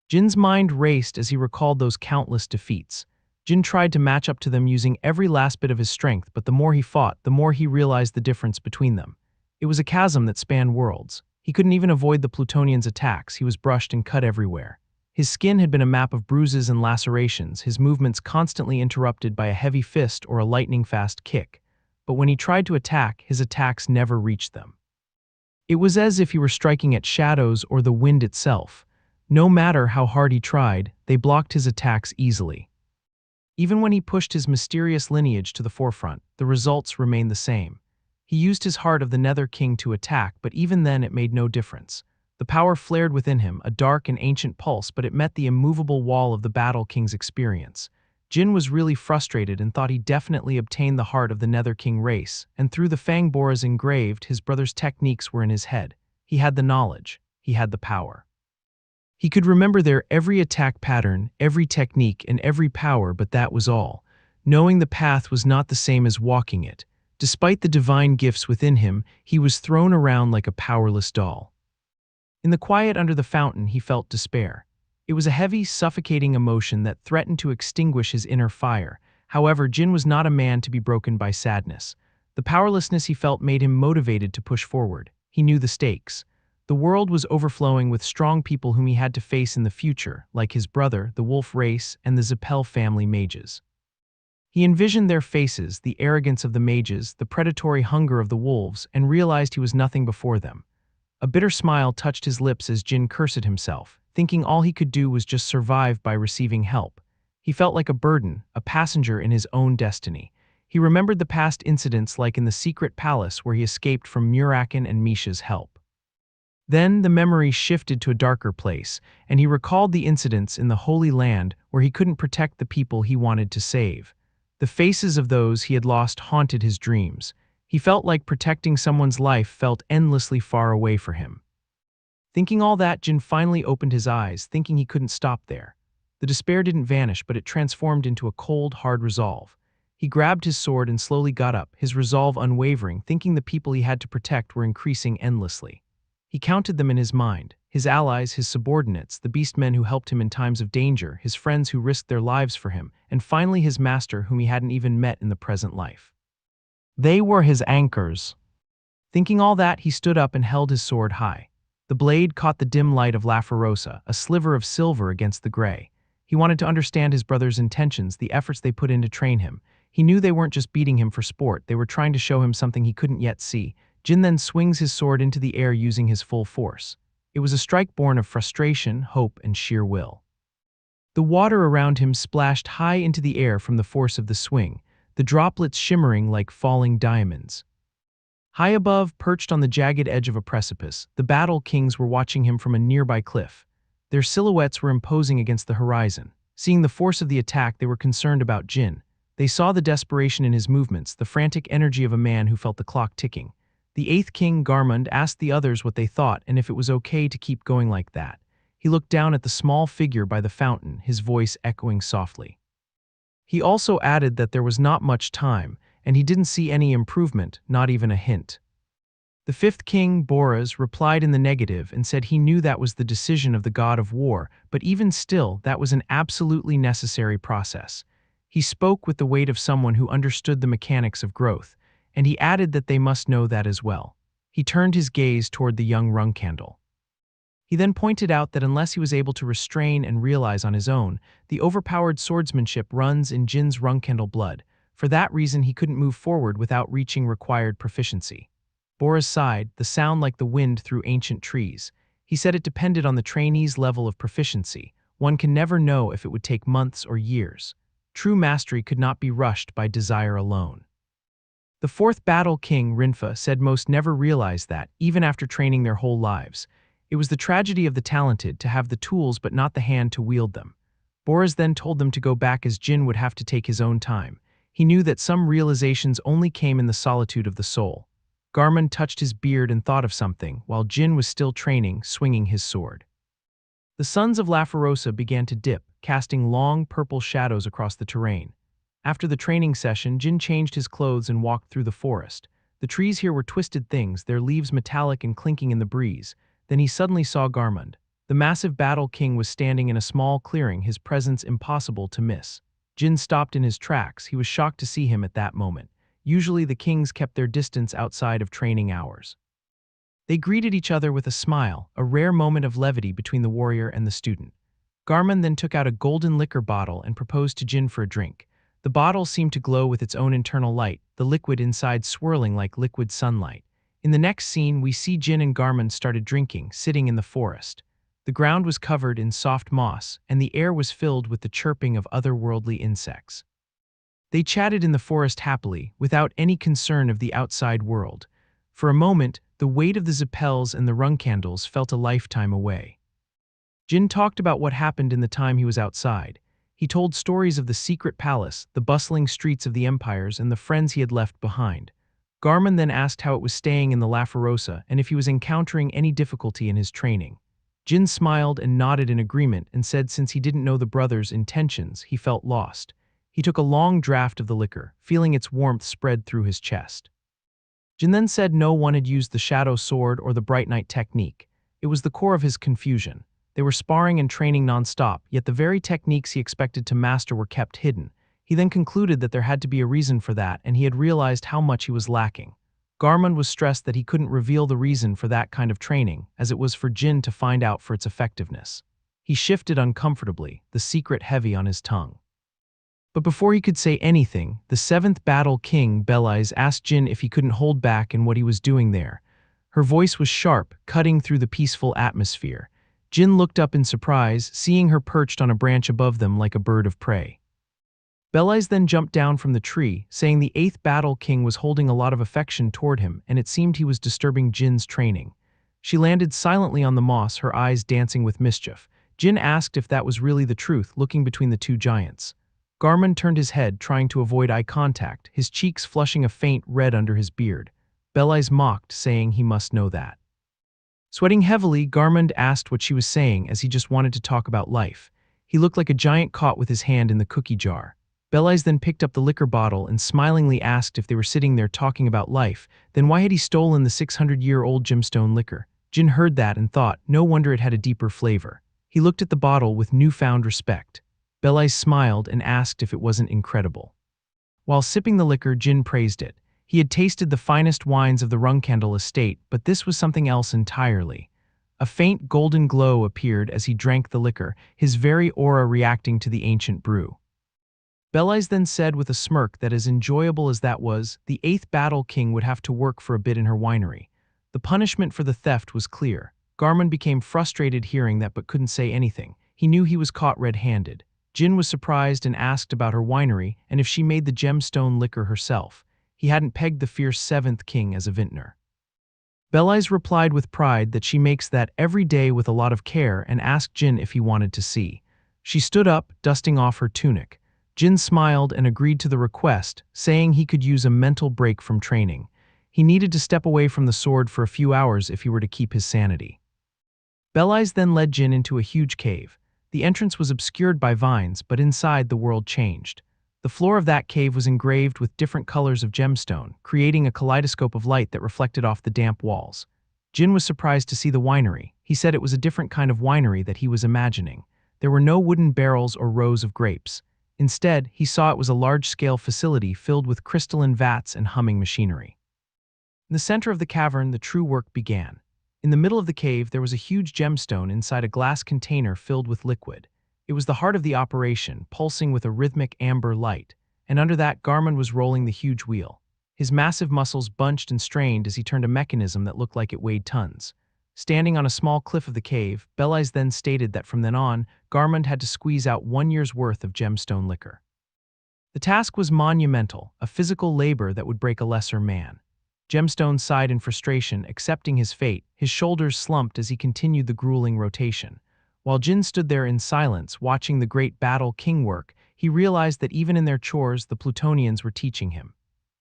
Jin's mind raced as he recalled those countless defeats. Jin tried to match up to them using every last bit of his strength, but the more he fought, the more he realized the difference between them. It was a chasm that spanned worlds. He couldn't even avoid the Plutonians' attacks. He was brushed and cut everywhere. His skin had been a map of bruises and lacerations, his movements constantly interrupted by a heavy fist or a lightning-fast kick. But when he tried to attack, his attacks never reached them. It was as if he were striking at shadows or the wind itself. No matter how hard he tried, they blocked his attacks easily. Even when he pushed his mysterious lineage to the forefront, the results remained the same. He used his heart of the Nether King to attack, but even then it made no difference. The power flared within him, a dark and ancient pulse, but it met the immovable wall of the Battle King's experience. Jin was really frustrated and thought he definitely obtained the heart of the Nether King race, and through the Fang Boras engraved, his brother's techniques were in his head. He had the knowledge. He had the power. He could remember their every attack pattern, every technique, and every power, but that was all. Knowing the path was not the same as walking it. Despite the divine gifts within him, he was thrown around like a powerless doll. In the quiet under the fountain, he felt despair. It was a heavy, suffocating emotion that threatened to extinguish his inner fire. However, Jin was not a man to be broken by sadness. The powerlessness he felt made him motivated to push forward. He knew the stakes. The world was overflowing with strong people whom he had to face in the future, like his brother, the wolf race, and the Zipple family mages. He envisioned their faces, the arrogance of the mages, the predatory hunger of the wolves, and realized he was nothing before them. A bitter smile touched his lips as Jin cursed himself, thinking all he could do was just survive by receiving help. He felt like a burden, a passenger in his own destiny. He remembered the past incidents like in the secret palace where he escaped from Murakin and Misha's help. Then the memory shifted to a darker place, and he recalled the incidents in the Holy Land where he couldn't protect the people he wanted to save. The faces of those he had lost haunted his dreams. He felt like protecting someone's life felt endlessly far away for him. Thinking all that, Jin finally opened his eyes, thinking he couldn't stop there. The despair didn't vanish, but it transformed into a cold, hard resolve. He grabbed his sword and slowly got up, his resolve unwavering, thinking the people he had to protect were increasing endlessly. He counted them in his mind, his allies, his subordinates, the beastmen who helped him in times of danger, his friends who risked their lives for him, and finally his master whom he hadn't even met in the present life. They were his anchors. Thinking all that, he stood up and held his sword high. The blade caught the dim light of Laferosa, a sliver of silver against the gray. He wanted to understand his brother's intentions, the efforts they put in to train him. He knew they weren't just beating him for sport, they were trying to show him something he couldn't yet see. Jin then swings his sword into the air using his full force. It was a strike born of frustration, hope, and sheer will. The water around him splashed high into the air from the force of the swing, the droplets shimmering like falling diamonds. High above, perched on the jagged edge of a precipice, the battle kings were watching him from a nearby cliff. Their silhouettes were imposing against the horizon. Seeing the force of the attack, they were concerned about Jin. They saw the desperation in his movements, the frantic energy of a man who felt the clock ticking. The eighth king, Garmund, asked the others what they thought and if it was okay to keep going like that. He looked down at the small figure by the fountain, his voice echoing softly. He also added that there was not much time, and he didn't see any improvement, not even a hint. The fifth king, Boraz, replied in the negative and said he knew that was the decision of the god of war, but even still, that was an absolutely necessary process. He spoke with the weight of someone who understood the mechanics of growth, and he added that they must know that as well. He turned his gaze toward the young Runcandel. He then pointed out that unless he was able to restrain and realize on his own, the overpowered swordsmanship runs in Jin's Runcandel blood. For that reason, he couldn't move forward without reaching required proficiency. Boraz sighed, the sound like the wind through ancient trees. He said it depended on the trainee's level of proficiency. One can never know if it would take months or years. True mastery could not be rushed by desire alone. The fourth battle king, Rinfa, said most never realized that, even after training their whole lives. It was the tragedy of the talented to have the tools but not the hand to wield them. Boraz then told them to go back as Jin would have to take his own time. He knew that some realizations only came in the solitude of the soul. Garmund touched his beard and thought of something, while Jin was still training, swinging his sword. The suns of Laferosa began to dip, casting long, purple shadows across the terrain. After the training session, Jin changed his clothes and walked through the forest. The trees here were twisted things, their leaves metallic and clinking in the breeze. Then he suddenly saw Garmund. The massive battle king was standing in a small clearing, his presence impossible to miss. Jin stopped in his tracks. He was shocked to see him at that moment. Usually the kings kept their distance outside of training hours. They greeted each other with a smile, a rare moment of levity between the warrior and the student. Garmund then took out a golden liquor bottle and proposed to Jin for a drink. The bottle seemed to glow with its own internal light, the liquid inside swirling like liquid sunlight. In the next scene, we see Jin and Garmund started drinking, sitting in the forest. The ground was covered in soft moss, and the air was filled with the chirping of otherworldly insects. They chatted in the forest happily, without any concern of the outside world. For a moment, the weight of the Zippels and the Runcandels felt a lifetime away. Jin talked about what happened in the time he was outside. He told stories of the secret palace, the bustling streets of the empires, and the friends he had left behind. Garmund then asked how it was staying in the Laferosa and if he was encountering any difficulty in his training. Jin smiled and nodded in agreement and said since he didn't know the brothers' intentions, he felt lost. He took a long draught of the liquor, feeling its warmth spread through his chest. Jin then said no one had used the shadow sword or the bright night technique. It was the core of his confusion. They were sparring and training non-stop, yet the very techniques he expected to master were kept hidden. He then concluded that there had to be a reason for that, and he had realized how much he was lacking. Garmund was stressed that he couldn't reveal the reason for that kind of training, as it was for Jin to find out for its effectiveness. He shifted uncomfortably, the secret heavy on his tongue. But before he could say anything, the seventh battle king, Belize, asked Jin if he couldn't hold back in what he was doing there. Her voice was sharp, cutting through the peaceful atmosphere. Jin looked up in surprise, seeing her perched on a branch above them like a bird of prey. Belais then jumped down from the tree, saying the 8th Battle King was holding a lot of affection toward him and it seemed he was disturbing Jin's training. She landed silently on the moss, her eyes dancing with mischief. Jin asked if that was really the truth, looking between the two giants. Garmin turned his head, trying to avoid eye contact, his cheeks flushing a faint red under his beard. Belais mocked, saying he must know that. Sweating heavily, Garmin asked what she was saying as he just wanted to talk about life. He looked like a giant caught with his hand in the cookie jar. Belais then picked up the liquor bottle and smilingly asked if they were sitting there talking about life, then why had he stolen the 600-year-old gemstone liquor? Jin heard that and thought, no wonder it had a deeper flavor. He looked at the bottle with newfound respect. Belais smiled and asked if it wasn't incredible. While sipping the liquor, Jin praised it. He had tasted the finest wines of the Runcandel estate, but this was something else entirely. A faint golden glow appeared as he drank the liquor, his very aura reacting to the ancient brew. Belais then said with a smirk that as enjoyable as that was, the 8th Battle King would have to work for a bit in her winery. The punishment for the theft was clear. Garmin became frustrated hearing that but couldn't say anything. He knew he was caught red-handed. Jin was surprised and asked about her winery and if she made the gemstone liquor herself. He hadn't pegged the fierce 7th King as a vintner. Belais replied with pride that she makes that every day with a lot of care and asked Jin if he wanted to see. She stood up, dusting off her tunic. Jin smiled and agreed to the request, saying he could use a mental break from training. He needed to step away from the sword for a few hours if he were to keep his sanity. Belais then led Jin into a huge cave. The entrance was obscured by vines, but inside the world changed. The floor of that cave was engraved with different colors of gemstone, creating a kaleidoscope of light that reflected off the damp walls. Jin was surprised to see the winery. He said it was a different kind of winery that he was imagining. There were no wooden barrels or rows of grapes. Instead, he saw it was a large-scale facility filled with crystalline vats and humming machinery. In the center of the cavern, the true work began. In the middle of the cave, there was a huge gemstone inside a glass container filled with liquid. It was the heart of the operation, pulsing with a rhythmic amber light, and under that, Garmin was rolling the huge wheel. His massive muscles bunched and strained as he turned a mechanism that looked like it weighed tons. Standing on a small cliff of the cave, Belais then stated that from then on, Garmin had to squeeze out 1 year's worth of gemstone liquor. The task was monumental, a physical labor that would break a lesser man. Gemstone sighed in frustration, accepting his fate. His shoulders slumped as he continued the grueling rotation. While Jin stood there in silence, watching the great Battle King work, he realized that even in their chores, the Plutonians were teaching him.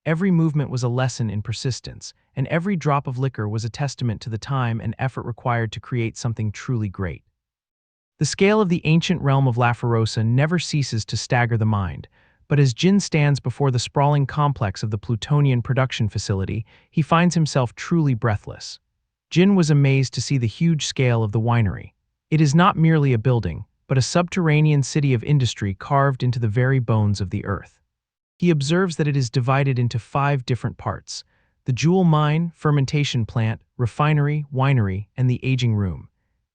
Every movement was a lesson in persistence, and every drop of liquor was a testament to the time and effort required to create something truly great. The scale of the ancient realm of Laferosa never ceases to stagger the mind, but as Jin stands before the sprawling complex of the Plutonian production facility, he finds himself truly breathless. Jin was amazed to see the huge scale of the winery. It is not merely a building, but a subterranean city of industry carved into the very bones of the earth. He observes that it is divided into 5 different parts: the jewel mine, fermentation plant, refinery, winery, and the aging room.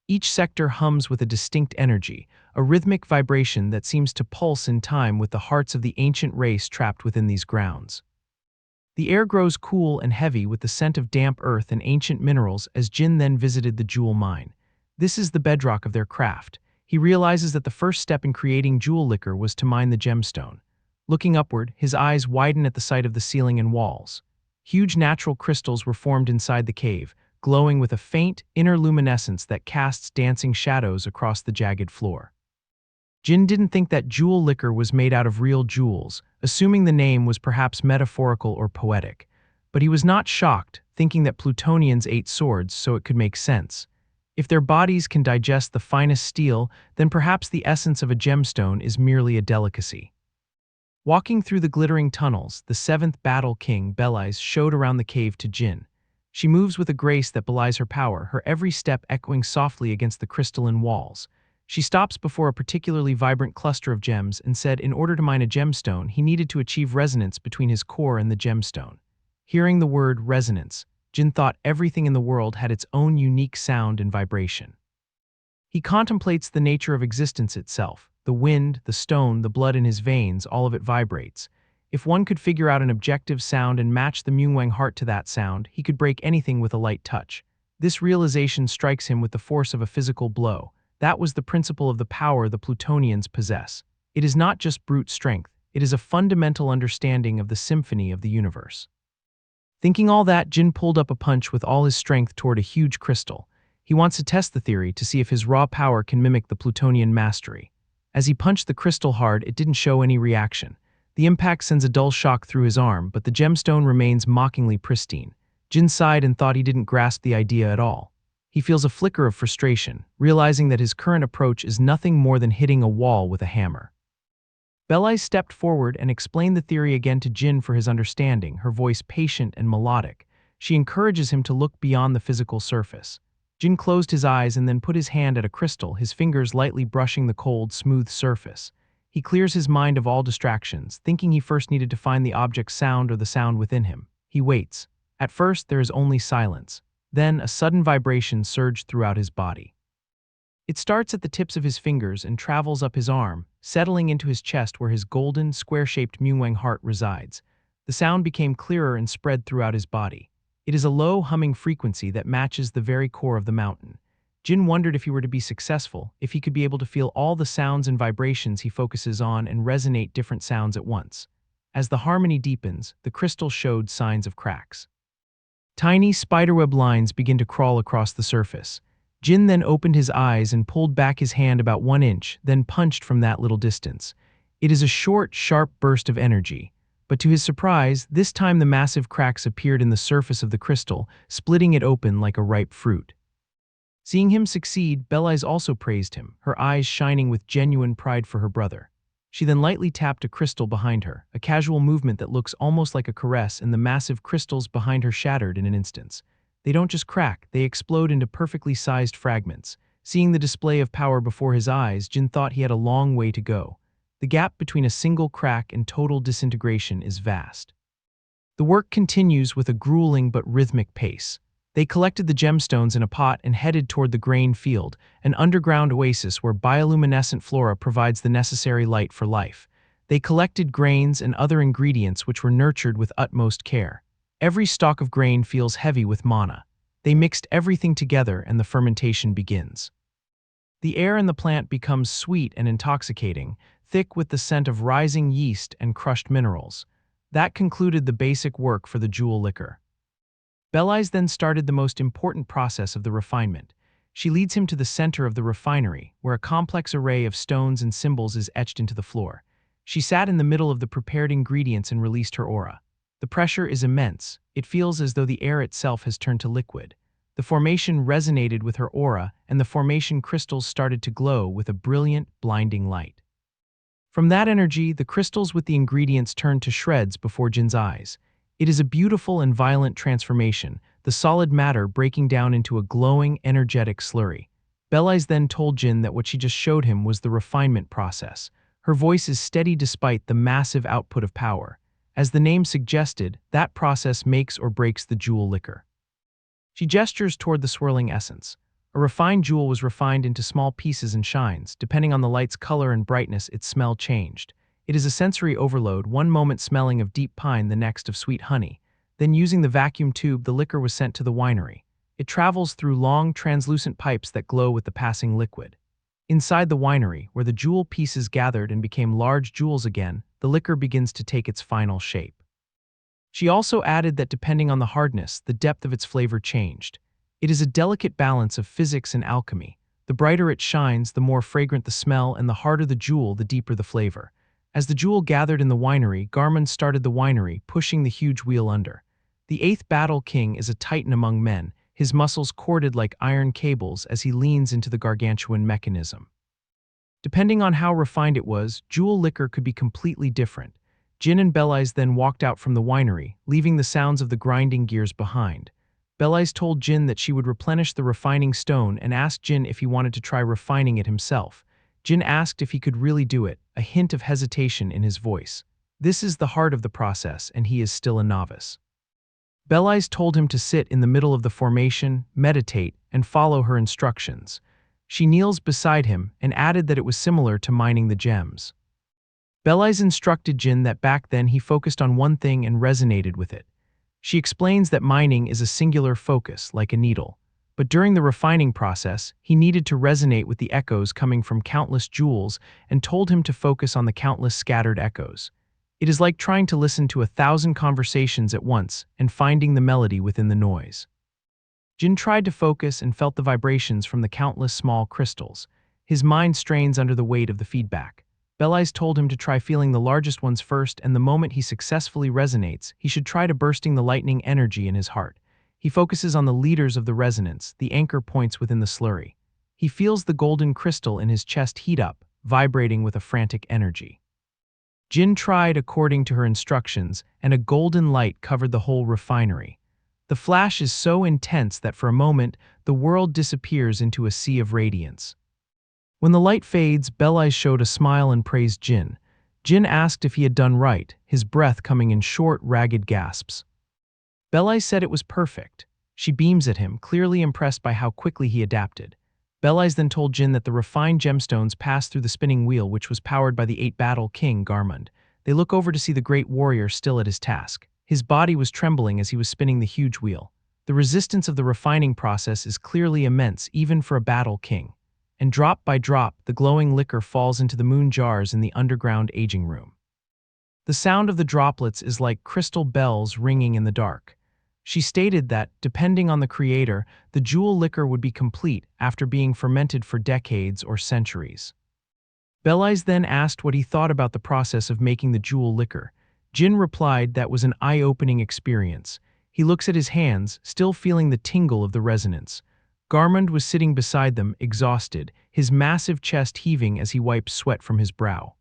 Each sector hums with a distinct energy, a rhythmic vibration that seems to pulse in time with the hearts of the ancient race trapped within these grounds. The air grows cool and heavy with the scent of damp earth and ancient minerals as Jin then visited the jewel mine. This is the bedrock of their craft. He realizes that the first step in creating jewel liquor was to mine the gemstone. Looking upward, his eyes widen at the sight of the ceiling and walls. Huge natural crystals were formed inside the cave, glowing with a faint, inner luminescence that casts dancing shadows across the jagged floor. Jin didn't think that jewel liquor was made out of real jewels, assuming the name was perhaps metaphorical or poetic. But he was not shocked, thinking that Plutonians ate swords so it could make sense. If their bodies can digest the finest steel, then perhaps the essence of a gemstone is merely a delicacy. Walking through the glittering tunnels, the 7th Battle King, Belais, showed around the cave to Jin. She moves with a grace that belies her power, her every step echoing softly against the crystalline walls. She stops before a particularly vibrant cluster of gems and said in order to mine a gemstone, he needed to achieve resonance between his core and the gemstone. Hearing the word resonance, Jin thought everything in the world had its own unique sound and vibration. He contemplates the nature of existence itself. The wind, the stone, the blood in his veins, all of it vibrates. If one could figure out an objective sound and match the Myungwang heart to that sound, he could break anything with a light touch. This realization strikes him with the force of a physical blow. That was the principle of the power the Plutonians possess. It is not just brute strength, it is a fundamental understanding of the symphony of the universe. Thinking all that, Jin pulled up a punch with all his strength toward a huge crystal. He wants to test the theory to see if his raw power can mimic the Plutonian mastery. As he punched the crystal hard, it didn't show any reaction. The impact sends a dull shock through his arm, but the gemstone remains mockingly pristine. Jin sighed and thought he didn't grasp the idea at all. He feels a flicker of frustration, realizing that his current approach is nothing more than hitting a wall with a hammer. Belais stepped forward and explained the theory again to Jin for his understanding, her voice patient and melodic. She encourages him to look beyond the physical surface. Jin closed his eyes and then put his hand at a crystal, his fingers lightly brushing the cold, smooth surface. He clears his mind of all distractions, thinking he first needed to find the object's sound or the sound within him. He waits. At first, there is only silence. Then, a sudden vibration surged throughout his body. It starts at the tips of his fingers and travels up his arm, settling into his chest where his golden, square-shaped Myungwang heart resides. The sound became clearer and spread throughout his body. It is a low, humming frequency that matches the very core of the mountain. Jin wondered if he were to be successful, if he could be able to feel all the sounds and vibrations he focuses on and resonate different sounds at once. As the harmony deepens, the crystal showed signs of cracks. Tiny spiderweb lines begin to crawl across the surface. Jin then opened his eyes and pulled back his hand about 1 inch, then punched from that little distance. It is a short, sharp burst of energy. But to his surprise, this time the massive cracks appeared in the surface of the crystal, splitting it open like a ripe fruit. Seeing him succeed, Belais also praised him, her eyes shining with genuine pride for her brother. She then lightly tapped a crystal behind her, a casual movement that looks almost like a caress, and the massive crystals behind her shattered in an instant. They don't just crack, they explode into perfectly sized fragments. Seeing the display of power before his eyes, Jin thought he had a long way to go. The gap between a single crack and total disintegration is vast. The work continues with a grueling but rhythmic pace. They collected the gemstones in a pot and headed toward the grain field, an underground oasis where bioluminescent flora provides the necessary light for life. They collected grains and other ingredients which were nurtured with utmost care. Every stalk of grain feels heavy with mana. They mixed everything together and the fermentation begins. The air in the plant becomes sweet and intoxicating, thick with the scent of rising yeast and crushed minerals. That concluded the basic work for the jewel liquor. Belais then started the most important process of the refinement. She leads him to the center of the refinery, where a complex array of stones and symbols is etched into the floor. She sat in the middle of the prepared ingredients and released her aura. The pressure is immense. It feels as though the air itself has turned to liquid. The formation resonated with her aura, and the formation crystals started to glow with a brilliant, blinding light. From that energy, the crystals with the ingredients turned to shreds before Jin's eyes. It is a beautiful and violent transformation, the solid matter breaking down into a glowing, energetic slurry. Belais then told Jin that what she just showed him was the refinement process. Her voice is steady despite the massive output of power. As the name suggested, that process makes or breaks the jewel liquor. She gestures toward the swirling essence. A refined jewel was refined into small pieces and shines. Depending on the light's color and brightness, its smell changed. It is a sensory overload, one moment smelling of deep pine, the next of sweet honey. Then using the vacuum tube, the liquor was sent to the winery. It travels through long, translucent pipes that glow with the passing liquid. Inside the winery, where the jewel pieces gathered and became large jewels again, the liquor begins to take its final shape. She also added that depending on the hardness, the depth of its flavor changed. It is a delicate balance of physics and alchemy. The brighter it shines, the more fragrant the smell, and the harder the jewel, the deeper the flavor. As the jewel gathered in the winery, Garmon started the winery, pushing the huge wheel under. The 8th Battle King is a titan among men, his muscles corded like iron cables as he leans into the gargantuan mechanism. Depending on how refined it was, jewel liquor could be completely different. Jin and Belais then walked out from the winery, leaving the sounds of the grinding gears behind. Belais told Jin that she would replenish the refining stone and asked Jin if he wanted to try refining it himself. Jin asked if he could really do it, a hint of hesitation in his voice. This is the heart of the process, and he is still a novice. Belais told him to sit in the middle of the formation, meditate, and follow her instructions. She kneels beside him and added that it was similar to mining the gems. Belais instructed Jin that back then he focused on one thing and resonated with it. She explains that mining is a singular focus, like a needle. but during the refining process, he needed to resonate with the echoes coming from countless jewels and told him to focus on the countless scattered echoes. It is like trying to listen to 1,000 conversations at once and finding the melody within the noise. Jin tried to focus and felt the vibrations from the countless small crystals. His mind strains under the weight of the feedback. Bellies told him to try feeling the largest ones first, and the moment he successfully resonates, he should try to bursting the lightning energy in his heart. He focuses on the leaders of the resonance, the anchor points within the slurry. He feels the golden crystal in his chest heat up, vibrating with a frantic energy. Jin tried according to her instructions, and a golden light covered the whole refinery. The flash is so intense that for a moment, the world disappears into a sea of radiance. When the light fades, Bellies showed a smile and praised Jin. Jin asked if he had done right, his breath coming in short, ragged gasps. Bellies said it was perfect. She beams at him, clearly impressed by how quickly he adapted. Bellies then told Jin that the refined gemstones passed through the spinning wheel, which was powered by the 8-battle king, Garmund. They look over to see the great warrior still at his task. His body was trembling as he was spinning the huge wheel. The resistance of the refining process is clearly immense, even for a battle king. And drop by drop, the glowing liquor falls into the moon jars in the underground aging room. The sound of the droplets is like crystal bells ringing in the dark. She stated that, depending on the creator, the jewel liquor would be complete after being fermented for decades or centuries. Bellies then asked what he thought about the process of making the jewel liquor. Jin replied that was an eye-opening experience. He looks at his hands, still feeling the tingle of the resonance. Garmund was sitting beside them, exhausted, his massive chest heaving as he wiped sweat from his brow.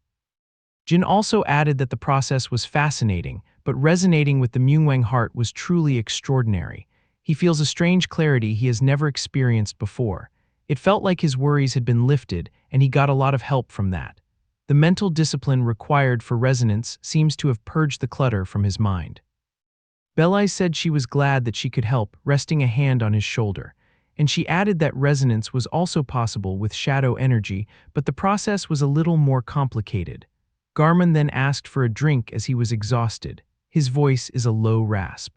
Jin also added that the process was fascinating, but resonating with the Myungwang heart was truly extraordinary. He feels a strange clarity he has never experienced before. It felt like his worries had been lifted, and he got a lot of help from that. The mental discipline required for resonance seems to have purged the clutter from his mind. Bellies said she was glad that she could help, resting a hand on his shoulder. And she added that resonance was also possible with shadow energy, but the process was a little more complicated. Garmund then asked for a drink as he was exhausted. His voice is a low rasp.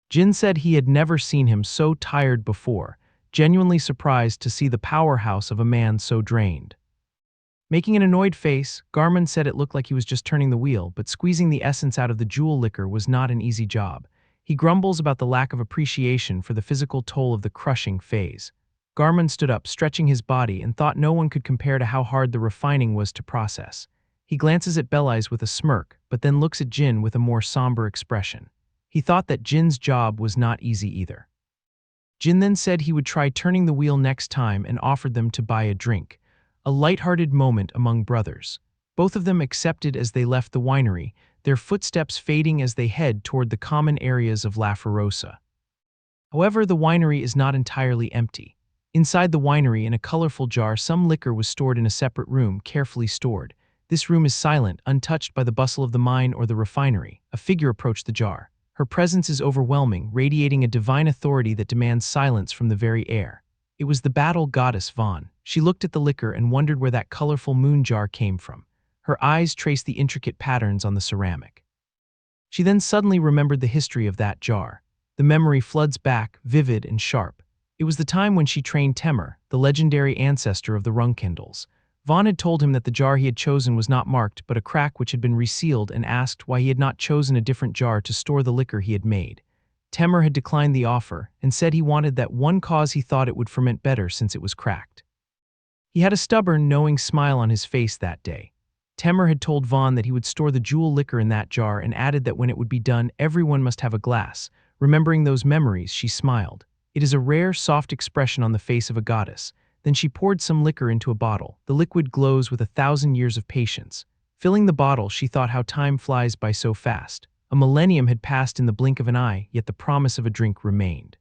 Jin said he had never seen him so tired before, genuinely surprised to see the powerhouse of a man so drained. Making an annoyed face, Garmund said it looked like he was just turning the wheel, but squeezing the essence out of the jewel liquor was not an easy job. He grumbles about the lack of appreciation for the physical toll of the crushing phase. Garmund stood up, stretching his body, and thought no one could compare to how hard the refining was to process. He glances at Bellies with a smirk, but then looks at Jin with a more somber expression. He thought that Jin's job was not easy either. Jin then said he would try turning the wheel next time and offered them to buy a drink. A light-hearted moment among brothers. Both of them accepted as they left the winery, their footsteps fading as they head toward the common areas of Laferosa. However, the winery is not entirely empty. Inside the winery, in a colorful jar, some liquor was stored in a separate room, carefully stored. This room is silent, untouched by the bustle of the mine or the refinery. A figure approached the jar. Her presence is overwhelming, radiating a divine authority that demands silence from the very air. It was the battle goddess Vaughn. She looked at the liquor and wondered where that colorful moon jar came from. Her eyes traced the intricate patterns on the ceramic. She then suddenly remembered the history of that jar. The memory floods back, vivid and sharp. It was the time when she trained Temur, the legendary ancestor of the Runcandels. Vaughn had told him that the jar he had chosen was not marked, but a crack which had been resealed, and asked why he had not chosen a different jar to store the liquor he had made. Temur had declined the offer, and said he wanted that one cause he thought it would ferment better since it was cracked. He had a stubborn, knowing smile on his face that day. Temur had told Vaughn that he would store the jewel liquor in that jar and added that when it would be done, everyone must have a glass. Remembering those memories, she smiled. It is a rare, soft expression on the face of a goddess. Then she poured some liquor into a bottle. The liquid glows with 1,000 years of patience. Filling the bottle, she thought how time flies by so fast. A millennium had passed in the blink of an eye, yet the promise of a drink remained.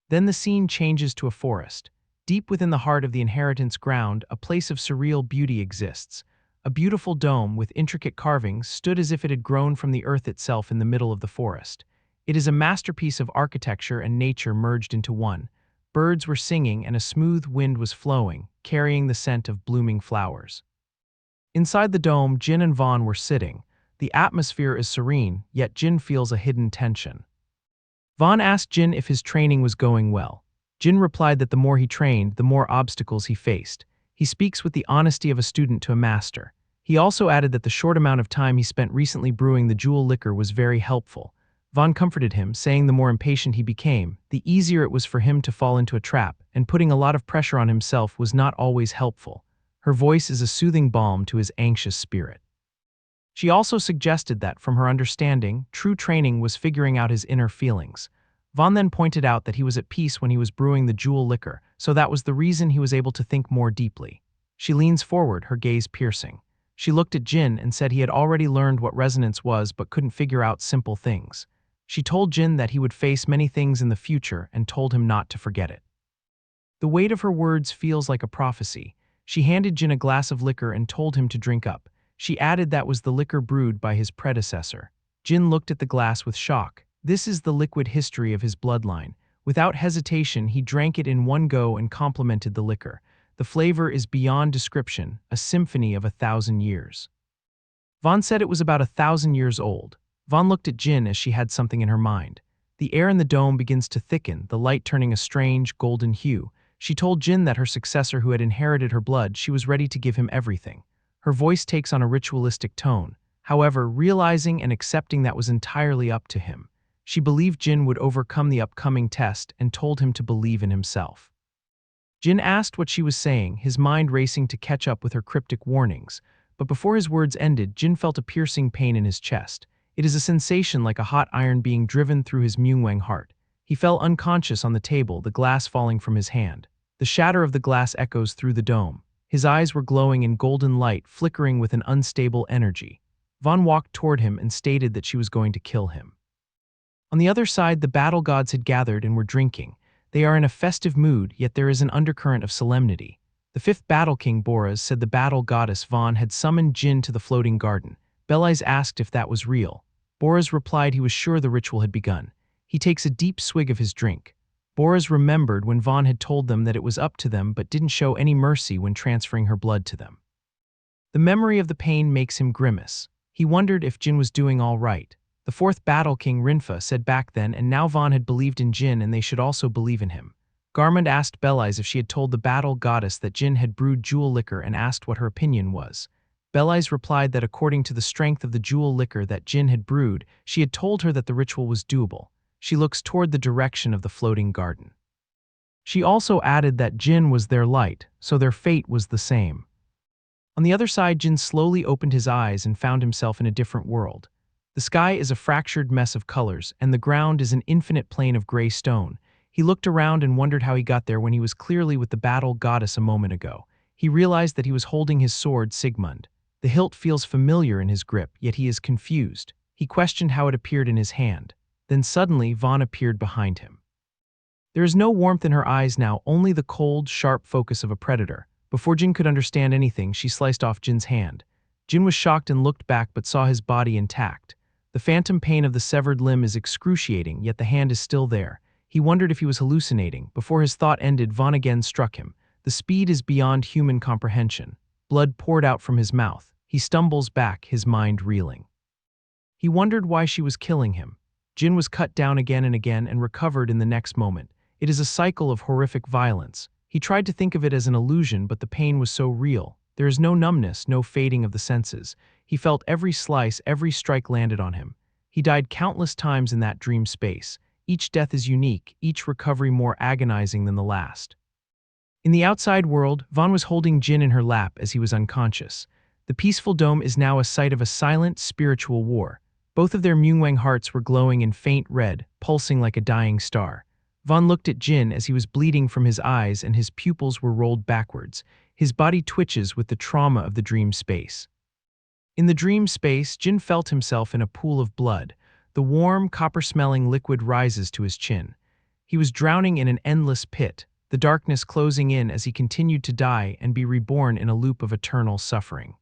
Then the scene changes to a forest. Deep within the heart of the inheritance ground, a place of surreal beauty exists. A beautiful dome with intricate carvings stood as if it had grown from the earth itself in the middle of the forest. It is a masterpiece of architecture and nature merged into one. Birds were singing and a smooth wind was flowing, carrying the scent of blooming flowers. Inside the dome, Jin and Vaughn were sitting. The atmosphere is serene, yet Jin feels a hidden tension. Vaughn asked Jin if his training was going well. Jin replied that the more he trained, the more obstacles he faced. He speaks with the honesty of a student to a master. He also added that the short amount of time he spent recently brewing the jewel liquor was very helpful. Vaughn comforted him, saying the more impatient he became, the easier it was for him to fall into a trap, and putting a lot of pressure on himself was not always helpful. Her voice is a soothing balm to his anxious spirit. She also suggested that, from her understanding, true training was figuring out his inner feelings. Vaughn then pointed out that he was at peace when he was brewing the jewel liquor, so that was the reason he was able to think more deeply. She leans forward, her gaze piercing. She looked at Jin and said he had already learned what resonance was but couldn't figure out simple things. She told Jin that he would face many things in the future and told him not to forget it. The weight of her words feels like a prophecy. She handed Jin a glass of liquor and told him to drink up. She added that was the liquor brewed by his predecessor. Jin looked at the glass with shock. This is the liquid history of his bloodline. Without hesitation, he drank it in one go and complimented the liquor. The flavor is beyond description, a symphony of 1,000 years. Vaughn said it was about 1,000 years old. Vaughn looked at Jin as she had something in her mind. The air in the dome begins to thicken, the light turning a strange, golden hue. She told Jin that her successor who had inherited her blood, she was ready to give him everything. Her voice takes on a ritualistic tone. However, realizing and accepting that was entirely up to him. She believed Jin would overcome the upcoming test and told him to believe in himself. Jin asked what she was saying, his mind racing to catch up with her cryptic warnings. But before his words ended, Jin felt a piercing pain in his chest. It is a sensation like a hot iron being driven through his Myungwang heart. He fell unconscious on the table, the glass falling from his hand. The shatter of the glass echoes through the dome. His eyes were glowing in golden light, flickering with an unstable energy. Vaughn walked toward him and stated that she was going to kill him. On the other side, the battle gods had gathered and were drinking. They are in a festive mood, yet there is an undercurrent of solemnity. The fifth battle king, Boraz, said the battle goddess Vaughn had summoned Jin to the floating garden. Belais asked if that was real. Boraz replied he was sure the ritual had begun. He takes a deep swig of his drink. Boraz remembered when Vaughn had told them that it was up to them but didn't show any mercy when transferring her blood to them. The memory of the pain makes him grimace. He wondered if Jin was doing all right. The fourth battle king, Rinfa, said back then, and now Vaughn had believed in Jin and they should also believe in him. Garmund asked Belais if she had told the battle goddess that Jin had brewed jewel liquor and asked what her opinion was. Belais replied that according to the strength of the jewel liquor that Jin had brewed, she had told her that the ritual was doable. She looks toward the direction of the floating garden. She also added that Jin was their light, so their fate was the same. On the other side, Jin slowly opened his eyes and found himself in a different world. The sky is a fractured mess of colors, and the ground is an infinite plain of gray stone. He looked around and wondered how he got there when he was clearly with the battle goddess a moment ago. He realized that he was holding his sword, Sigmund. The hilt feels familiar in his grip, yet he is confused. He questioned how it appeared in his hand. Then suddenly, Vaughn appeared behind him. There is no warmth in her eyes now, only the cold, sharp focus of a predator. Before Jin could understand anything, she sliced off Jin's hand. Jin was shocked and looked back but saw his body intact. The phantom pain of the severed limb is excruciating, yet the hand is still there. He wondered if he was hallucinating. Before his thought ended, Vaughn again struck him. The speed is beyond human comprehension. Blood poured out from his mouth. He stumbles back, his mind reeling. He wondered why she was killing him. Jin was cut down again and recovered in the next moment. It is a cycle of horrific violence. He tried to think of it as an illusion, but the pain was so real. There is no numbness, no fading of the senses. He felt every slice, every strike landed on him. He died countless times in that dream space. Each death is unique, each recovery more agonizing than the last. In the outside world, Vaughn was holding Jin in her lap as he was unconscious. The peaceful dome is now a site of a silent, spiritual war. Both of their Myungwang hearts were glowing in faint red, pulsing like a dying star. Vaughn looked at Jin as he was bleeding from his eyes and his pupils were rolled backwards. His body twitches with the trauma of the dream space. In the dream space, Jin felt himself in a pool of blood. The warm, copper-smelling liquid rises to his chin. He was drowning in an endless pit, the darkness closing in as he continued to die and be reborn in a loop of eternal suffering.